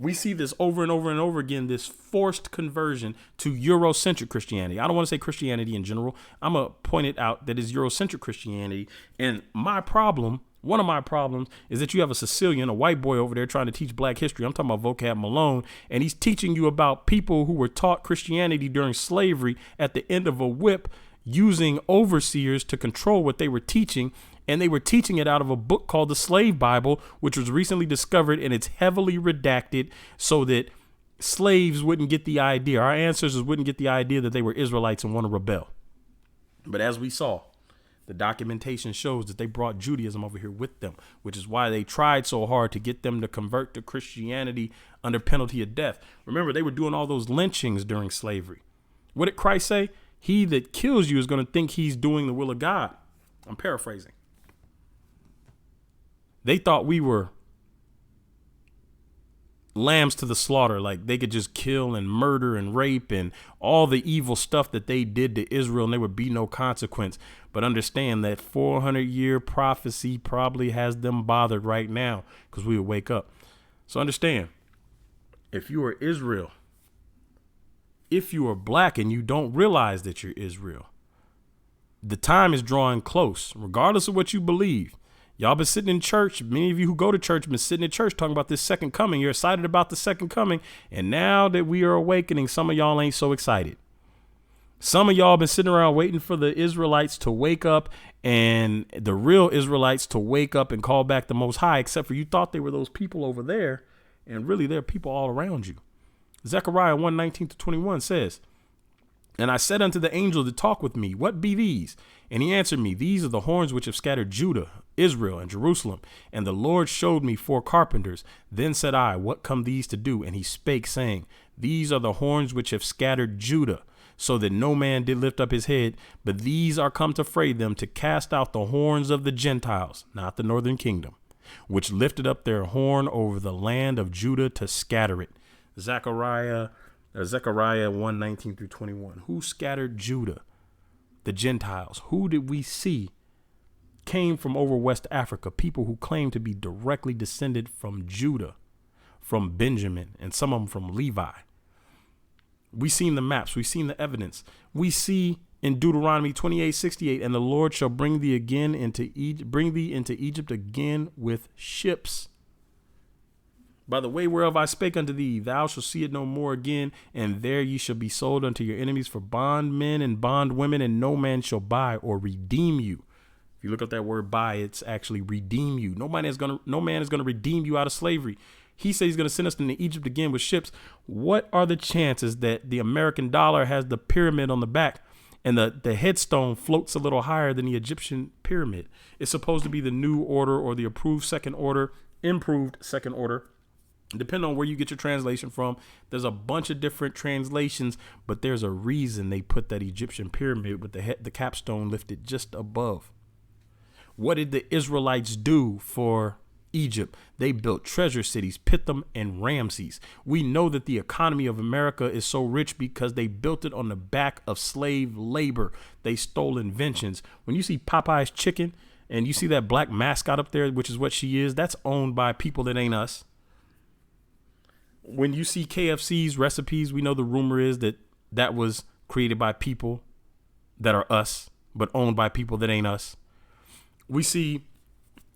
We see this over and over and over again, this forced conversion to Eurocentric Christianity. I don't want to say Christianity in general. I'm going to point it out that is Eurocentric Christianity. And one of my problems is that you have a Sicilian, a white boy over there trying to teach black history. I'm talking about Vocab Malone, and he's teaching you about people who were taught Christianity during slavery at the end of a whip, using overseers to control what they were teaching. And they were teaching it out of a book called the Slave Bible, which was recently discovered, and it's heavily redacted so that slaves wouldn't get the idea. Our ancestors wouldn't get the idea that they were Israelites and want to rebel. But as we saw, the documentation shows that they brought Judaism over here with them, which is why they tried so hard to get them to convert to Christianity under penalty of death. Remember, they were doing all those lynchings during slavery. What did Christ say? He that kills you is going to think he's doing the will of God. I'm paraphrasing. They thought we were lambs to the slaughter, like they could just kill and murder and rape and all the evil stuff that they did to Israel, and there would be no consequence. But understand that 400-year prophecy probably has them bothered right now because we would wake up. So understand, if you are Israel, if you are black and you don't realize that you're Israel, the time is drawing close, regardless of what you believe. Y'all been sitting in church. Many of you who go to church been sitting in church talking about this second coming. You're excited about the second coming. And now that we are awakening, some of y'all ain't so excited. Some of y'all been sitting around waiting for the Israelites to wake up and the real Israelites to wake up and call back the Most High, except for you thought they were those people over there. And really, there are people all around you. Zechariah 1:19-21 says, "And I said unto the angel that talked with me, what be these? And he answered me, these are the horns which have scattered Judah, Israel, and Jerusalem. And the Lord showed me 4 carpenters. Then said I, what come these to do? And he spake, saying, these are the horns which have scattered Judah, so that no man did lift up his head. But these are come to fray them, to cast out the horns of the Gentiles," not the northern kingdom, "which lifted up their horn over the land of Judah to scatter it." Zechariah 1:19-21. Who scattered Judah? The Gentiles. Who did we see came from over West Africa? People who claim to be directly descended from Judah, from Benjamin, and some of them from Levi. We've seen the maps. We've seen the evidence. We see in Deuteronomy 28:68, "And the Lord shall bring thee into Egypt again with ships. By the way whereof I spake unto thee, thou shalt see it no more again, and there ye shall be sold unto your enemies for bondmen and bondwomen, and no man shall buy or redeem you." If you look up that word buy, it's actually redeem you. No man is going to redeem you out of slavery. He says he's going to send us into Egypt again with ships. What are the chances that the American dollar has the pyramid on the back and the headstone floats a little higher than the Egyptian pyramid? It's supposed to be the new order or the improved second order, depending on where you get your translation from. There's a bunch of different translations, but there's a reason they put that Egyptian pyramid with the capstone lifted just above. What did the Israelites do for Egypt. They built treasure cities, Pithom and Ramses. We know that the economy of America is so rich because they built it on the back of slave labor. They stole inventions. When you see Popeye's chicken and you see that black mascot up there, which is what she is, that's owned by people that ain't us. When you see KFC's recipes, we know the rumor is that that was created by people that are us, but owned by people that ain't us. We see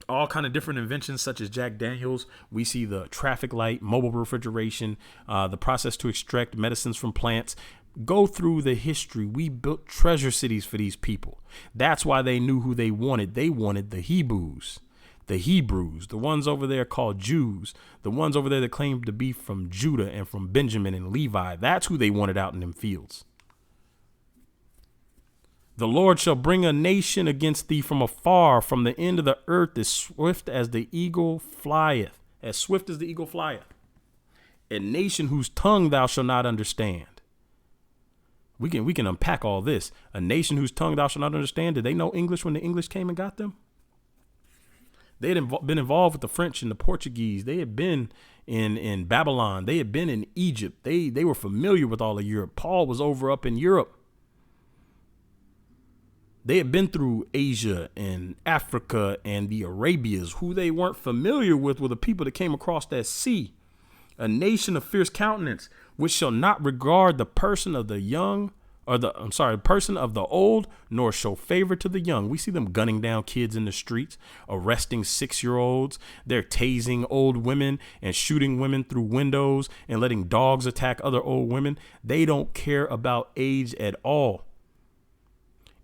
all kind of different inventions such as Jack Daniels. We see the traffic light, mobile refrigeration, the process to extract medicines from plants. Go through the history. We built treasure cities for these people. That's why they knew who they wanted. They wanted the Hebrews, the ones over there called Jews, the ones over there that claimed to be from Judah and from Benjamin and Levi. That's who they wanted out in them fields. The Lord shall bring a nation against thee from afar, from the end of the earth, as swift as the eagle flieth, as swift as the eagle flieth. A nation whose tongue thou shalt not understand. We can unpack all this. A nation whose tongue thou shalt not understand. Did they know English when the English came and got them? They had been involved with the French and the Portuguese. They had been in Babylon. They had been in Egypt. They were familiar with all of Europe. Paul was over up in Europe. They had been through Asia and Africa and the Arabias. Who they weren't familiar with were the people that came across that sea. A nation of fierce countenance, which shall not regard the person of the young, person of the old, nor show favor to the young. We see them gunning down kids in the streets, arresting 6-year-olds. They're tasing old women and shooting women through windows and letting dogs attack other old women. They don't care about age at all.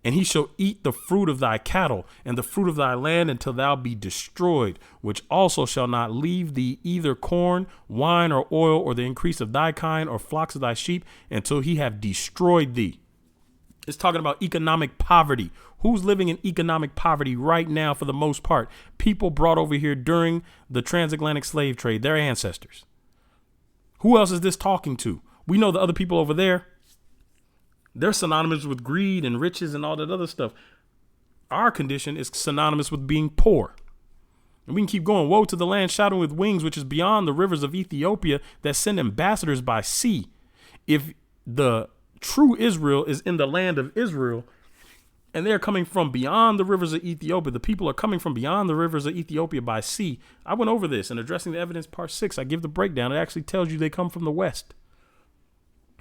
And he shall eat the fruit of thy cattle and the fruit of thy land until thou be destroyed, which also shall not leave thee either corn, wine, or oil, or the increase of thy kind, or flocks of thy sheep, until he have destroyed thee. It's talking about economic poverty. Who's living in economic poverty right now for the most part? People brought over here during the transatlantic slave trade, their ancestors. Who else is this talking to? We know the other people over there. They're synonymous with greed and riches and all that other stuff. Our condition is synonymous with being poor. And we can keep going. Woe to the land shadowed with wings, which is beyond the rivers of Ethiopia, that send ambassadors by sea. If the true Israel is in the land of Israel, and they're coming from beyond the rivers of Ethiopia, the people are coming from beyond the rivers of Ethiopia by sea. I went over this in Addressing the Evidence, part 6. I give the breakdown. It actually tells you they come from the west.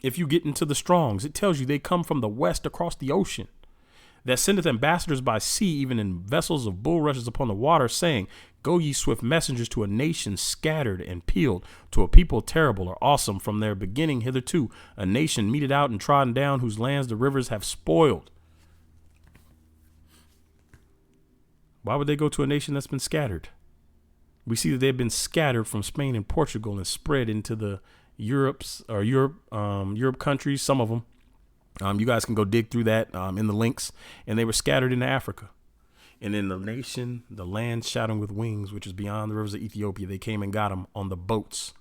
If you get into the Strongs, it tells you they come from the west across the ocean. That sendeth ambassadors by sea, even in vessels of bulrushes upon the water, saying, Go ye swift messengers to a nation scattered and peeled, to a people terrible or awesome from their beginning hitherto, a nation meted out and trodden down, whose lands the rivers have spoiled. Why would they go to a nation that's been scattered? We see that they've been scattered from Spain and Portugal and spread into the Europe countries, some of them. You guys can go dig through that in the links. And they were scattered into Africa. And in the nation, the land shadowed with wings, which is beyond the rivers of Ethiopia, they came and got them on the boats.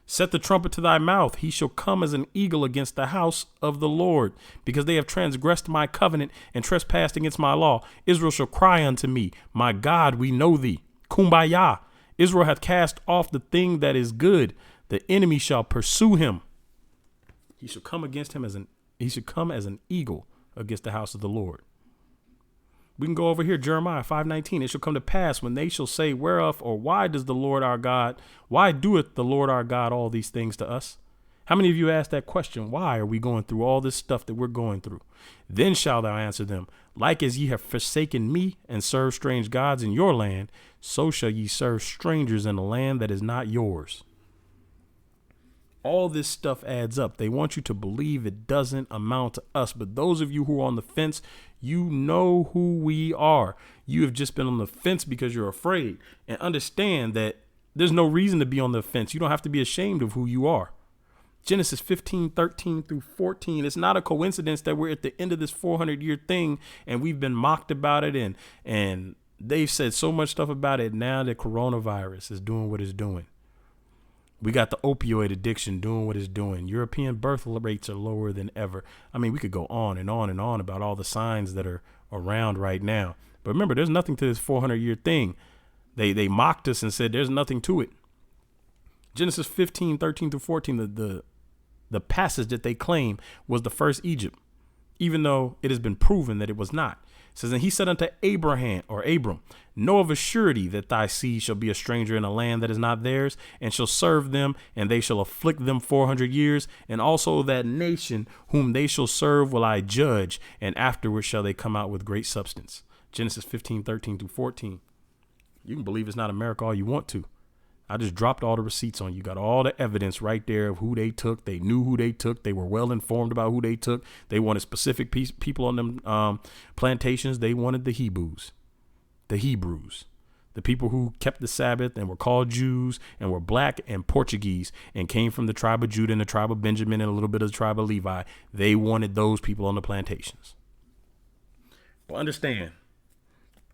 Set the trumpet to thy mouth. He shall come as an eagle against the house of the Lord, because they have transgressed my covenant and trespassed against my law. Israel shall cry unto me, my God, we know thee. Kumbaya. Israel hath cast off the thing that is good. The enemy shall pursue him. He shall come as an eagle against the house of the Lord. We can go over here, Jeremiah 5:19. It shall come to pass when they shall say, Whereof or why doeth the Lord our God all these things to us? How many of you asked that question? Why are we going through all this stuff that we're going through? Then shalt thou answer them, like as ye have forsaken me and served strange gods in your land, so shall ye serve strangers in a land that is not yours. All this stuff adds up. They want you to believe it doesn't amount to us. But those of you who are on the fence, you know who we are. You have just been on the fence because you're afraid. And understand that there's no reason to be on the fence. You don't have to be ashamed of who you are. Genesis 15:13 through 14. It's not a coincidence that we're at the end of this 400-year thing and we've been mocked about it. And they've said so much stuff about it now that coronavirus is doing what it's doing. We got the opioid addiction doing what it's doing. European birth rates are lower than ever. I mean, we could go on and on and on about all the signs that are around right now. But remember, there's nothing to this 400-year thing. They mocked us and said there's nothing to it. Genesis 15:13-14, the passage that they claim was the first Egypt, even though it has been proven that it was not. It says, and he said unto Abraham, or Abram, know of a surety that thy seed shall be a stranger in a land that is not theirs, and shall serve them, and they shall afflict them 400 years. And also that nation whom they shall serve will I judge, and afterward shall they come out with great substance. Genesis 15:13-14. You can believe it's not America all you want to. I just dropped all the receipts on you. Got all the evidence right there of who they took. They knew who they took. They were well informed about who they took. They wanted specific people on them plantations. They wanted the Hebrews, the people who kept the Sabbath and were called Jews and were black and Portuguese and came from the tribe of Judah and the tribe of Benjamin and a little bit of the tribe of Levi. They wanted those people on the plantations. But understand,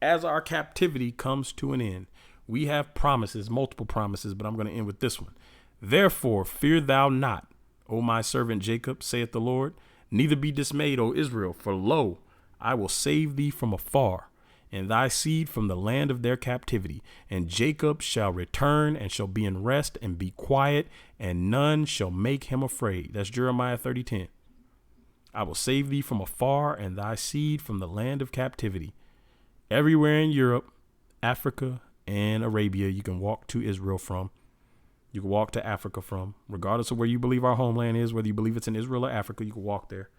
as our captivity comes to an end, we have promises, multiple promises, but I'm going to end with this one. Therefore, fear thou not, O my servant Jacob, saith the Lord, neither be dismayed, O Israel, for lo, I will save thee from afar, and thy seed from the land of their captivity. And Jacob shall return and shall be in rest and be quiet, and none shall make him afraid. That's Jeremiah 30:10. I will save thee from afar, and thy seed from the land of captivity. Everywhere in Europe, Africa, and Arabia, you can walk to Israel from. You can walk to Africa from. Regardless of where you believe our homeland is, whether you believe it's in Israel or Africa, you can walk there.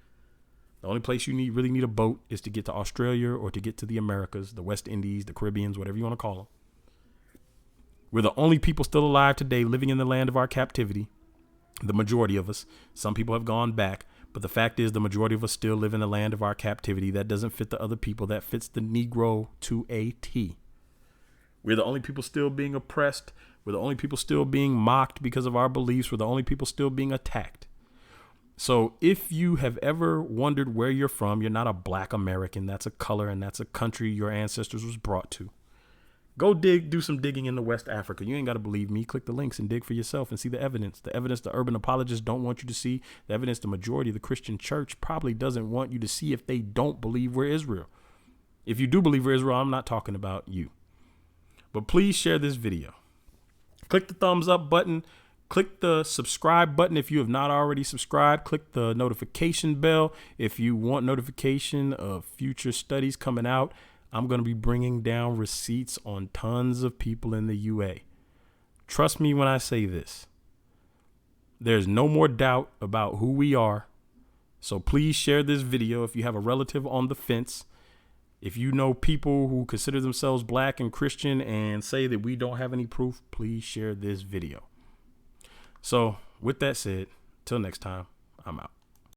The only place you really need a boat is to get to Australia or to get to the Americas, the West Indies, the Caribbeans, whatever you want to call them. We're the only people still alive today living in the land of our captivity. The majority of us. Some people have gone back. But the fact is, the majority of us still live in the land of our captivity. That doesn't fit the other people. That fits the Negro to a T. We're the only people still being oppressed. We're the only people still being mocked because of our beliefs. We're the only people still being attacked. So if you have ever wondered where you're from, you're not a black American. That's a color and that's a country your ancestors was brought to. Go do some digging in the West Africa. You ain't got to believe me. Click the links and dig for yourself and see the evidence the urban apologists don't want you to see, the evidence the majority of the Christian church probably doesn't want you to see if they don't believe we're Israel. If you do believe we're Israel, I'm not talking about you. But please share this video. Click the thumbs up button. Click the subscribe button if you have not already subscribed. Click the notification bell if you want notification of future studies coming out. I'm going to be bringing down receipts on tons of people in the UA. Trust me when I say this. There's no more doubt about who we are. So please share this video if you have a relative on the fence. If you know people who consider themselves black and Christian and say that we don't have any proof, please share this video. So with that said, till next time, I'm out.